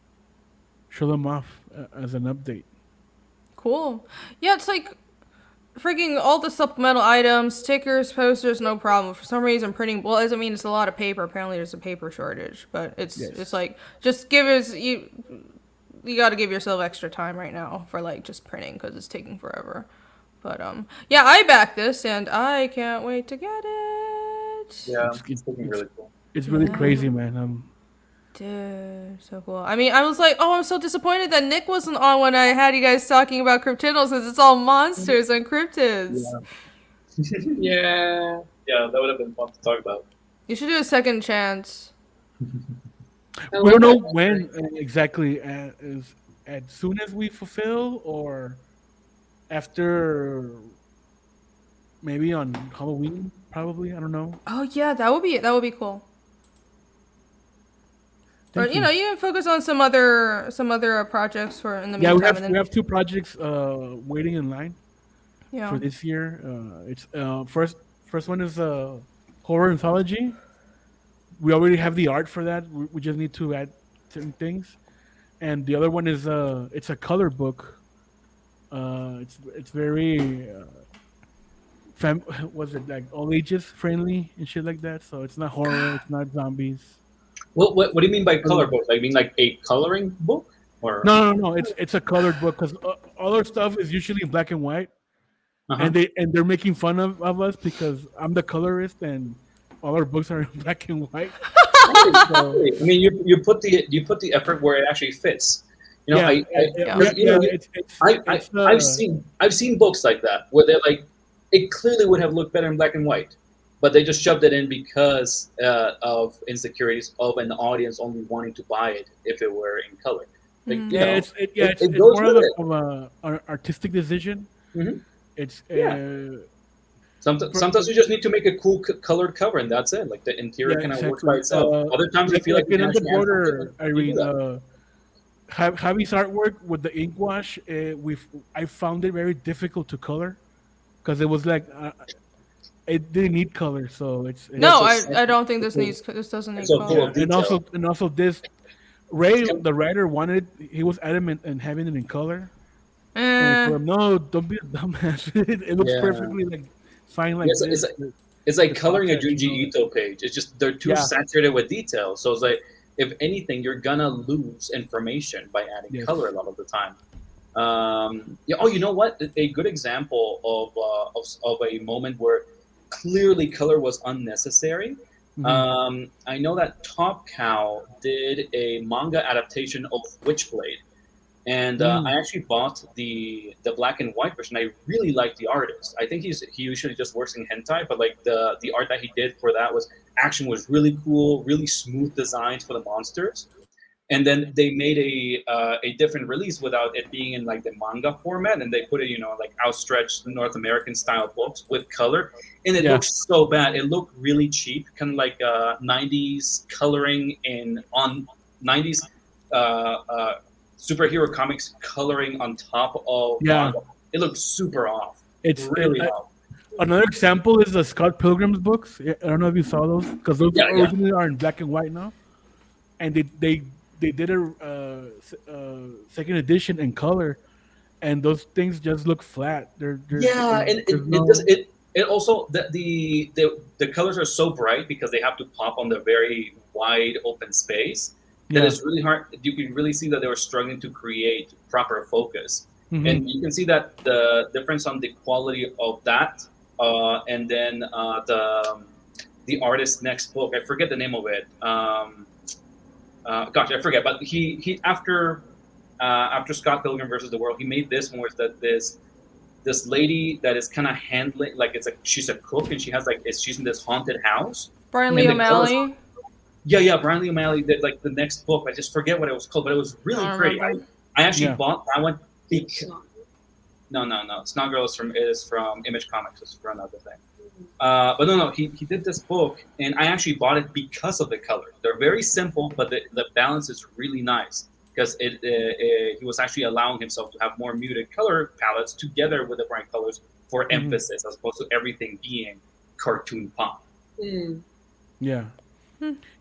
show them off as an update. Cool. Yeah, it's like freaking all the supplemental items, stickers, posters, no problem. For some reason, printing, well, doesn't mean it's a lot of paper. Apparently, there's a paper shortage, but it's like just give us you got to give yourself extra time right now for like just printing because it's taking forever. But yeah, I back this and I can't wait to get it. Yeah, it's looking really cool. It's really crazy, man. Dude, so cool. I mean, I was like, oh, I'm so disappointed that Nick wasn't on when I had you guys talking about Cryptidals because it's all monsters and cryptids. Yeah. Yeah, that would have been fun to talk about. You should do a second chance. We don't know when exactly. As soon as we fulfill, or after maybe on Halloween, probably. I don't know. Oh yeah, that would be cool. Or Thank you. you can focus on some other projects for in the Yeah, meantime, and we then have two projects waiting in line yeah. for this year. It's first one is horror anthology. We already have the art for that. We just need to add certain things. And the other one is it's a color book. It's very was it like all ages friendly and shit like that. So it's not horror. It's not zombies. Well, what do you mean by color book? Like, you mean like a coloring book, or No. It's a colored book because all our stuff is usually in black and white, Uh-huh. and they're making fun of us because I'm the colorist and all our books are in black and white. I mean, you put the effort where it actually fits. You know, I've seen books like that where they're like, it clearly would have looked better in black and white, but they just shoved it in because of insecurities of an audience only wanting to buy it if it were in color. Like, It's goes more with of an artistic decision. Mhm. It's Sometimes you just need to make a cool colored cover, and that's it. Like the interior kind of works by itself. Other times you feel like in you the can actually add border, something, you do that. Irene. Javi's artwork with the ink wash, I found it very difficult to color because it was like it didn't need color, so it's No, That's I don't think this doesn't need so full color. of and detail. also this Ray, the writer, he was adamant in having it in color. And I told him, no, don't be a dumbass. It looks Yeah. perfectly like fine like It's this. It's like It's coloring a object, Junji Ito page. It's just they're too saturated with detail. So it's like, if anything, you're gonna lose information by adding Yes. color a lot of the time. You know what? A good example of a moment where clearly color was unnecessary. I know that Top Cow did a manga adaptation of Witchblade, and I actually bought the black and white version. I really like the artist. I think he usually just works in hentai, but like the art that he did for that was really cool, really smooth designs for the monsters. And then they made a different release without it being in like the manga format, and they put it, like outstretched North American style books with color, and it looks so bad. It looked really cheap, kind of like 90s coloring on 90s superhero comics coloring on top of manga. It looks super off. It's really off. Another example is the Scott Pilgrim's books. I don't know if you saw those because those originally are in black and white now, and they did a second edition in color, and those things just look flat. It also the colors are so bright because they have to pop on the very wide open space that it's really hard. You can really see that they were struggling to create proper focus, and you can see that the difference on the quality of that, and then the artist's next book. I forget the name of it. I forget. But he after Scott Pilgrim versus the World, he made this one where this lady that is kind of handling, like she's a cook and she has she's in this haunted house. Brian Lee O'Malley. Brian Lee O'Malley did like the next book. I just forget what it was called, but it was really pretty. I actually bought that one. No. Snot Girl is from Image Comics. It's for another thing. But no. He did this book, and I actually bought it because of the color. They're very simple, but the balance is really nice because he was actually allowing himself to have more muted color palettes together with the bright colors for emphasis, as opposed to everything being cartoon pop. Yeah,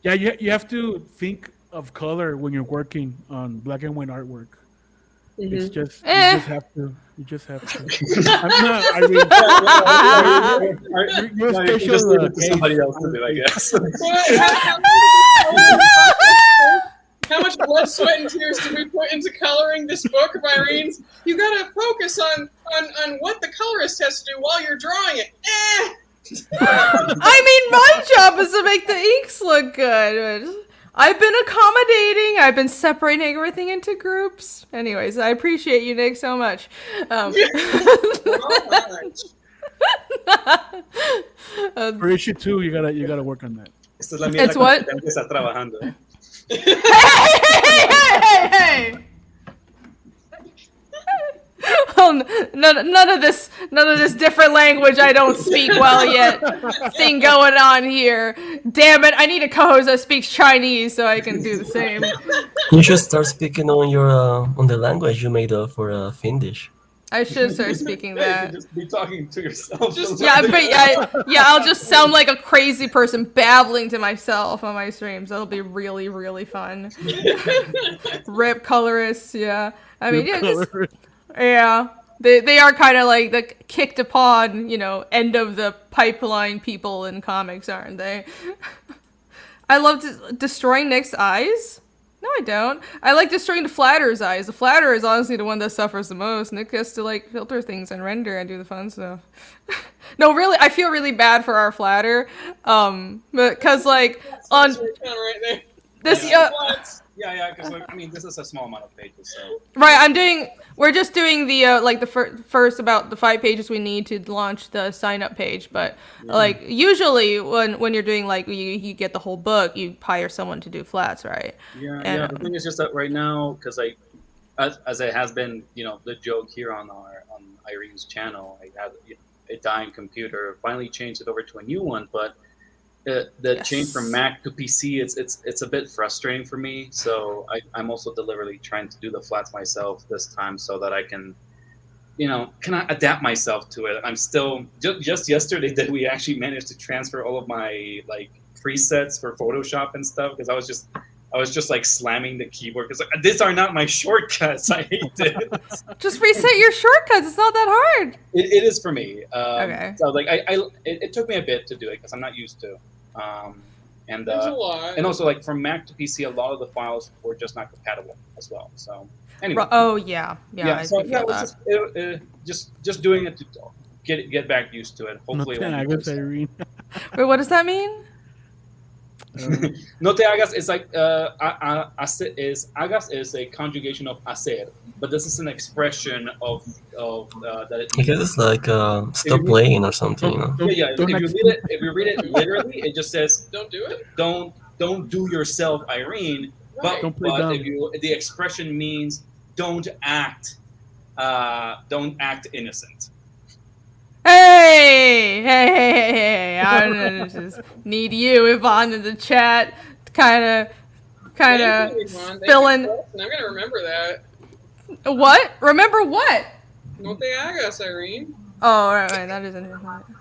you have to think of color when you're working on black and white artwork. It's just you just have to. I'm not. I mean, you're You special. just leave it to somebody else to do, I guess. How much blood, sweat, and tears did we put into coloring this book of Irene's? You gotta focus on what the colorist has to do while you're drawing it. I mean, my job is to make the inks look good. I've been accommodating. I've been separating everything into groups. Anyways, I appreciate you, Nick, so much. For issue 2, you gotta work on that. It's what? Hey! none of this different language I don't speak well yet thing going on here. Damn it! I need a co-host that speaks Chinese so I can do the same. You should start speaking on your on the language you made for Finnish. I should start speaking Yeah, you that. can just be talking to yourself. Yeah, but I'll just sound like a crazy person babbling to myself on my streams. That'll be really, really fun. Rip colorists, yeah. I mean, yeah. They are kind of like the kicked upon, end of the pipeline people in comics, aren't they? I love destroying Nick's eyes. No, I don't. I like destroying the flatterer's eyes. The flatterer is honestly the one that suffers the most. Nick has to filter things and render and do the fun stuff. No, really, I feel really bad for our flatter, because on right there. this Yeah, because this is a small amount of pages, so. right. We're just doing the first about the 5 pages we need to launch the sign up page. But usually when you're doing you get the whole book, you hire someone to do flats, right? Yeah. The thing is just that right now, because as it has been, the joke here on Irene's channel, I had a dying computer. Finally changed it over to a new one, but the change from Mac to PC, it's a bit frustrating for me. So I'm also deliberately trying to do the flats myself this time so that I can, can I adapt myself to it. I'm still just yesterday that we actually managed to transfer all of my presets for Photoshop and stuff because I was just slamming the keyboard because these are not my shortcuts. I hate it. Just reset your shortcuts. It's not that hard. It is for me. Okay. So it took me a bit to do it because I'm not used to. And There's a lot. and also from Mac to PC, a lot of the files were just not compatible as well. So anyway. Oh yeah. So just doing it to get back used to it. Hopefully. No, I guess Irene. Wait, what does that mean? No te hagas is hagas is a conjugation of hacer, but this is an expression of that. I guess it's stop playing or something. Yeah. If you read it literally, it just says Don't do it. Don't do yourself, Irene. Right. But if the expression means don't act innocent. Hey! I just need you, Yvonne, in the chat to kind of fill in. I'm gonna remember that. What? Remember what? No te hagas, Irene. Oh, right, that is interesting.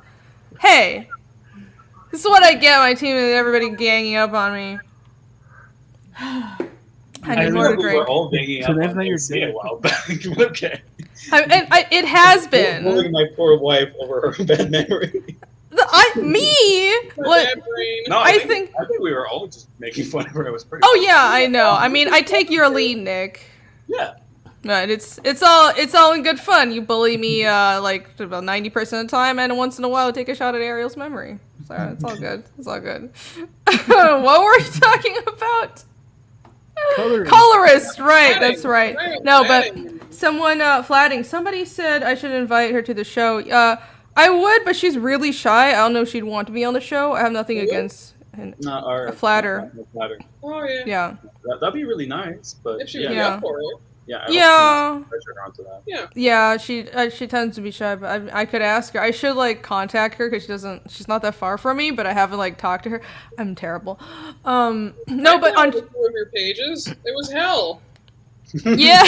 Hey! This is what I get my team and everybody ganging up on me. I need more to We drink. were all banging So up that's on not your this a date. while back. Okay. It has been. Bullying my poor wife over her bad memory. Me? What? Bad brain. No, I think we were all just making fun of her. It was pretty. Oh yeah, I know. I mean, I take your lead, Nick. Yeah. But it's all in good fun. You bully me about 90% of the time, and once in a while, take a shot at Ariel's memory. So it's all good. It's all good. What were you talking about? Colorist, right? That's right. No, but someone flatting. Somebody said I should invite her to the show. I would, but she's really shy. I don't know if she'd want to be on the show. I have nothing against a flatter. Oh yeah. Yeah. That'd be really nice, but If she would be up for it. yeah. Pressure her onto that. Yeah. Yeah, she tends to be shy, but I could ask her. I should contact her because she's not that far from me, but I haven't talked to her. I'm terrible. No, but on two of your pages, it was hell. yeah,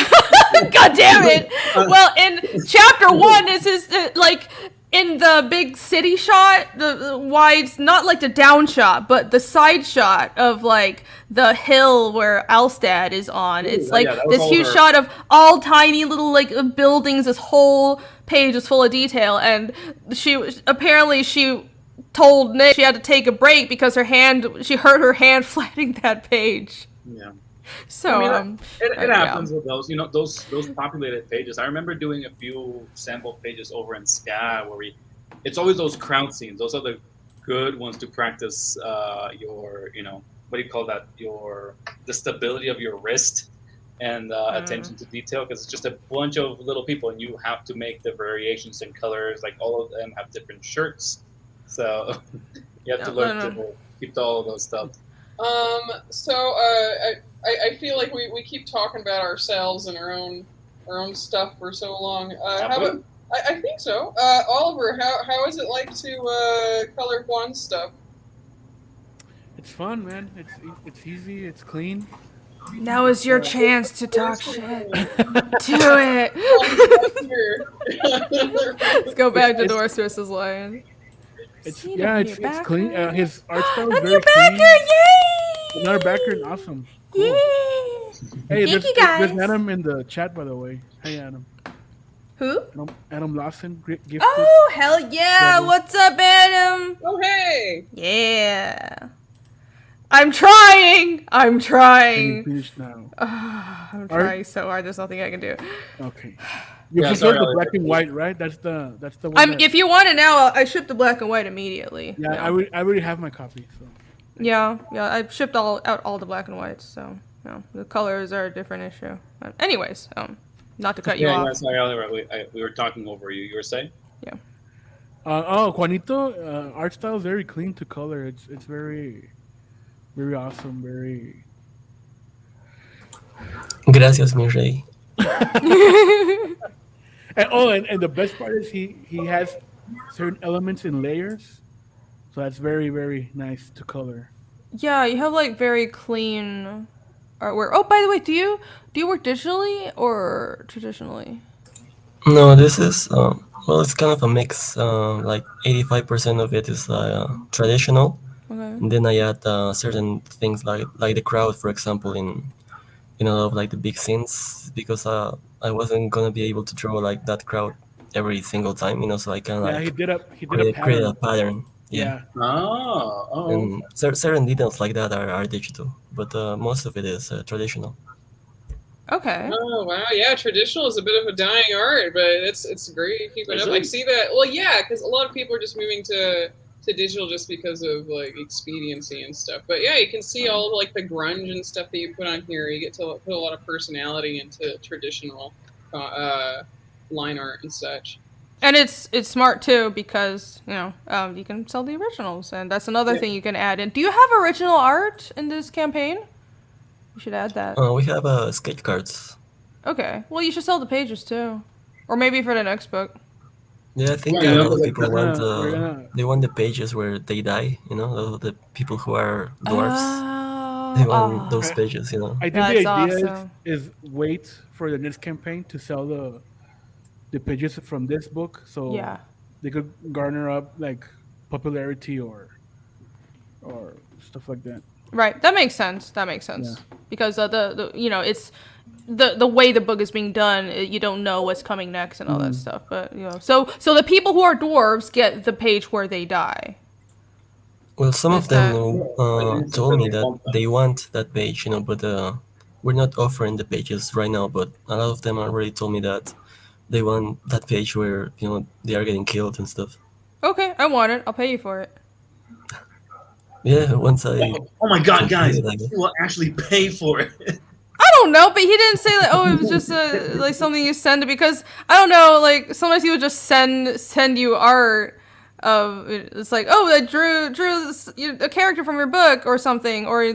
god damn it. Well, in chapter 1, this is in the big city shot, the wide, not the down shot, but the side shot of the hill where Alstad is on. It's this huge shot of all tiny little buildings. This whole page is full of detail, and she told Nick she had to take a break because she hurt her hand flatting that page. Yeah. So it happens with those, those populated pages. I remember doing a few sample pages over in SCA where it's always those crowd scenes. Those are the good ones to practice your, what do you call that? The stability of your wrist and attention to detail, because it's just a bunch of little people and you have to make the variations in colors. All of them have different shirts, so you have to learn to keep all of those stuff. So I feel like we keep talking about ourselves and our own our own stuff for so long. Have How we? about? I think so. Oliver, how is it like to color Juan's stuff? It's fun, man. It's easy. It's clean. Now is your chance to talk shit. Do it. Let's go back to Dwarfs versus Lion. It's See yeah, them, it's your clean. backer. His art style is I'm very your backer, clean. yay! Another backer, awesome. Cool. Yeah. Hey, Thank there's you, guys. Adam in the chat, by the way. Hey, Adam. Who? Adam Lawson, gifted. Oh, hell yeah. Brother. What's up, Adam? Oh hey! Yeah. I'm trying. I'm And trying. finished now. I'm trying so hard. There's nothing I can do. Okay. You Yeah, prefer sorry, the Oliver. black and white, right? That's the one. that- If you want it now, I ship the black and white immediately. yeah, I already have my copy. So Yeah. I've shipped out all the black and whites, so the colors are a different issue. But anyways, not to cut you Yeah, off. yeah, sorry, Oliver. We were talking over you. You were saying? Juanito, art style is very clean to color. It's very, very awesome. Very. Gracias, mi rey. And the best part is he has certain elements in layers, so that's very, very nice to color. Yeah, you have like very clean artwork. Oh, by the way, do you work digitally or traditionally? No, this is well, it's kind of a mix. Like 85% of it is traditional, Okay. and then I add certain things like the crowd, for example, in a lot of like the big scenes, because I wasn't gonna be able to draw like that crowd every single time, so I can Yeah, he like did a create a pattern. pattern. Yeah. Oh. And certain details like that are digital, but most of it is traditional. Okay. Oh wow, yeah, traditional is a bit of a dying art, but it's great keeping Is up. I it? see that. Well, yeah, because a lot of people are just moving to digital just because of like expediency and stuff. But yeah, you can see all of like the grunge and stuff that you put on here. You get to put a lot of personality into traditional line art and such. And it's smart too because you can sell the originals, and that's another thing you can add in. Do you have original art in this campaign? You should add that. We have sketch cards. Okay. Well, you should sell the pages too, or maybe for the next book. Yeah, I think Yeah, a lot of like people we're want gonna- they want the pages where they die. The people who are dwarfs. Oh, They want those pages. I think That's the idea awesome. is wait for the next campaign to sell the pages from this book, so Yeah. they could garner up like popularity or stuff like that. Right. That makes sense. Because it's the way the book is being done. You don't know what's coming next and all that stuff. But so the people who are dwarves get the page where they die. Well, some of Is them that- told me that they want that page, but we're not offering the pages right now. But a lot of them already told me that they want that page where they are getting killed and stuff. Okay, I want it. I'll pay you for it. Yeah, once I Oh my God, guys! completed, I guess. You will actually pay for it. I don't know, but he didn't say like, oh, it was just like something you send because I don't know, like sometimes he would just send you art of it's like, oh, I drew a character from your book or something, or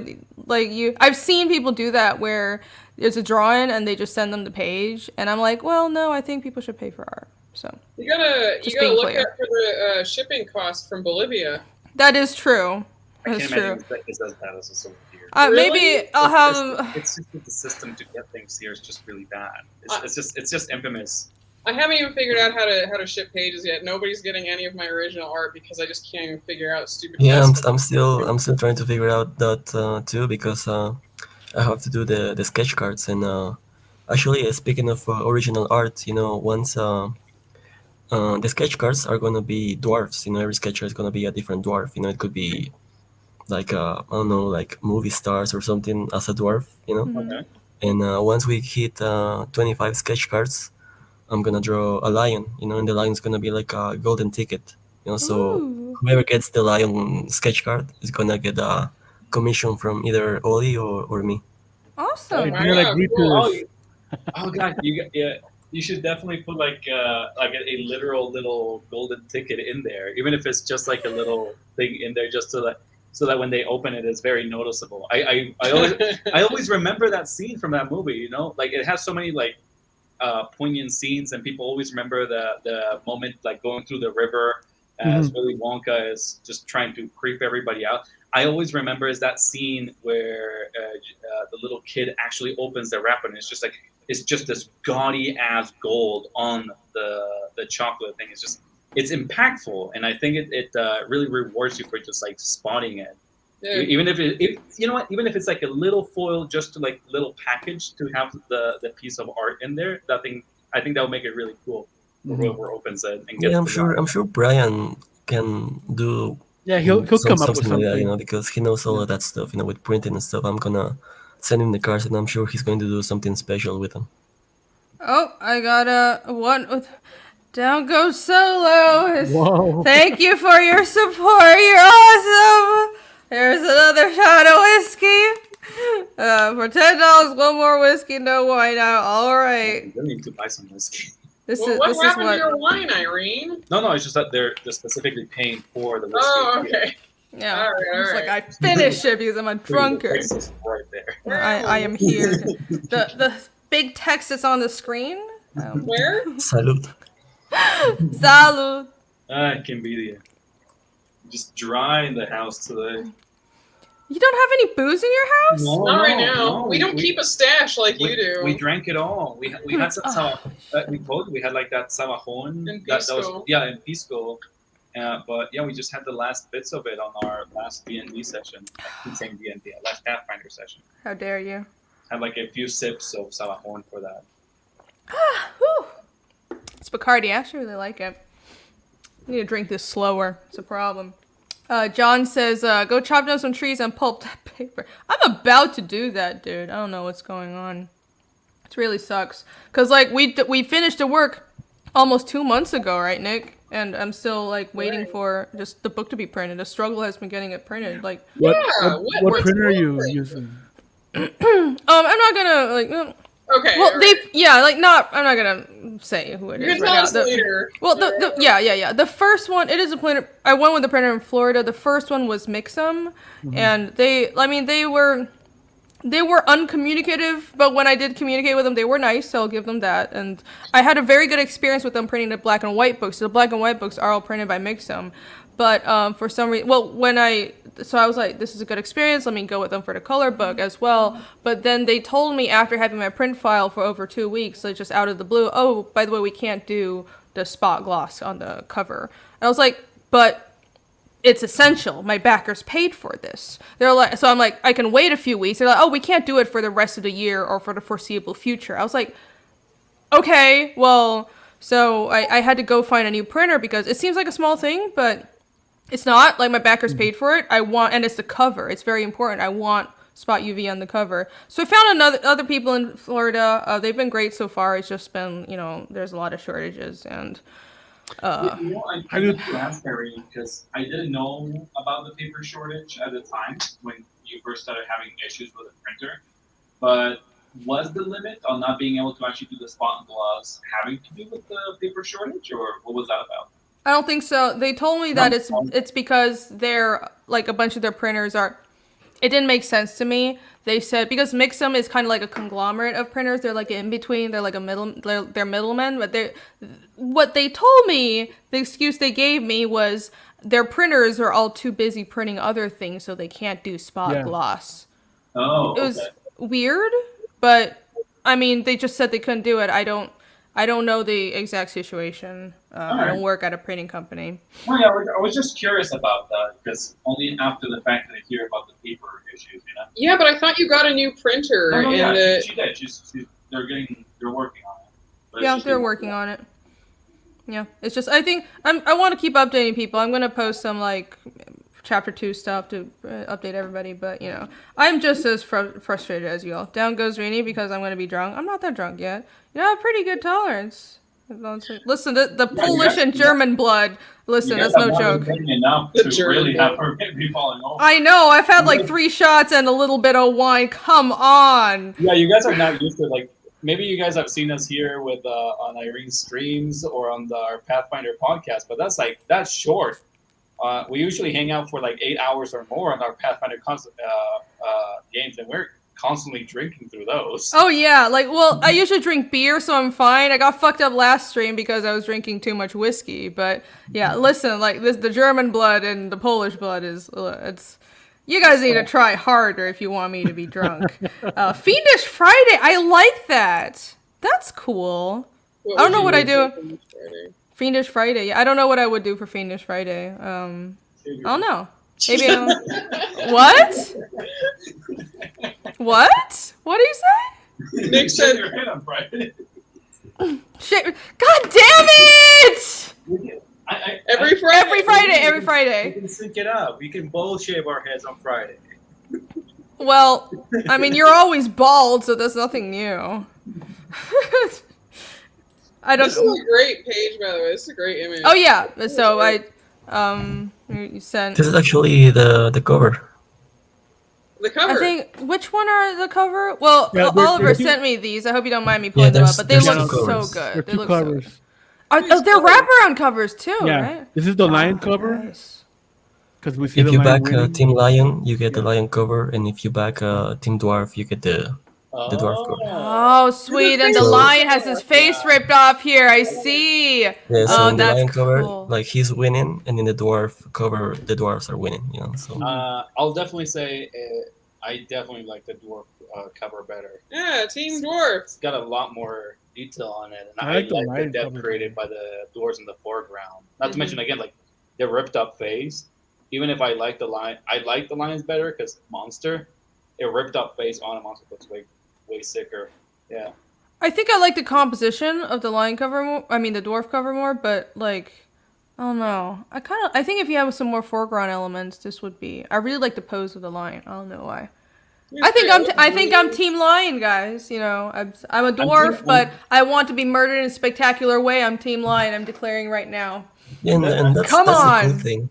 like I've seen people do that where there's a drawing and they just send them the page, and I'm like, well, no, I think people should pay for art. So You gotta Just look being out clear. for the shipping cost from Bolivia. that is true. I That's can't true. imagine that this does that. This is so weird. Really? Maybe I'll have them. It's just that the system to get things here is just really bad. It's just infamous. I haven't even figured out how to ship pages yet. Nobody's getting any of my original art because I just can't even figure out stupid. Yeah, customs. I'm still trying to figure out that too, because I have to do the sketch cards. And actually, speaking of original art, once the sketch cards are gonna be dwarfs. Every sketcher is gonna be a different dwarf. It could be like I don't know, like movie stars or something as a dwarf. Okay. And once we hit 25 sketch cards, I'm gonna draw a lion. And the lion's gonna be like a golden ticket. So Ooh. whoever gets the lion sketch card is gonna get a commission from either Oli or me. Awesome. You're like Wow, read cool. to this. Oh God, you should definitely put like a literal little golden ticket in there, even if it's just like a little thing in there, just so that when they open it, it's very noticeable. I always remember that scene from that movie. Like it has so many like poignant scenes, and people always remember the moment like going through the river as Willy Wonka is just trying to creep everybody out. I always remember is that scene where the little kid actually opens the wrapper, and it's just this gaudy ass gold on the chocolate thing. It's impactful, and I think it really rewards you for just like spotting it. Yeah. Even if even if it's like a little foil, just to like little package to have the piece of art in there, I think that would make it really cool. Whoever opens it and gets I'm sure Brian can do he'll come up with something like that, something. because he knows all of that stuff, with printing and stuff. I'm gonna send him the cards, and I'm sure he's going to do something special with them. Oh, I got a one with Down Goes Solo. Whoa. Thank you for your support. You're awesome. Here's another shot of whiskey. For $10, one more whiskey, no wine out. All right. You need to buy some whiskey. What happened to your wine, Irene? No, it's just that they're specifically paying for the whiskey. Oh, okay. Yeah. All It's right. like I finished it because I'm a drunkard. It's right there. I am here. The big text that's on the screen. Where? Salute. Salud. Que envidia. Just dry in the house today. You don't have any booze in your house? No, Not right now. no, We don't keep a stash like you do. We drank it all. We had some. We told you we had like that Sabajón. In That was Pisco. in Pisco. But yeah, we just had the last bits of it on our last D&D session. I keep saying D&D, last Pathfinder session. How dare you? Had like a few sips of Sabajón for that. Whew. It's Bacardi. I actually really like it. I need to drink this slower. It's a problem. John says, go chop down some trees and pulp that paper. I'm about to do that, dude. I don't know what's going on. It really sucks. Because, like, we finished the work almost 2 months ago, right, Nick? And I'm still, like, waiting for just the book to be printed. The struggle has been getting it printed. Like, What what's printer are you wrong? using? I'm not gonna, like... Okay. Well, all right. I'm not gonna say who it You is can right tell now. us later. Well, the first one, it is a printer. I went with the printer in Florida. The first one was Mixum, and they were uncommunicative, but when I did communicate with them, they were nice, so I'll give them that. And I had a very good experience with them printing the black and white books. So the black and white books are all printed by Mixum, but for some reason, so I was like, this is a good experience, let me go with them for the color book as well. But then they told me after having my print file for over 2 weeks, like just out of the blue, oh, by the way, we can't do the spot gloss on the cover. And I was like, but it's essential. My backers paid for this. They're like, so I'm like, I can wait a few weeks. They're like, oh, we can't do it for the rest of the year or for the foreseeable future. I was like, okay, well, so I had to go find a new printer because it seems like a small thing, but it's not. Like, my backers paid for it. And it's the cover. It's very important. I want spot UV on the cover. So I found other people in Florida. They've been great so far. It's just been, there's a lot of shortages and. I need to ask Irene because I didn't know about the paper shortage at the time when you first started having issues with the printer. But was the limit on not being able to actually do the spot gloss having to do with the paper shortage, or what was that about? I don't think so. They told me that it's because they're like a bunch of their printers are. It didn't make sense to me. They said because Mixum is kind of like a conglomerate of printers. They're like in between. They're like they're middlemen. But what they told me, the excuse they gave me was their printers are all too busy printing other things, so they can't do spot gloss. Oh, it was weird, but I mean, they just said they couldn't do it. I don't know the exact situation. I don't work at a printing company. Well, yeah, I was just curious about that because only after the fact that I hear about the paper issues, Yeah, but I thought you got a new printer. She did. They're working on it. Yeah, they're working on it. Yeah, it's just I think I want to keep updating people. I'm gonna post some like chapter 2 stuff to update everybody, but I'm just as frustrated as you all. Down goes Rainy because I'm gonna be drunk. I'm not that drunk yet. I have pretty good tolerance. Listen, the Polish and German blood. Listen, that's no joke. Enough to really have her be falling over. I know. I've had like 3 shots and a little bit of wine. Come on. Yeah, you guys are not used to like. Maybe you guys have seen us here with on Irene's streams or on our Pathfinder podcast, but that's short. We usually hang out for like 8 hours or more on our Pathfinder games, and we're constantly drinking through those. Oh yeah, like well, I usually drink beer, so I'm fine. I got fucked up last stream because I was drinking too much whiskey. But yeah, listen, like this, the German blood and the Polish blood is it's. You guys need to try harder if you want me to be drunk. Fiendish Friday, I like that. That's cool. I don't know what I do. Fiendish Friday. Yeah, I don't know what I would do for Fiendish Friday. I don't know. Maybe what? What? What do you say? Nick said your head on Friday. Shit! God damn it! every Friday. Every Friday. We can sync it up. We can both shave our heads on Friday. Well, I mean, you're always bald, so that's nothing new. I don't. This is a great page, by the way. This is a great image. Oh yeah. So you sent. This is actually the cover. The cover. I think which one are the cover? Well, Yeah, Oliver they're- sent me these. I hope you don't mind me pulling them up, but they there's look two so covers. good. They're They two look covers. so good. They're wraparound covers too, Yeah, right? this is the lion cover Nice. because we see If the you lion back winning. Team Lion, you get the Lion cover, and if you back Team Dwarf, you get the dwarf cover. Oh, sweet! And the So- lion has his face ripped off here. I see. Yeah, so Oh, in the that's Lion cover, cool. like he's winning, and in the Dwarf cover, the dwarfs are winning. You know, so I'll definitely say I definitely like the dwarf cover better. Yeah, Team Dwarf. It's got a lot more detail on it, and I I like the like the lion depth cover. created by the dwarves in the foreground. Not to mention again, like the ripped up face. Even if I like the lion, I like the lions better because monster, a ripped up face on a monster looks way sicker. Yeah. I think I like the composition of the lion cover more. I mean, the dwarf cover more, but like, I don't know. I think if you have some more foreground elements, this would be. I really like the pose of the lion. I don't know why. I think I'm Team Lion, guys. You know, I'm a dwarf, but I want to be murdered in a spectacular way. I'm Team Lion. I'm declaring right now. yeah, and that's Come that's the on. cool thing.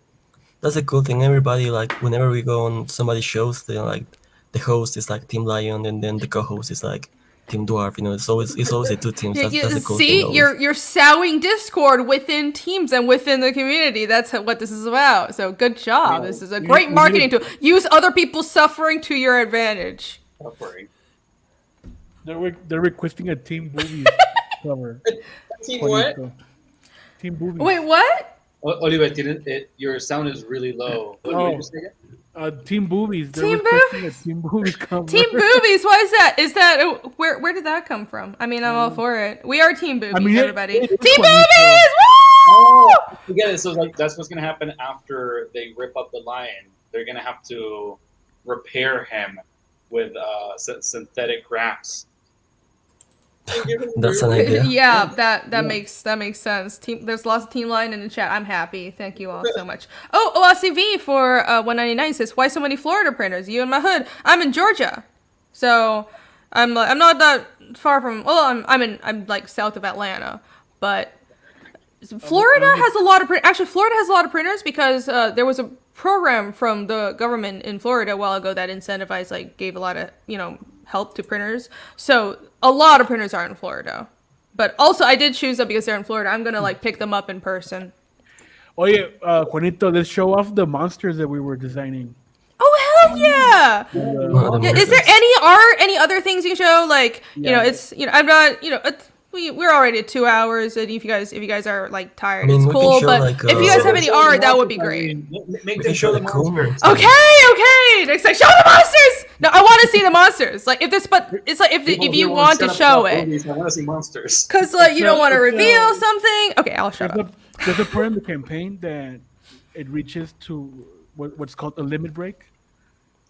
That's a cool thing. Everybody like whenever we go on somebody's shows, they like the host is like Team Lion, and then the co-host is like Team Dwarf. You know, it's always the two teams. That's the cool thing. See, Always. you're sowing discord within teams and within the community. That's what this is about. So good job. This is a great marketing tool. Use other people's suffering to your advantage. Suffering. They're requesting a Team Boobies cover. Team what? Juanito. Team Boobies. Wait, what? Oliver, your sound is really low. What did you say again? Team Boobies. They're Team requesting a Team Boobies cover. Team boobies. Why is that? Is that where did that come from? I mean, I'm all for it. We are team boobies, everybody. it's Team Juanito. boobies. Woo! Oh, you get it. So like that's what's gonna happen after they rip up the lion. They're gonna have to repair him with synthetic grass. That's an idea. Yeah, that makes sense. There's lots of Team Lion in the chat. I'm happy. Thank you all so much. Oh, OLCV for 199 says, "Why so many Florida printers? You in my hood? I'm in Georgia, so I'm not that far from. Well, I'm like south of Atlanta, but Florida has a lot of actually Florida has a lot of printers because there was a program from the government in Florida a while ago that incentivized gave a lot of help to printers. So a lot of printers are in Florida. But also I did choose them because they're in Florida. I'm gonna pick them up in person. Oh yeah, Juanito, let's show off the monsters that we were designing. Oh hell yeah! Yeah, is there any art, any other things you can show? I'm not we're already at 2 hours, and if you guys are tired, I mean, it's we can cool. show, But like, if you guys have any art, that would be great. Make We them can show the the cool monsters. ones. Okay. Next time, show the monsters. No, I want to see the monsters. If you want to show it, I want to see monsters. because you don't want to reveal something. Okay, I'll shut up. There's a part in the campaign that it reaches to what's called a limit break,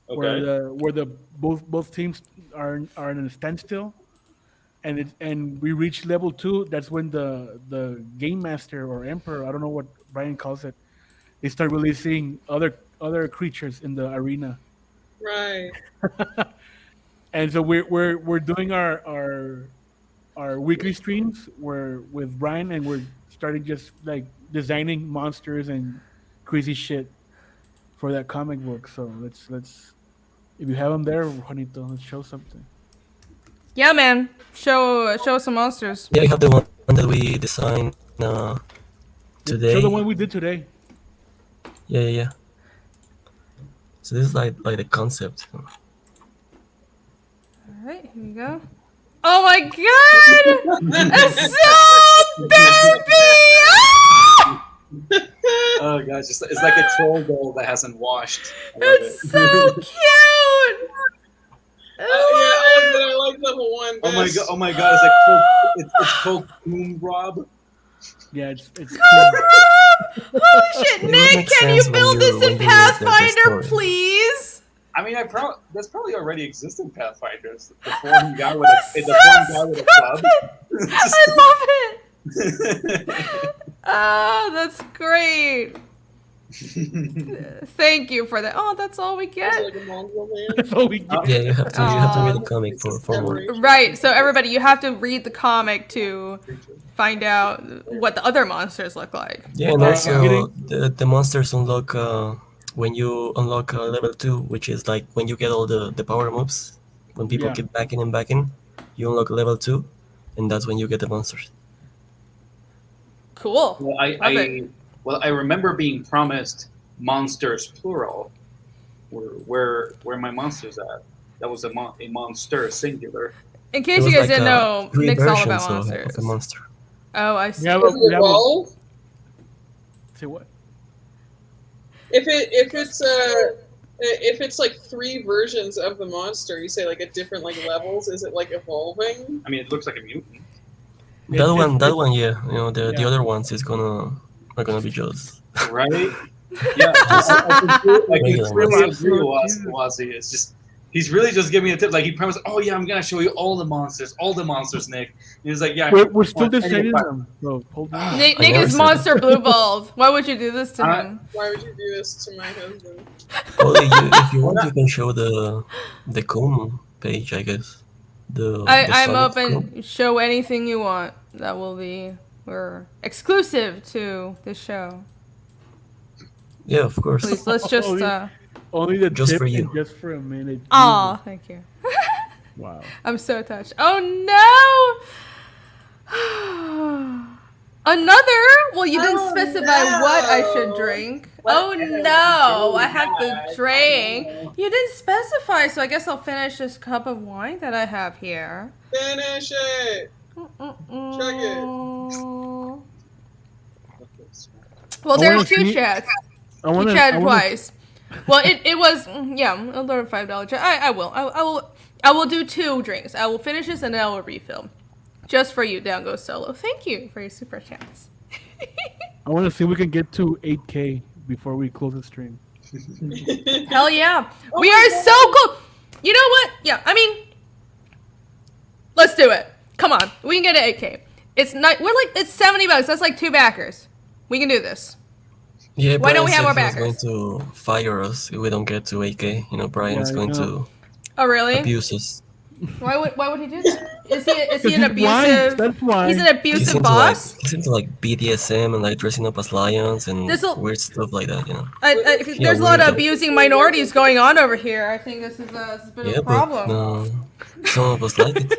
Okay. where the both teams are in a standstill, and we reach level 2. That's when the game master or emperor, I don't know what Brian calls it, they start releasing other creatures in the arena. Right. And so we're doing our weekly streams with Brian, and we're starting just designing monsters and crazy shit for that comic book. So let's if you have them there, Juanito, let's show something. Yeah, man. Show some monsters. Yeah, we have the one that we designed today. Show the one we did today. Yeah. So this is like the concept. right, here we go. Oh my god! It's so baby! Ah! Oh gosh, it's like a troll doll that hasn't washed. I love It's so cute! I like level 1 Oh my best. god! Oh my god! It's like it's called Boom Rob. Yeah, it's cool. Holy shit, It would Nick, make can sense you when build you- this when in you make the Pathfinder, story. please? I mean, that's probably already existing Pathfinders. The foreign guy with That's the so foreign guy with a club. stupid! I love it! Oh, that's great. Thank you for that. Oh, that's all we It's get. like a mongrel man. That's all we get. Yeah, you have to read the Aw. comic for more. Right, so everybody, you have to read the comic to find out what the other monsters look like. Yeah, and I'm also getting- the monsters unlock when you unlock level 2, which is like when you get all the power moves. When people Yeah. keep backing and backing, you unlock level 2, and that's when you get the monsters. Cool. Well, Love I remember being promised monsters plural. Where my monsters at? That was a monster singular. In It case you was guys like, didn't know, 3 Nick's all about versions monsters. of a monster. Oh, I see. We have Does it a, evolve? say what? If it's like 3 versions of the monster, you say like at different like levels, is it like evolving? I mean, it looks like a mutant. That one, yeah. You know, the Yeah. other ones are gonna be just Right? Yeah, I can Regular really monsters. agree with Wazzy. It's just he's really just giving me a tip. Like he promised, oh yeah, I'm gonna show you all the monsters, Nick. And he's like, yeah, We're still anyway, deciding but- them. So hold on. Nick I never is said monster blue balled. Why would you do this to I- him? Why would you do this to my husband? well, if you want, you can show the comb page, I guess. The I'm solid comb. open. Show anything you want. That will be exclusive to this show. Yeah, of course. Please, let's just. Only the Just tip for you. and just for a minute. Aw, thank you. Wow. I'm so touched. Oh no! Another? Well, you didn't specify what I should drink. Oh no! I have to drink. You didn't specify, so I guess I'll finish this cup of wine that I have here. Finish it. Well, I there's wanna 2 see- chats. I He want to. chatted twice. Well, it was yeah, another $5 chat. I will do 2 drinks. I will finish this and then I will refill. Just for you, Down Goes Solo. Thank you for your super chats. I want to see if we can get to 8K before we close the stream. Hell yeah. Oh We my are God. so cool. You know what? Yeah, I mean, let's do it. Come on. We can get to 8K. It's not, it's $70. That's like 2 backers. We can do this. Yeah, Why don't we have Brian more said he was backers? going to fire us if we don't get to 8K. You know, Brian is Yeah, I going know. to Oh, really? abuse us. Why would he do that? Is he an He's blind, abusive? that's why. He's an He's abusive into boss. he's into BDSM and like dressing up as lions and This'll- weird stuff like that. You know. There's a lot of weirdo. abusing minorities going on over here. I think this is a bit of Yeah, a problem. but some of us like it.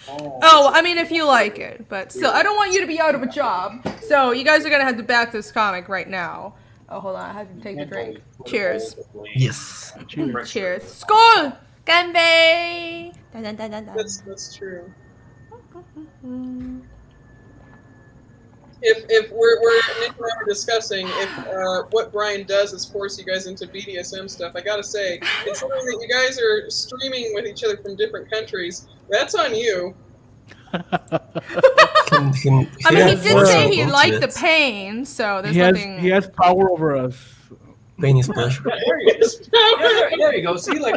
Oh, I mean, if you like it, but still, I don't want you to be out of a job. So you guys are gonna have to back this comic right now. Oh, hold on, I have to take the drink. Cheers. Yes. Cheers. Skål! Ganbei! Dun, dun, dun, dun, dun. That's true. If we're Nick and I were discussing if what Brian does is force you guys into BDSM stuff, I gotta say, considering that you guys are streaming with each other from different countries, that's on you. I mean, he has did more say he to liked it. the pain, so there's He has nothing. he has power over us. Pain is pleasure. There you go. There you go. See, like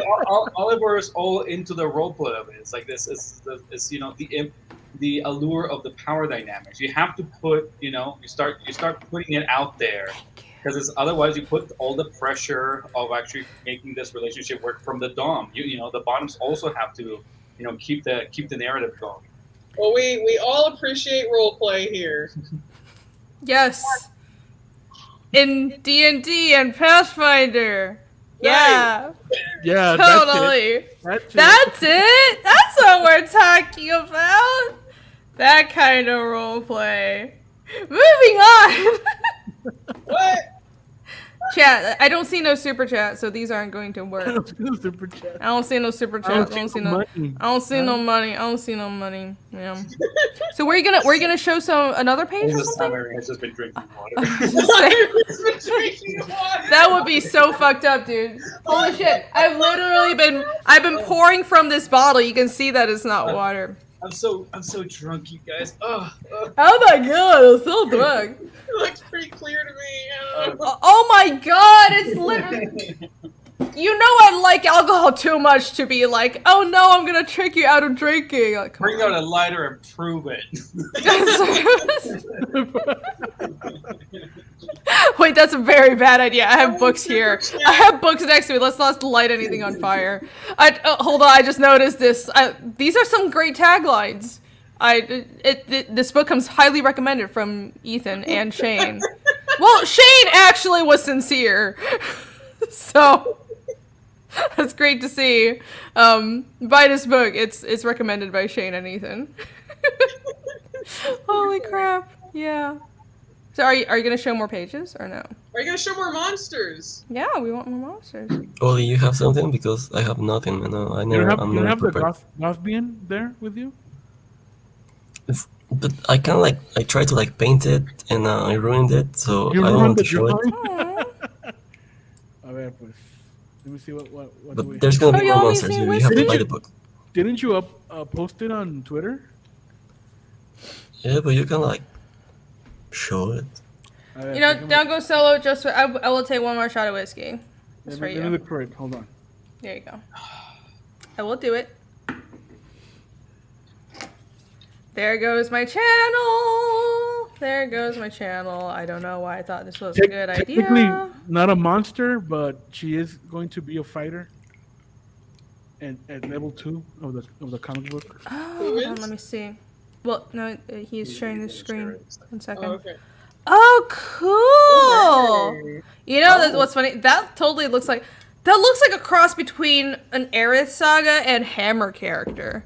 Oliver is all into the role play of it. It's like this is the allure of the power dynamics. You have to put, you start putting it out there, because otherwise you put all the pressure of actually making this relationship work from the dom. The bottoms also have to, keep the narrative going. Well, we all appreciate roleplay here. Yes. In D&D and Pathfinder. Yeah. Yeah, Totally. That's it. That's it. That's what we're talking about. That kind of role play. Moving on. What? Chat, chat. I don't see no super chat, so these aren't going to work. Super chat. I don't see no super chat. I don't see no money. I don't see no money. Yeah. So we're gonna show another page or something? Has just been drinking water. That would be so fucked up, dude. Holy shit! I've been pouring from this bottle. You can see that it's not water. I'm so drunk, you guys. Oh my god, I'm so drunk. It looks pretty clear to me. Oh my god, it's literally. You know I like alcohol too much to be like, oh no, I'm gonna trick you out of drinking. Like, Bring out a lighter and prove it. Wait, that's a very bad idea. I have books here. I have books next to me. Let's not light anything on fire. Hold on, I just noticed this. These are some great taglines. This book comes highly recommended from Ethan and Shane. Well, Shane actually was sincere. So that's great to see. Buy this book. It's recommended by Shane and Ethan. Holy crap! Yeah. So are you gonna show more pages or no? Are you gonna show more monsters? Yeah, we want more monsters. Oli, you have something because I have nothing. You know, I'm You never have the prepared. Gothbian there with you? But I I tried to paint it and I ruined it, so You I don't ruined want to the show it. drawing? A ver, pues. Let me see what do we But have. there's gonna be y'all more missing monsters. You have to Didn't buy you- the book. Didn't you post it on Twitter? Yeah, but you can show it. A ver, You know, déjame- don't go solo. Just for, I will take one more shot of whiskey. Just for let me you. look for it. Hold on. There you go. I will do it. There goes my channel. There goes my channel. I don't know why I thought this was a good Technically, idea. not a monster, but she is going to be a fighter. And at level 2 of the comic book. Oh, hold on, let me see. Well, no, he's sharing the screen. 1 second. Oh, okay. Oh, cool! You know what's funny? That totally looks like a cross between an Aerith saga and Hammer character.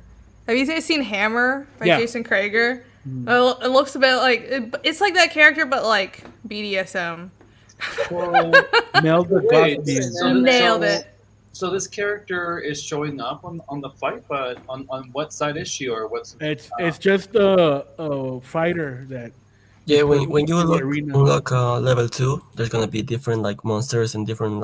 Have you guys seen Hammer by Yeah. Jason Krager? It looks a bit like it's like that character, but like BDSM. Nailed the Wait, Gothbian. Nailed it. So this character is showing up on the fight, but on what side is she, or what's? It's just a fighter that. Yeah, when you in the look arena. unlock level 2, there's gonna be different monsters and different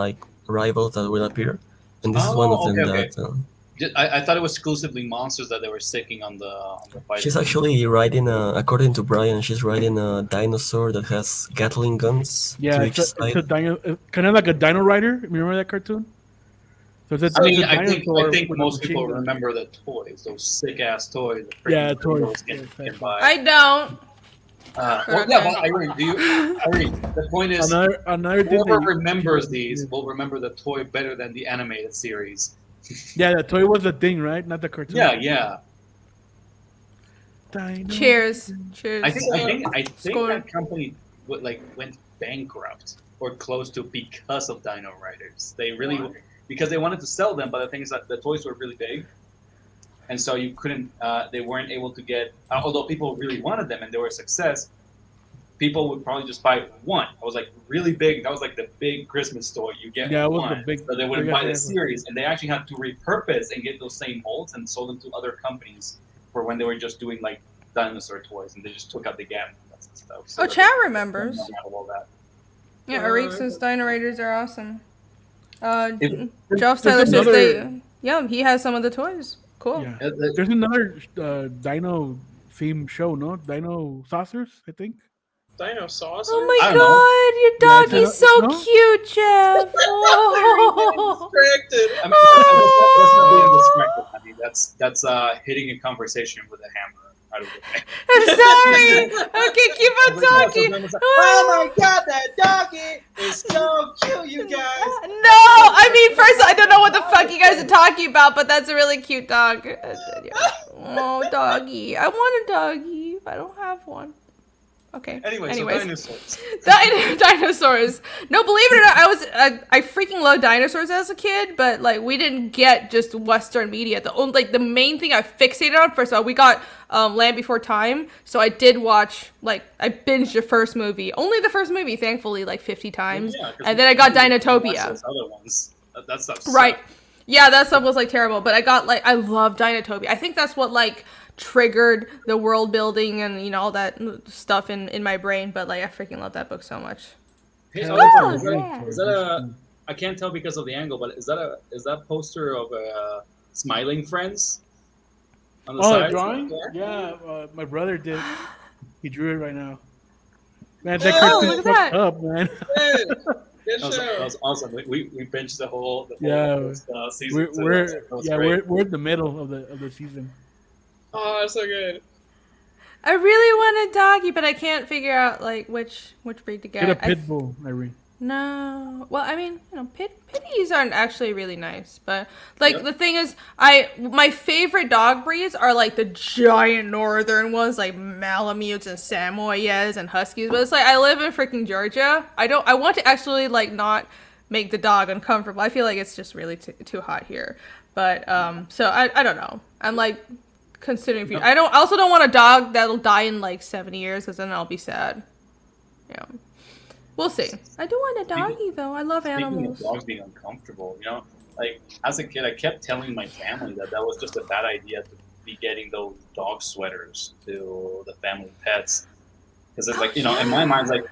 rivals that will appear, and this is one of them okay. that I thought it was exclusively monsters that they were sticking on the fight. she's actually riding. According to Brian, she's riding a dinosaur that has Gatling guns Yeah, to each it's a side. dino, kind of like a Dino Rider. Remember that cartoon? So it's I mean, it's a I think dinosaur with a most people machine gun. remember the toys, those sick ass toys. that Yeah, freaking toys. girls Yeah, can exactly. buy. I don't. Well, yeah, well, Irene, the point is, Another thing whoever that remembers these will remember the toy better than the animated series. yeah, the toy was the thing, right? Not the cartoon. Yeah. Dino. Cheers. Cheers. I think Score. that company went bankrupt or close to because of Dino Riders. They really because they wanted to sell them, but the thing is that the toys were really big, and so you couldn't. They weren't able to get. Although people really wanted them and they were a success, people would probably just buy one. It was really big. That was the big Christmas toy. You get Yeah, it was one. the big- So they wouldn't big buy the ass one. series, and they actually had to repurpose and get those same molds and sold them to other companies for when they were just doing dinosaur toys, and they just took out the gap. That's the stuff. So Oh, Chad remembers. all that. Yeah, Arik says Dino Raiders are awesome. If- Joff there's Tyler says another- yeah, he has some of the toys. Cool. Yeah. Uh, the- There's another Dino theme show, no? Dino Saucers, I think. Dino saucer? Oh my I don't know. god, your Yeah, it's doggy's a- so no? cute, Jeff. Oh. Distracted. I mean, that's not being distracted. I mean, that's hitting a conversation with a hammer out of the way. I'm sorry. Okay, keep on talking. Oh my god, that doggy is so cute, you guys. No, I mean, first, I don't know what the fuck you guys are talking about, but that's a really cute dog. Oh, doggy. I want a doggy. I don't have one. Okay. Anyway, Anyways. so dinosaurs. Dinosaurs. No, believe it or not, I freaking loved dinosaurs as a kid, but like we didn't get just Western media. The main thing I fixated on, first of all, we got Land Before Time, so I did watch, like, I binged the first movie, only the first movie, thankfully, like 50 times, Yeah, 'cause and then I got watch Dinotopia. those other ones. That stuff Right. sucked. Yeah, that stuff was like terrible, but I love Dinotopia. I think that's what like triggered the world building and all that stuff in my brain. But like I freaking love that book so much. Hey, Yeah, Oliver, yeah. is that a? I can't tell because of the angle, but is that poster of smiling friends on the Oh, side? the drawing? Yeah, my brother did. He drew it right now. Man, that Oh, cartoon's look at fucked that. up, man. Good That show. was awesome. We binged the whole Yeah. first, season. We're That was great. we're in the middle of the season. Oh, it's so good. I really want a doggy, but I can't figure out like which breed to get. Get a pit bull, Irene. No. Well, I mean, pitties aren't actually really nice, but like Yep. the thing is, my favorite dog breeds are like the giant northern ones, like Malamutes and Samoyeds and Huskies. But it's like I live in freaking Georgia. I want to actually like not make the dog uncomfortable. I feel like it's just really too hot here. But so I don't know. I'm like considering. I also don't want a dog that'll die in like 70 years because then I'll be sad. Yeah. We'll see. I do want a doggy though. I love Speaking animals. of dogs being uncomfortable, like as a kid, I kept telling my family that was just a bad idea to be getting those dog sweaters to the family pets, because it's like in my mind, like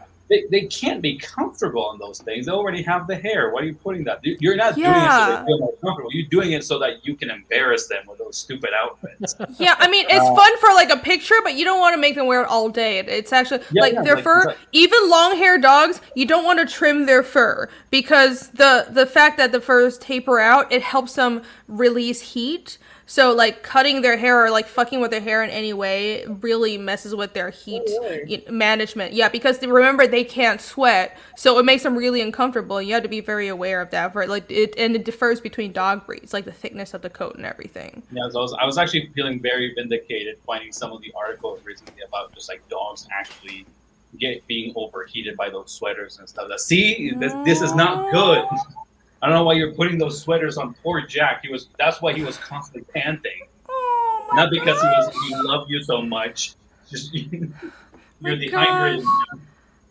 they can't be comfortable on those things. They already have the hair. Why are you putting that? You're not doing it so they feel more comfortable. You're doing it so that you can embarrass them with those stupid outfits. Yeah, I mean it's fun for like a picture, but you don't want to make them wear it all day. It's actually their fur. Even long-haired dogs, you don't want to trim their fur because the fact that the furs taper out, it helps them release heat. So like cutting their hair or like fucking with their hair in any way really messes with their heat management. Yeah, because remember they can't sweat, so it makes them really uncomfortable. You have to be very aware of that. For like it differs between dog breeds, like the thickness of the coat and everything. Yeah, so I was actually feeling very vindicated finding some of the articles recently about just like dogs actually being overheated by those sweaters and stuff. This is not good. I don't know why you're putting those sweaters on poor Jack. That's why he was constantly panting. Oh my Not because he loved you so much. Just you're dehydrated.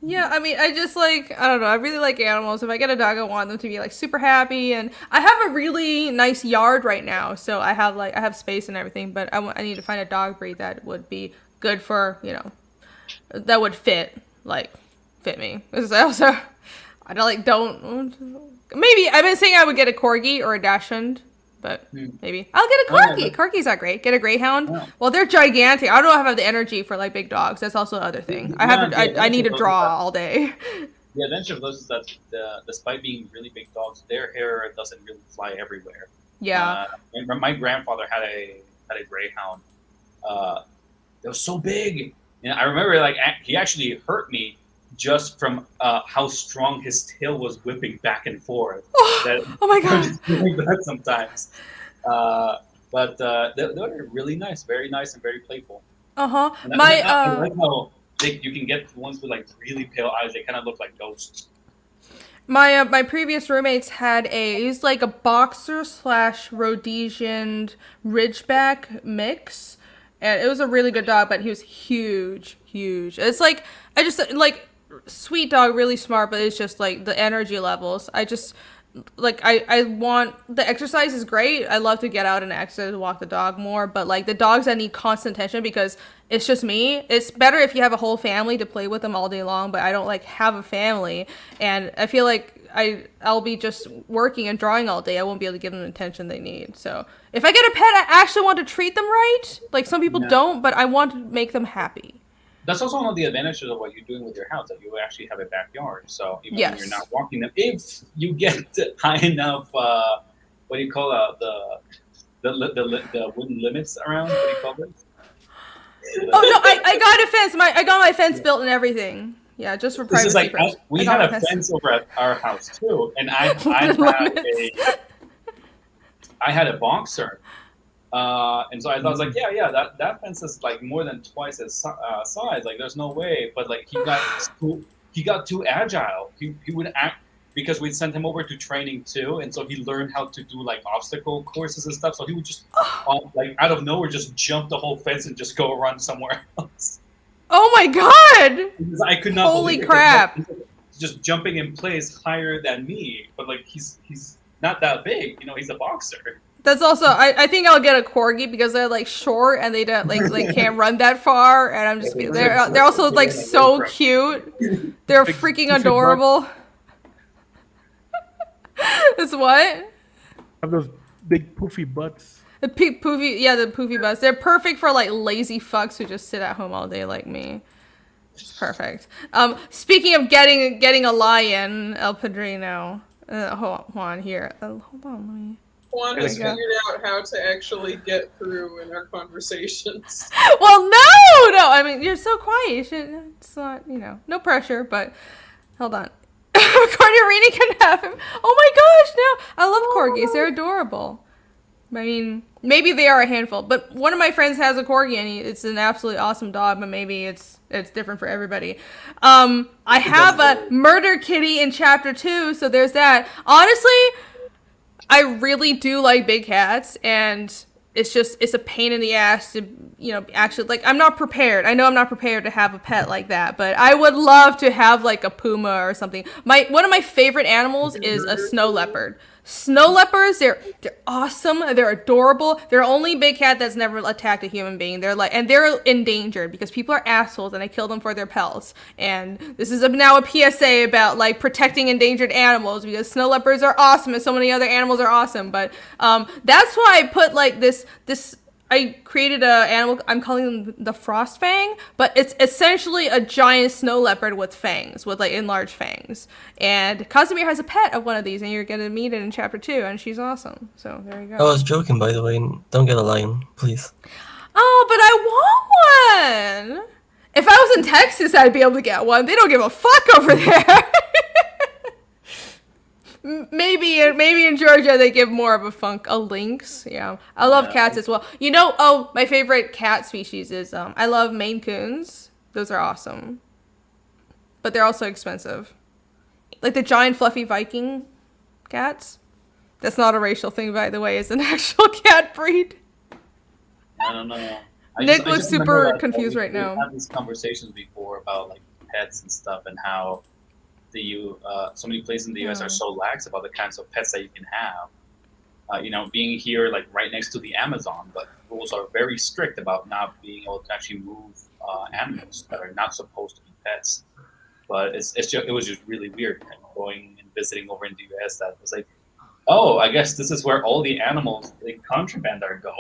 Yeah, I mean, I don't know. I really like animals. If I get a dog, I want them to be like super happy. And I have a really nice yard right now, so I have space and everything. But I need to find a dog breed that would be good for that would fit me. Because I don't. Maybe I've been saying I would get a corgi or a dachshund, but maybe I'll get a corgi. Corgis are great. Get a greyhound. Yeah. Well, they're gigantic. I don't know if I have the energy for like big dogs. That's also the other thing. I need to draw all day. The adventure of those is that despite being really big dogs, their hair doesn't really fly everywhere. Yeah. My grandfather had a greyhound. It was so big, and I remember like he actually hurt me just from how strong his tail was whipping back and forth. Oh my god! Doing that sometimes, but they're really nice, very nice, and very playful. Uh huh. I like how you can get ones with like really pale eyes. They kind of look like ghosts. My previous roommates had he's like a boxer / Rhodesian Ridgeback mix, and it was a really good dog, but he was huge. It's like I just like. Sweet dog, really smart, but it's just like the energy levels. I just like I want the exercise is great. I love to get out and exercise, walk the dog more, but like the dogs that need constant attention because it's just me. It's better if you have a whole family to play with them all day long, but I don't like have a family, and I feel like I'll be just working and drawing all day. I won't be able to give them the attention they need. So if I get a pet, I actually want to treat them right. Like some people don't, but I want to make them happy. That's also one of the advantages of what you're doing with your house, that you actually have a backyard. So even when you're not walking them, if you get high enough, what do you call the wooden limits around? What do you call it? Oh no, I got a fence. I got my fence built and everything. Yeah, just for privacy. This is like we had a fence over at our house too, and I had a boxer. And so I was like, yeah, that fence is like more than twice its size. Like, there's no way. But like, he got too agile. He would act because we sent him over to training too, and so he learned how to do like obstacle courses and stuff. So he would just like out of nowhere just jump the whole fence and just go run somewhere else. Oh my god! Because I could not. Holy believe it. crap! He's just jumping in place higher than me, but like he's not that big. You know, he's a boxer. That's also, I think I'll get a corgi because they're like short and they don't like can't run that far, and I'm just they're also like so cute. They're freaking adorable. It's what? Have those big poofy butts. The poofy butts. They're perfect for like lazy fucks who just sit at home all day like me. It's perfect. Speaking of getting a lion, El Padrino. Hold on here. Hold on, let me. Juan has figured out how to actually get through in our conversations. Well, no. I mean, you're so quiet. You should. It's not, no pressure. But hold on. Corderini can have him. Oh my gosh, no! I love corgis. They're adorable. I mean, maybe they are a handful. But one of my friends has a corgi, and it's an absolutely awesome dog. But maybe it's different for everybody. I have a murder kitty in chapter 2, so there's that. Honestly, I really do like big cats, and it's a pain in the ass to, actually, like, I'm not prepared. I know I'm not prepared to have a pet like that, but I would love to have like a puma or something. One of my favorite animals is a snow leopard. Snow leopards, they're awesome. They're adorable. They're the only big cat that's never attacked a human being. They're endangered because people are assholes and they kill them for their pelts. And this is now a PSA about like protecting endangered animals, because snow leopards are awesome and so many other animals are awesome. But that's why I put like this. I created an animal, I'm calling them the frost fang, but it's essentially a giant snow leopard with fangs, with like enlarged fangs. And Casimir has a pet of one of these, and you're gonna meet it in chapter 2, and she's awesome. So there you go. I was joking, by the way. Don't get a lion, please. Oh, but I want one! If I was in Texas, I'd be able to get one. They don't give a fuck over there. Maybe in Georgia they give more of a lynx. Yeah, I love cats as well. My favorite cat species is I love Maine Coons. Those are awesome, but they're also expensive. Like the giant fluffy Viking cats. That's not a racial thing, by the way. It's an actual cat breed. I don't know. Nick looks super remember that confused right now. We've had these conversations before about like pets and stuff, and how so many places in the U.S. are so lax about the kinds of pets that you can have. Being here like right next to the Amazon, but rules are very strict about not being able to actually move animals that are not supposed to be pets. But it was just really weird going and visiting over in the U.S. That was like, oh, I guess this is where all the animals in contraband are going.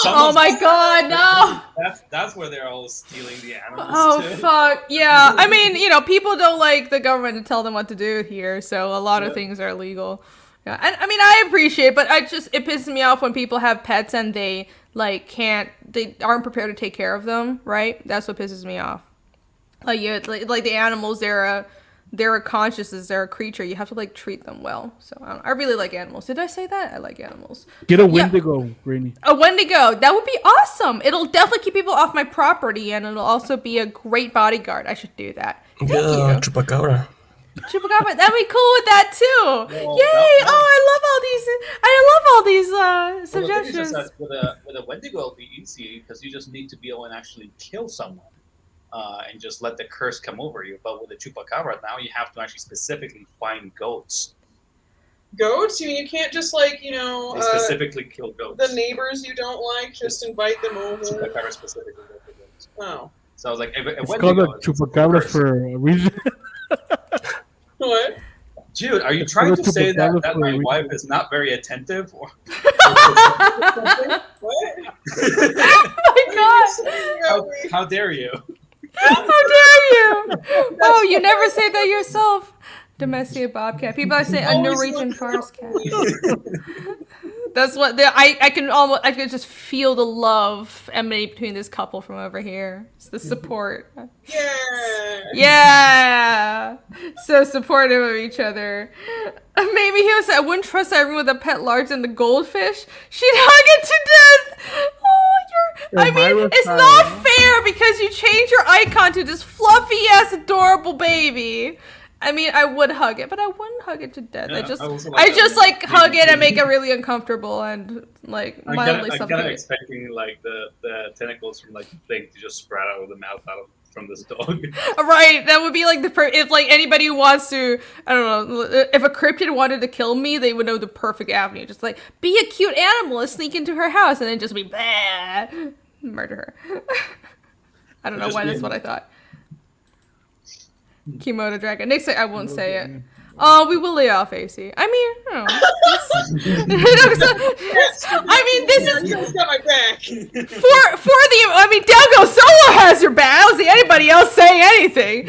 Oh my god, no! That's where they're all stealing the animals. Oh too. fuck, yeah. I mean, people don't like the government to tell them what to do here, so a lot of things are illegal. Yeah, and I mean, I appreciate it, but it pisses me off when people have pets and they aren't prepared to take care of them, right? That's what pisses me off. Like the animals, they're a consciousness, they're a creature. You have to like treat them well. So I really like animals. Did I say that? I like animals. Get a Wendigo, Rainy. A Wendigo. That would be awesome. It'll definitely keep people off my property, and it'll also be a great bodyguard. I should do that. Thank you. Chupacabra. Chupacabra. That'd be cool with that too. Yay! Oh, I love all these suggestions. Well, with a Wendigo, it'll be easy because you just need to be able to actually kill someone. And just let the curse come over you. But with the chupacabra, now you have to actually specifically find goats. Goats? You mean you can't just like, They specifically kill goats. the neighbors you don't like, just invite them over? Chupacabra specifically go for goats. Oh. So I was like, it's called a chupacabra for a reason. What? Dude, are you trying to say that my wife is not very attentive? Or... What? Oh my god! How dare you? How dare you? Oh, you never say that yourself. Domestic bobcat. People say a Norwegian forest cat. That's what I can just feel the love emanate between this couple from over here. It's the support. Yeah. Yeah. So supportive of each other. Maybe he was. I wouldn't trust Irene with a pet larger than the goldfish. She'd hug it to death. Oh, you're. I mean, it's not fair because you change your icon to this fluffy ass adorable baby. I mean, I would hug it, but I wouldn't hug it to death. Yeah, I just like hug it and make it really uncomfortable and like mildly I'm kind of suffocating. expecting like the tentacles from like the thing to just sprout out of the mouth from this dog. Right, that would be like if like anybody wants to, I don't know, if a cryptid wanted to kill me, they would know the perfect avenue. Just like be a cute animal and sneak into her house and then just be blah, murder her. I don't know why that's what I thought. Kimono dragon. Next I won't say it. Oh, we will lay off AC. I mean, I don't know. I mean, this is got my back. for the. I mean, Delgo Solo has your back. I don't see anybody else saying anything.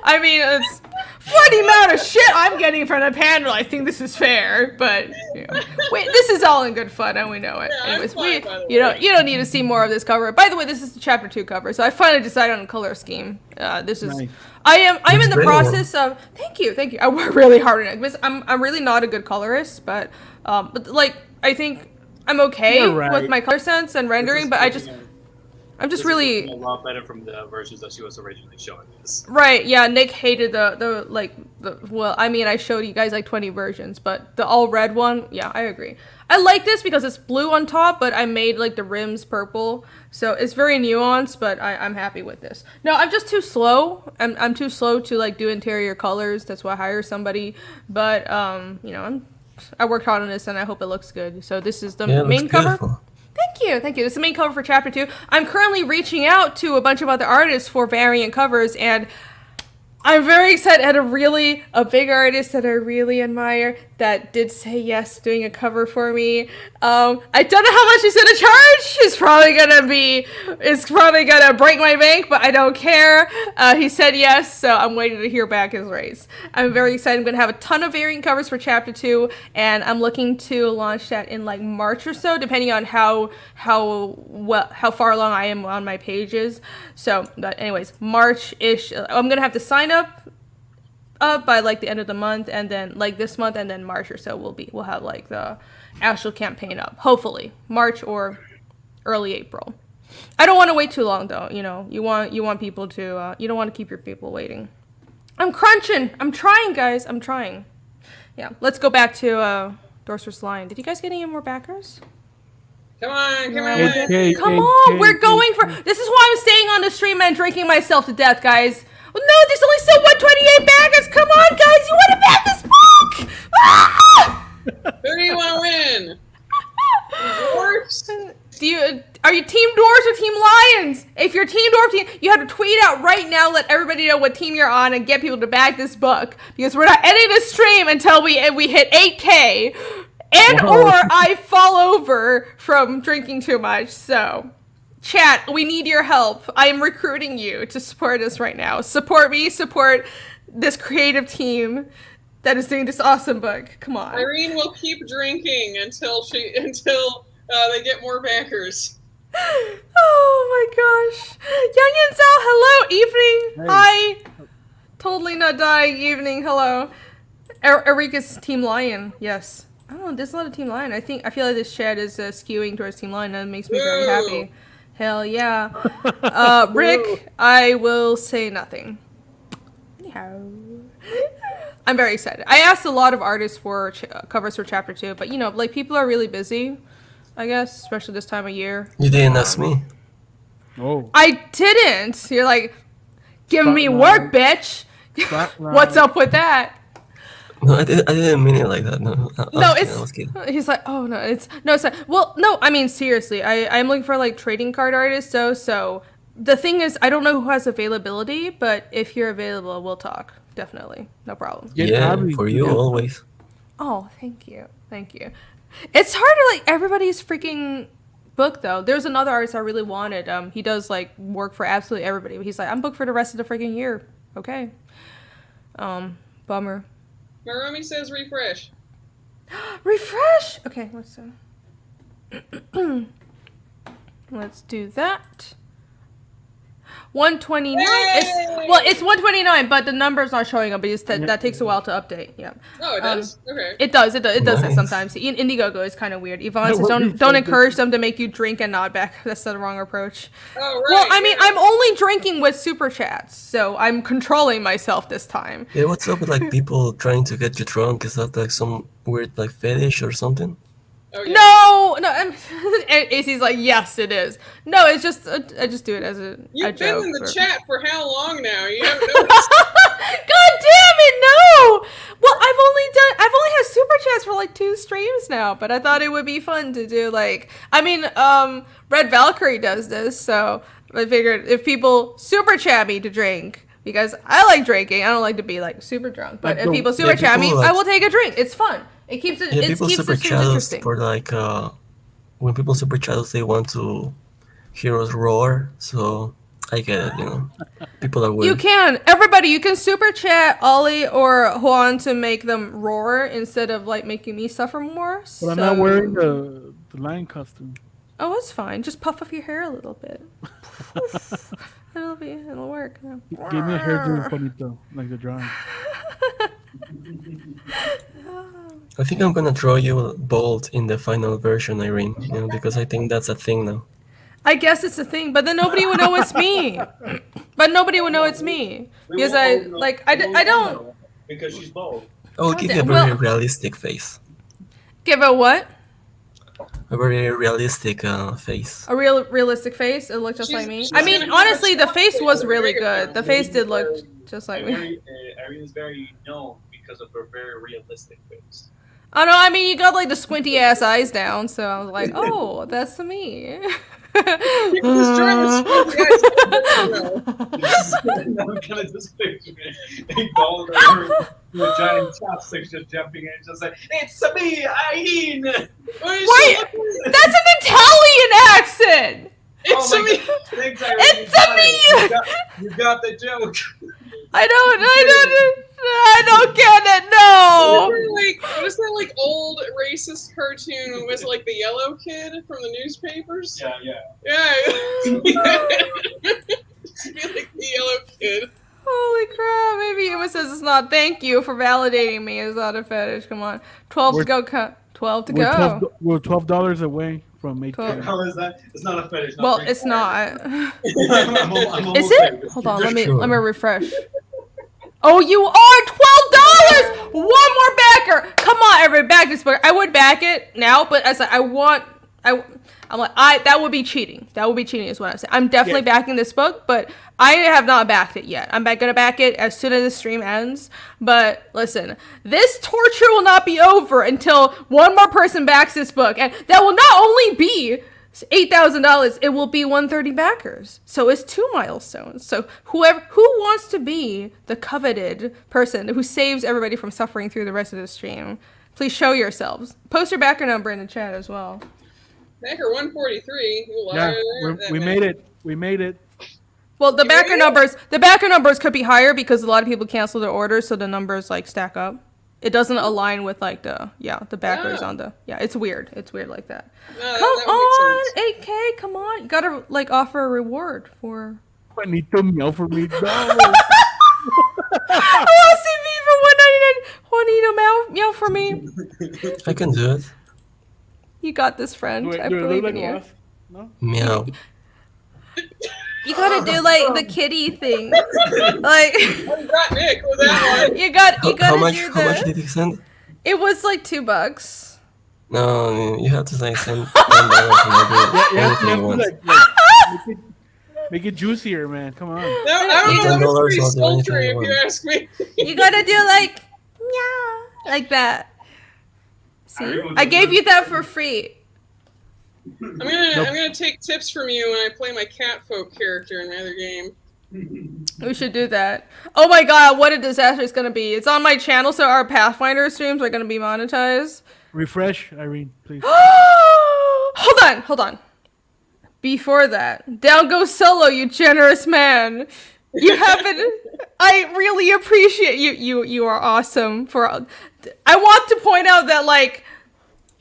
I mean, it's for the amount of shit I'm getting from the panel. I think this is fair, but you know, wait, this is all in good fun, and we know it. Yeah, Anyways, fine, by the you way. don't need to see more of this cover. By the way, this is the chapter 2 cover, so I finally decided on a color scheme. This is. Nice. I'm in the very process of. Thank you. I work really hard on it because I'm really not a good colorist, but like I think I'm okay You're right. with my color sense and rendering, but I'm just really a lot better from the versions that she was originally showing us. right. Yeah, Nick hated the well, I mean, I showed you guys like 20 versions, but the all red one, yeah, I agree. I like this because it's blue on top, but I made like the rims purple, so it's very nuanced. But I'm happy with this. No, I'm just too slow. I'm too slow to like do interior colors. That's why I hire somebody. But you know, I worked hard on this, and I hope it looks good. So this is the main cover. Beautiful. Thank you. This is the main cover for chapter 2. I'm currently reaching out to a bunch of other artists for variant covers, and I'm very excited. I had a big artist that I really admire that did say yes to doing a cover for me. I don't know how much he's gonna charge. It's probably gonna break my bank, but I don't care. He said yes, so I'm waiting to hear back his raise. I'm very excited. I'm gonna have a ton of variant covers for chapter 2, and I'm looking to launch that in like March or so, depending on how far along I am on my pages. So, but anyways, March-ish. I'm gonna have to sign up by like the end of the month, and then like this month, and then March or so we'll have like the actual campaign up. Hopefully March or early April. I don't want to wait too long though. You know, you want people to you don't want to keep your people waiting. I'm crunching. I'm trying, guys. I'm trying. Yeah, let's go back to Dwarfs vs. Lion. Did you guys get any more backers? Come on. Okay, Come on, we're going for. This is why I'm staying on the stream and drinking myself to death, guys. Well, no, there's only still 128 backers. Come on, guys, you want to back this book? Ah! Who do you want to win? Dwarfs? Are you Team Dwarfs or Team Lions? If you're Team Dwarf team, you have to tweet out right now, let everybody know what team you're on, and get people to back this book, because we're not ending the stream until we hit 8K, and or I fall over from drinking too much. So, chat, we need your help. I am recruiting you to support us right now. Support me. Support this creative team that is doing this awesome book. Come on. Irene will keep drinking until they get more backers. Oh my gosh. Young and Zal, hello, evening. Hey. Hi. Totally not dying, evening, hello. Erika's Team Lion, yes. Oh, there's a lot of Team Lion. I feel like this chat is skewing towards Team Lion, and it makes me very happy. Hell yeah. Rick, I will say nothing. Anyhow. I'm very excited. I asked a lot of artists for covers for chapter 2, but you know, like people are really busy, I guess, especially this time of year. You didn't ask me. Oh. I didn't. You're like, give me work, bitch. What's up with that? No, I didn't mean it like that. No, I was kidding. He's like, oh no, it's not. Well, no, I mean seriously, I'm looking for like trading card artists though. So the thing is, I don't know who has availability, but if you're available, we'll talk. Definitely, no problem. Yeah, for you always. Oh, thank you. It's hard to like everybody's freaking book though. There's another artist I really wanted. He does like work for absolutely everybody, but he's like, I'm booked for the rest of the freaking year. Okay. Bummer. Marumi says refresh. Refresh. Okay, let's let's do that. 129. Well, it's 129, but the number's not showing up because that takes a while to update. Yeah. Oh, it does. Okay. It does. It does that Nice. sometimes. Indiegogo is kind of weird. Yvonne says don't encourage them to make you drink and not back. That's the wrong approach. Oh, right. Well, I mean, yeah. I'm only drinking with super chats, so I'm controlling myself this time. Yeah, what's up with like people trying to get you drunk? Is that like some weird like fetish or something? Oh, yeah. No. AC's like, yes, it is. No, it's just I just do it as a You've been joke. in the or- chat for how long now? You haven't noticed. God damn it, no! Well, I've only had super chats for like 2 streams now, but I thought it would be fun to do Red Valkyrie does this, so I figured if people super chat me to drink, because I like drinking, I don't like to be like super drunk, but if people super chat me, I will take a drink. It's fun. It keeps it. Yeah, It people keeps super the streams chat us interesting. for like when people super chat us, they want to hear us roar. So I get it, you know. People are weird. You can. Everybody, you can super chat Ollie or Juan to make them roar instead of like making me suffer more. But I'm not wearing the lion costume. Oh, it's fine. Just puff up your hair a little bit. It'll work. Give me a hairdo, Juanito, like the drawing. I think I'm gonna draw you bald in the final version, Irene. You know, because I think that's a thing now. I guess it's a thing, but then nobody would know it's me. But nobody would know it's me because I don't because she's bald. I will give you a Well- very realistic face. give a what? A very realistic face. A realistic face. It looked just She's- like me. she's I mean, gonna have honestly, a the face was chocolate really dragon. good. The face did look just like me. Irene is very known because of her very realistic face. I know. I mean, you got like the squinty ass eyes down, so I was like, oh, that's me. This drawing was I'm kind of just picturing a bald with giant chopsticks just jumping in, just like, it's me, Irene. Wait, that's an Italian accent. It's Oh my me. God. Thanks, Irene. It's You got me. it. You got the joke. I don't get it. No. What is that like old racist cartoon? Was it like the yellow kid from the newspapers? Yeah. Yeah. Be like the yellow kid. Holy crap! Maybe it says it's not. Thank you for validating me. It's not a fetish. Come on, 12 to go. 12 to go. We're $12 away from 8K. 12. How is that? It's not a fetish. Well, it's not. I'm almost Is it? there. Hold on. Let me Sure. refresh. Oh, you are $12. One more backer. Come on, everybody, back this book. I would back it now, but as I'm like, that would be cheating. That would be cheating, is what I'm saying. I'm definitely backing this book, but I have not backed it yet. I'm gonna back it as soon as the stream ends. But listen, this torture will not be over until one more person backs this book, and that will not only be $8,000, it will be 130 backers. So it's 2 milestones. So who wants to be the coveted person who saves everybody from suffering through the rest of the stream, please show yourselves. Post your backer number in the chat as well. Backer 143. Yeah, we made it. Well, the You backer made it? numbers could be higher because a lot of people cancel their orders, so the numbers like stack up. It doesn't align with like the backers on the It's weird. It's weird like that. No, Come that would make sense. on, 8K. Come on, you gotta like offer a reward for. Juanito, meow for me. No. I want to see me for 199. Juanito, meow for me. I can do it. You got this, friend. I Do it believe look in like you. us? No? Meow. You gotta do like the kitty thing. Like You got Nick with that one. you gotta How much? do How much the. did he send? It was like $2. No, you have to like send $10 and I'll do anything you want. Make it juicier, man. Come on. No, I don't know. $10 That's pretty I'll do anything sultry you if want. you ask me. You gotta do like yeah, like that. See, I gave you that for free. I'm gonna take tips from you when I play my catfolk character in my other game. We should do that. Oh my god, what a disaster it's gonna be. It's on my channel, so our Pathfinder streams are gonna be monetized. Refresh, Irene, please. Hold on. Before that, down goes Solo, you generous man. You haven't. I really appreciate you. You are awesome. I want to point out that like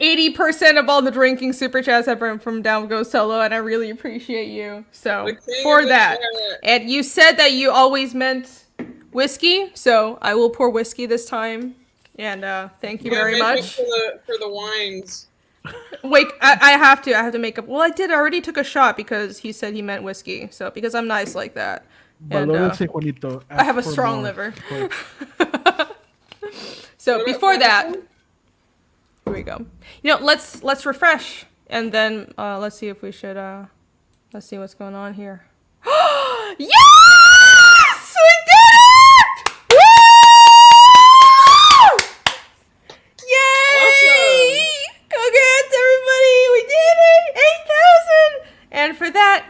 80% of all the drinking super chats have been from Down Goes Solo, and I really appreciate you. So for that, and you said that you always meant whiskey, so I will pour whiskey this time. And thank you very much. For the wines. Wait, I have to make up. Well, I already took a shot because he said he meant whiskey. So because I'm nice like that. And, Juanito, I have a strong liver. So before that, here we go. Let's refresh, and then let's see if we should let's see what's going on here. Yes, we did it! Woo! Yay! Awesome. Congrats, everybody! We did it! 8,000! And for that,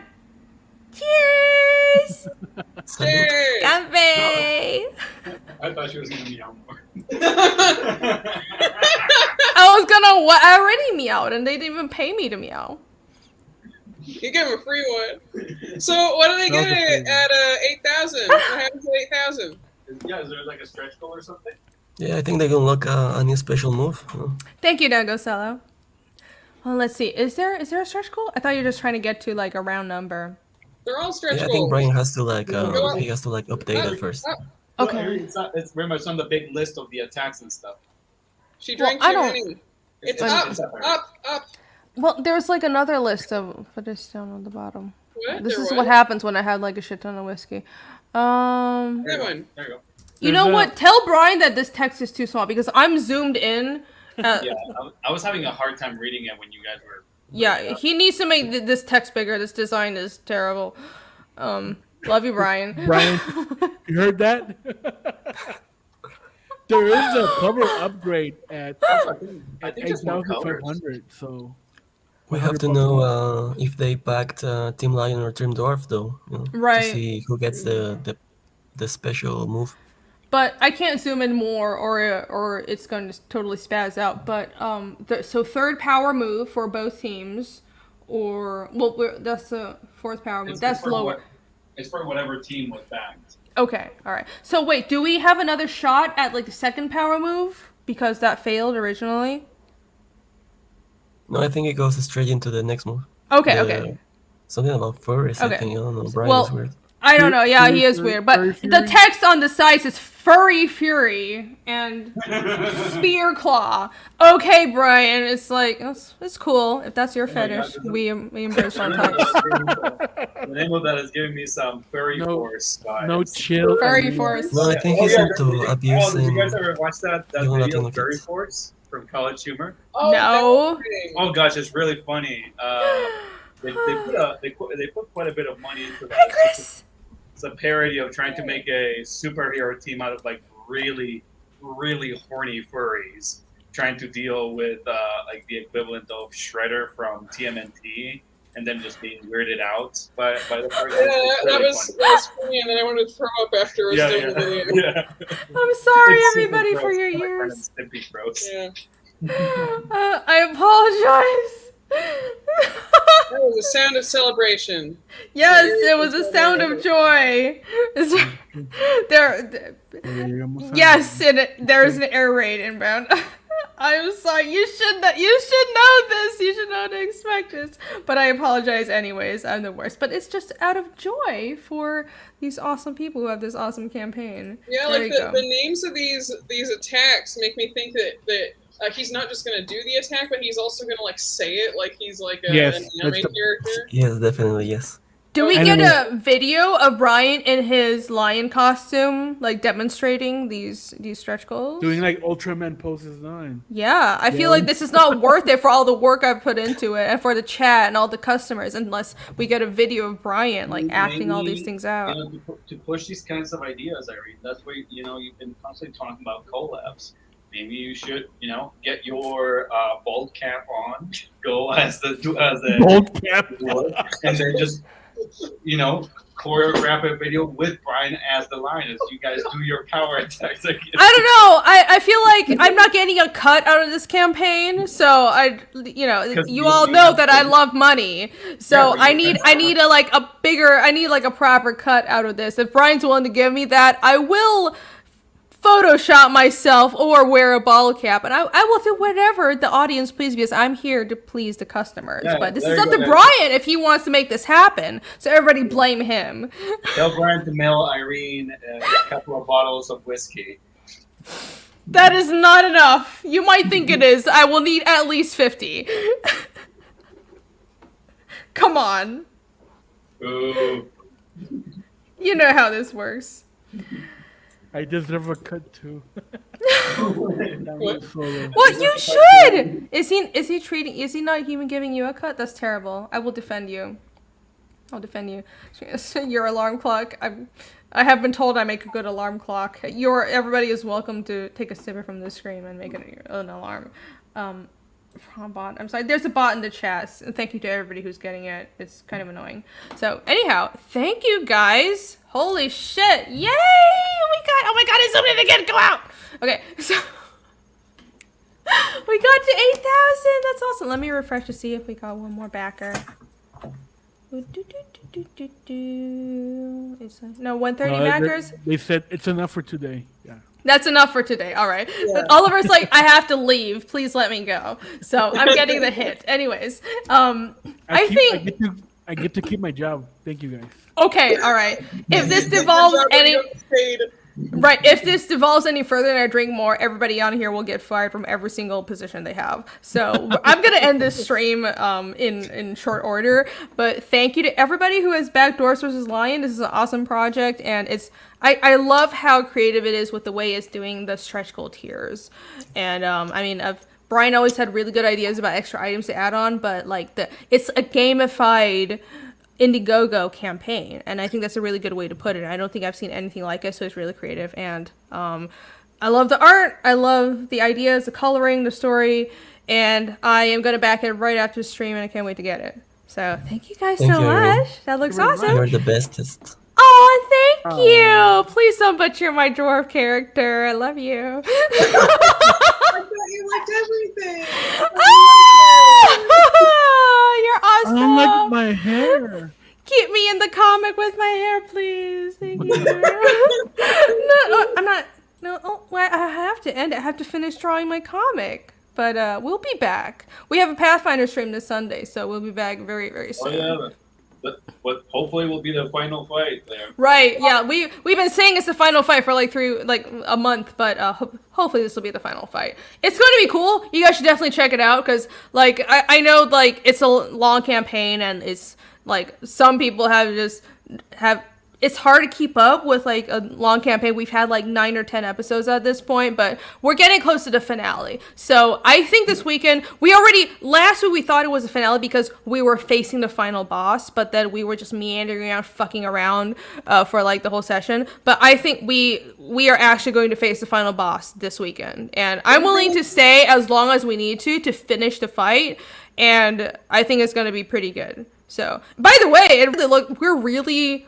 cheers! Cheers. Kanpai! I thought she was gonna meow more. I already meowed, and they didn't even pay me to meow. You give him a free one. So what do they get at 8,000? What happens at 8,000? Yeah, is there like a stretch goal or something? Yeah, I think they can unlock a new special move. Thank you, Nagoselo. Well, let's see. Is there a stretch goal? I thought you were just trying to get to like a round number. They're all stretch Yeah, I goals. think Brian has to update it first. Okay. It's very much on the big list of the attacks and stuff. She drank Well, too I many. It's up. Well, there's like another list of, but it's down on the bottom. What? This There is was? what happens when I had like a shit ton of whiskey. That one. There you go. You know what? Tell Brian that this text is too small because I'm zoomed in. Yeah, I was having a hard time reading it when you guys were. Yeah, he needs to make this text bigger. This design is terrible. Love you, Brian. Brian, you heard that? There is a cover upgrade at I think just more colors. 8,500. So We have to know if they backed Team Lion or Team Dwarf, though. Right. To see who gets the special move. But I can't zoom in more, or it's going to totally spaz out. But so third power move for both teams, or that's the fourth power move. That's lower. It's for whatever team was backed. Okay, all right. So wait, do we have another shot at like the second power move because that failed originally? No, I think it goes straight into the next move. Okay. Something about furries, Okay. I think. I don't know. Brian is weird. I don't know. Yeah, he is weird. But Furry the Fury? text on the side says Furry Fury and Spear Claw. Okay, Brian. It's like, it's cool. If that's your fetish, we embrace all types. The name of that is giving me some furry force vibes. no chill. Furry Force. No, I think he's into abuse Did you guys in ever watch that young video Latino of Furry kids. Force from College Humor? Oh, No. that Oh gosh, it's really funny. They put quite a bit of money into that. Hi, Chris. It's a parody of trying to make a superhero team out of like really, really horny furries, trying to deal with like the equivalent of Shredder from TMNT, and then just being weirded out by the furries. that was funny, and then I wanted to throw up afterwards. Yeah. I'm sorry, It's super everybody, gross, for your like Ren and ears. Stimpy gross. Yeah. I apologize. That was a sound of celebration. Yes, it was a sound of joy. Yes, there's an air raid inbound. I'm sorry. You should know this. You should know to expect this. But I apologize anyways. I'm the worst. But it's just out of joy for these awesome people who have this awesome campaign. Yeah, There like you go. the names of these attacks make me think that he's not just gonna do the attack, but he's also gonna like say it like he's like an anime character. Yes, definitely, yes. Do we get a video of Brian in his lion costume, like demonstrating these stretch goals? Doing like Ultraman poses on. Yeah, I feel like this is not worth it for all the work I've put into it and for the chat and all the customers unless we get a video of Brian like acting all these things out. You know, to push these kinds of ideas, Irene, that's why you've been constantly talking about collabs. Maybe you should, get your bald cap on, go as a Bold cap. and then just, choreograph a video with Brian as the lion as you guys do your power attacks. I don't know. I feel like I'm not getting a cut out of this campaign, so you all know that I love money. So Yeah, I need a proper cut out of this. If Brian's willing to give me that, I will Photoshop myself or wear a ball cap, and I will do whatever the audience please, because I'm here to please the customers. Yeah, but this there is you up go, to guys. Brian if he wants to make this happen. So everybody blame him. Tell Brian to mail Irene a couple of bottles of whiskey. That is not enough. You might think it is. I will need at least 50. Come on. Ooh. You know how this works. I deserve a cut too. What? Well, you should. Is he not even giving you a cut? That's terrible. I will defend you. I'll defend you. Your alarm clock. I have been told I make a good alarm clock. Everybody is welcome to take a snippet from the screen and make an alarm. Bot. I'm sorry. There's a bot in the chat. And thank you to everybody who's getting it. It's kind of annoying. So anyhow, thank you guys. Holy shit! Yay! Oh my god! It's something again. Go out. Okay. So we got to 8,000. That's awesome. Let me refresh to see if we got one more backer. No, 130 backers. They said it's enough for today. Yeah. That's enough for today. All right. Yeah. Oliver's like, I have to leave. Please let me go. So I'm getting the hit. Anyways, I get to keep my job. Thank you guys. Okay. All right. If this devolves if this devolves any further and I drink more, everybody on here will get fired from every single position they have. So I'm gonna end this stream in short order. But thank you to everybody who has backed Dwarfs vs. Lion. This is an awesome project, and I love how creative it is with the way it's doing the stretch goal tiers. And Brian always had really good ideas about extra items to add on, but it's a gamified Indiegogo campaign, and I think that's a really good way to put it. I don't think I've seen anything like it, so it's really creative, and I love the art, I love the ideas, the coloring, the story, and I am going to back it right after the stream, and I can't wait to get it. So thank you guys so much. Irene. That looks awesome. You're the bestest. Oh, thank you. Please don't butcher my dwarf character. I love you. I thought you liked everything. You're awesome. I don't like my hair. Keep me in the comic with my hair, please. Thank you. I'm not. No, I have to end it. I have to finish drawing my comic. But we'll be back. We have a Pathfinder stream this Sunday, so we'll be back very, very soon. Oh, yeah. But hopefully will be the final fight there. Right, yeah. We've been saying it's the final fight for a month, but hopefully this will be the final fight. It's going to be cool. You guys should definitely check it out, because I know it's a long campaign, and it's some people have it's hard to keep up with a long campaign. We've had 9 or 10 episodes at this point, but we're getting close to the finale. So I think this weekend, last week we thought it was a finale because we were facing the final boss, but then we were just meandering around, fucking around for the whole session. But I think we are actually going to face the final boss this weekend. And I'm willing to stay as long as we need to finish the fight. And I think it's going to be pretty good. So, by the way, we're really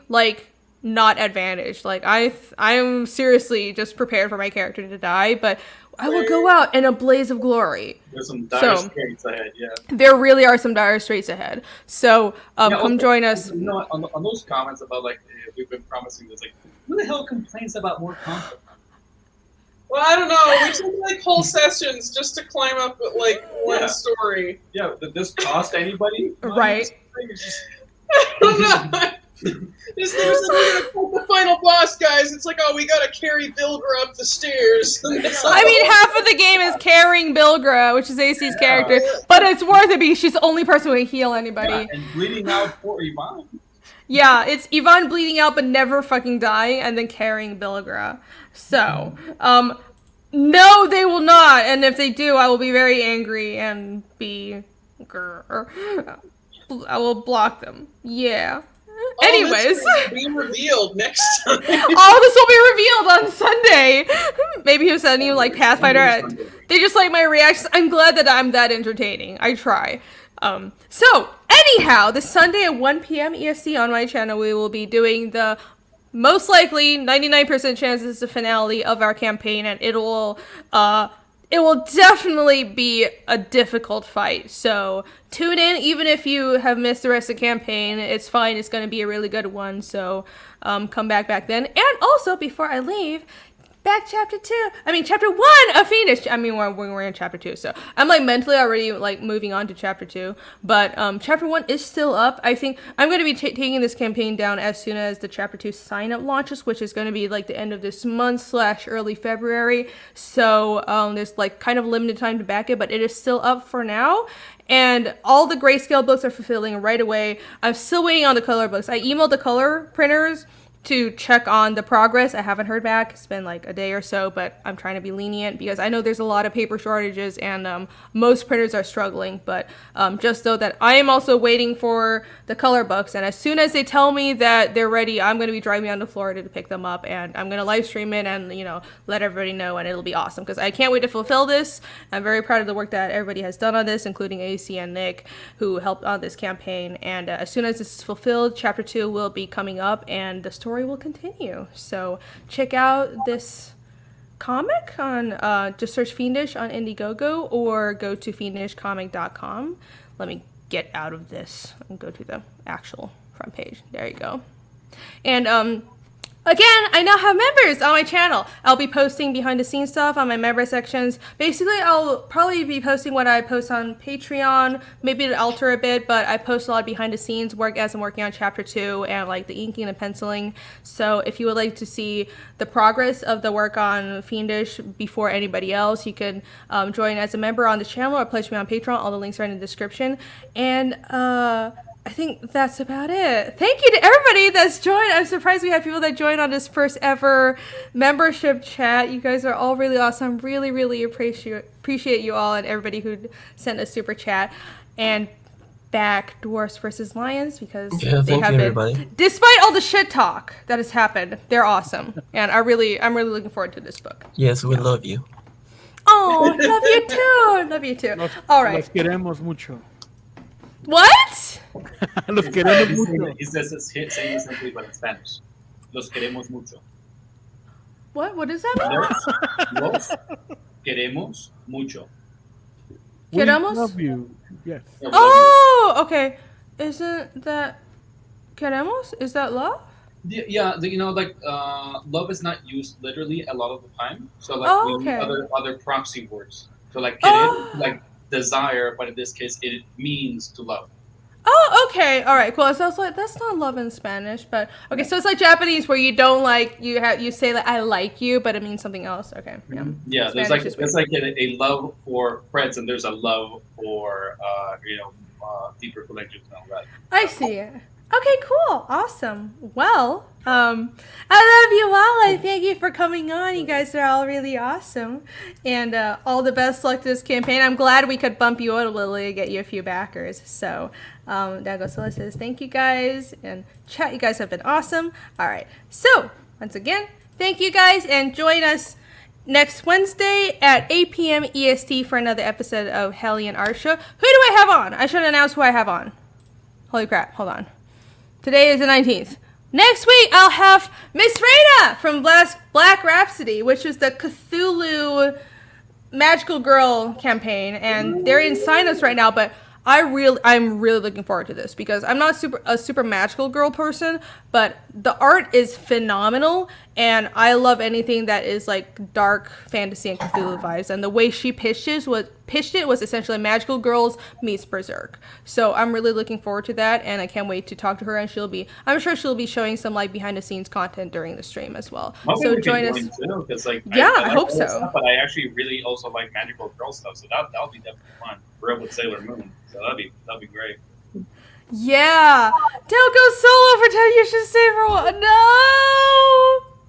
not advantaged. I am seriously just prepared for my character to die, but I will go out in a blaze of glory. There's some dire straits ahead, yeah. There really are some dire straits ahead. So come join us. You know, on those comments about we've been promising this, who the hell complains about more content? Well, I don't know. We took whole sessions just to climb up one story. Yeah, did this cost anybody? Right. I don't know. This thing was we're gonna fight the final boss, guys. It's we gotta carry Bilgra up the stairs. Half of the game is carrying Bilgra, which is AC's character, but it's worth it because she's the only person who can heal anybody. Yeah, and bleeding out for Yvonne. Yeah, it's Yvonne bleeding out but never fucking dying, and then carrying Bilgra. So, no, they will not, and if they do, I will be very angry and I will block them. Yeah. Anyways, be revealed next time. All this will be revealed on Sunday. Maybe he'll send you Pathfinder. They just like my reactions. I'm glad that I'm that entertaining. I try. So anyhow, this Sunday at 1 p.m. EST on my channel, we will be doing the most likely 99% chances the finale of our campaign, and it will definitely be a difficult fight. So tune in, even if you have missed the rest of the campaign. It's fine. It's going to be a really good one. So come back then. And also, before I leave, back chapter 2. I mean, chapter 1 of Fiendish. I mean, we're in chapter 2, so I'm like mentally already like moving on to chapter 2. But chapter 1 is still up. I think I'm going to be taking this campaign down as soon as the chapter 2 sign up launches, which is going to be like the end of this month / early February. So there's like kind of limited time to back it, but it is still up for now. And all the grayscale books are fulfilling right away. I'm still waiting on the color books. I emailed the color printers to check on the progress. I haven't heard back. It's been like a day or so, but I'm trying to be lenient because I know there's a lot of paper shortages and most printers are struggling. But just so that I am also waiting for the color books, and as soon as they tell me that they're ready, I'm going to be driving down to Florida to pick them up, and I'm going to live stream it and, you know, let everybody know, and it'll be awesome because I can't wait to fulfill this. I'm very proud of the work that everybody has done on this, including AC and Nick, who helped on this campaign. And as soon as this is fulfilled, chapter 2 will be coming up and the story will continue. So check out this comic on just search Fiendish on Indiegogo or go to fiendishcomic.com. Let me get out of this and go to the actual front page. There you go. And again, I now have members on my channel. I'll be posting behind the scenes stuff on my member sections. Basically, I'll probably be posting what I post on Patreon, maybe to alter a bit, but I post a lot behind the scenes work as I'm working on chapter 2 and like the inking and penciling. So if you would like to see the progress of the work on Fiendish before anybody else, you can join as a member on the channel or pledge me on Patreon. All the links are in the description. And I think that's about it. Thank you to everybody that's joined. I'm surprised we have people that joined on this first ever membership chat. You guys are all really awesome. Really, really appreciate you all and everybody who sent a super chat. And back Dwarfs versus Lions because they have been, everybody. Despite all the shit talk that has happened, they're awesome. And I'm really looking forward to this book. Yes, we love you. Oh, love you too. Love you too. All right. Los queremos mucho. What? Los queremos mucho. He says it's saying it simply, but in Spanish. Los queremos mucho. What? What does that mean? Los queremos mucho. We Queremos? love you. Yes. Yeah, we love Oh, okay. Isn't that queremos? Is that love? you. Yeah, you know, like love is not used literally a lot of the time. So like Oh, we use okay. other proxy words. So like Oh. like desire, but in this case it means to love. Oh, okay. All right, cool. So it's like that's not love in Spanish, but okay. So it's like Japanese where you don't like you say like I like you, but it means something else. Okay. Yeah. Yeah, there's Spanish is like a love for friends, and there's a love for deeper connections and all that. I see. Okay, cool. Awesome. Well, I love you all. I thank you for coming on. You guys are all really awesome. And all the best luck to this campaign. I'm glad we could bump you out a little to get you a few backers. So, Dago Sola says, thank you guys. And chat, you guys have been awesome. All right. So, once again, thank you guys. And join us next Wednesday at 8 p.m. EST for another episode of HELLION ARTSHOW. Who do I have on? I should announce who I have on. Holy crap. Hold on. Today is the 19th. Next week, I'll have Miss Reyna from Black Rhapsody, which is the Cthulhu Magical Girl campaign. And they're in sign-ups right now, but I'm really looking forward to this because I'm not a super magical girl person, but the art is phenomenal, and I love anything that is like dark fantasy and Cthulhu vibes. And the way she pitched it was essentially Magical Girls meets Berserk. So I'm really looking forward to that, and I can't wait to talk to her. And I'm sure she'll be showing some like behind the scenes content during the stream as well. So join us. Too, like, yeah, I like hope all that so. Stuff, but I actually really also like magical girl stuff, so that'll be definitely fun. We're up with Sailor Moon, so that'll be great. Yeah, don't go solo for 10. You should stay for one. No,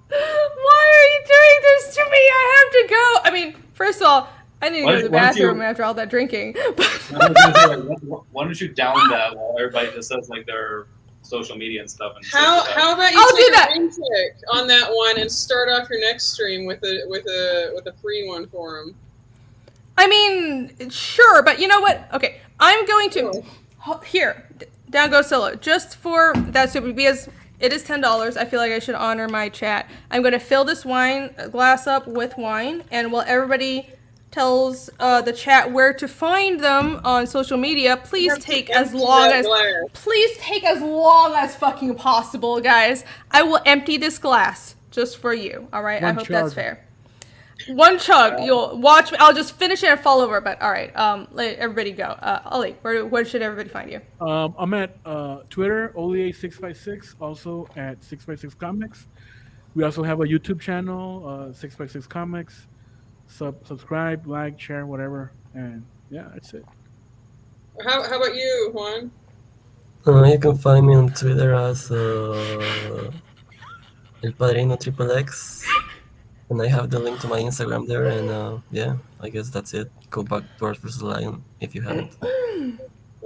why are you doing this to me? I have to go. I mean, first of all, I need to go to the bathroom after all that drinking. Why don't you down that while everybody just says like their social media and stuff? And how about you I'll take do that. a tick on that one and start off your next stream with a free one for them? I mean, sure, but you know what? Okay, I'm going to here. Down goes solo just for that super because it is $10. I feel like I should honor my chat. I'm going to fill this wine glass up with wine, and while everybody tells the chat where to find them on social media, please take as long as fucking possible, guys. I will empty this glass just for you. All right, I One hope chug. that's fair. One chug. You'll watch me. I'll just finish it and fall over. But all right, let everybody go. Ollie, where should everybody find you? I'm at Twitter, Olie656, also at 6x6 Comics. We also have a YouTube channel, 6x6 Comics. Subscribe, like, share, whatever. And yeah, that's it. How about you, Juan? You can find me on Twitter as El Padrino Triple X, and I have the link to my Instagram there. And yeah, I guess that's it. Go back Dwarfs vs. Lion if you haven't.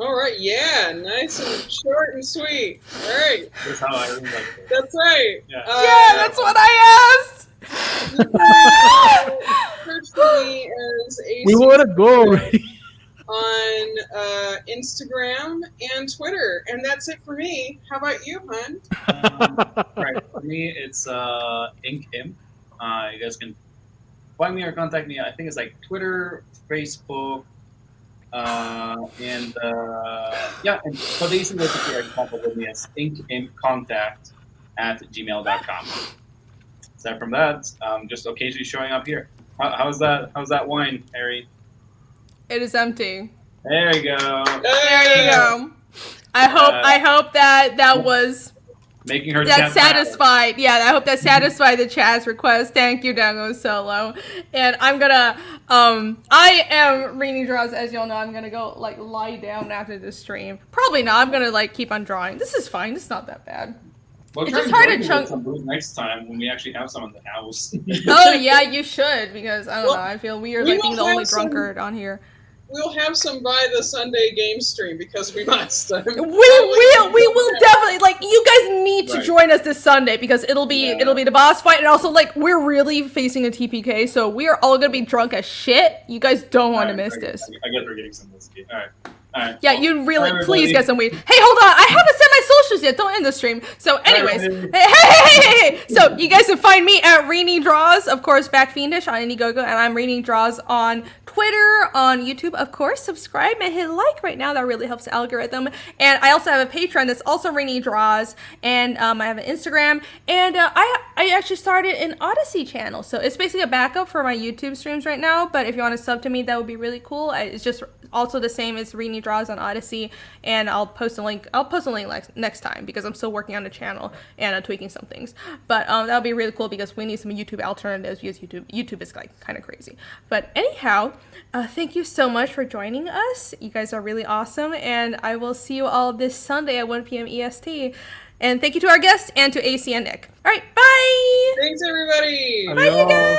All right, yeah, nice and short and sweet. All right, That's how I really like it. that's right. Yeah. Yeah, that's what I asked. Search for me as We AC want to go already. on Instagram and Twitter, and that's it for me. How about you, hun? Right. For me, it's Ink Imp. You guys can find me or contact me. I think it's like Twitter, Facebook, and yeah. And for the easy way to get in contact with me is inkimpcontact@gmail.com. Aside from that, just occasionally showing up here. How's that wine, Harry? It is empty. There you go. There you go. I hope that was Making her that chat satisfied. Yeah, I hope that satisfied the chat's request. Thank you, Dango Solo. And I'm gonna I am reading draws, as y'all know. I'm gonna go like lie down after this stream. Probably not. I'm gonna like keep on drawing. This is fine. It's not that bad. Well, It's try just hard to join me chunk- with some booze next time when we actually have some in the house. Oh yeah, you should, because I don't know. I feel weird we like being the will only have some- drunkard on here. We'll have some by the Sunday game stream because we must. We will definitely, like, you guys need to Right. join us this Sunday because it'll be the boss fight, and also like we're really facing a TPK, so we are all gonna be drunk as shit. You guys don't want to miss this. I guess we're getting some whiskey. All right. All right. Yeah, you really Bye, please everybody. get some weed. Hey, hold on, I haven't said my socials yet. Don't end the stream. So, anyways, everybody. hey. So you guys can find me at Rainy Draws, of course, Back Fiendish on Indiegogo, and I'm Rainy Draws on Twitter, on YouTube, of course. Subscribe and hit like right now. That really helps the algorithm. And I also have a Patreon that's also Rainy Draws, and I have an Instagram, and I actually started an Odyssey channel. So it's basically a backup for my YouTube streams right now. But if you want to sub to me, that would be really cool. It's just also the same as Rainy Draws on Odyssey, and I'll post a link next time because I'm still working on the channel and tweaking some things. But that would be really cool because we need some YouTube alternatives because YouTube is like kind of crazy. But anyhow, thank you so much for joining us. You guys are really awesome, and I will see you all this Sunday at 1 p.m. EST. And thank you to our guests and to AC and Nick. All right, bye. Thanks, everybody. Bye, you guys.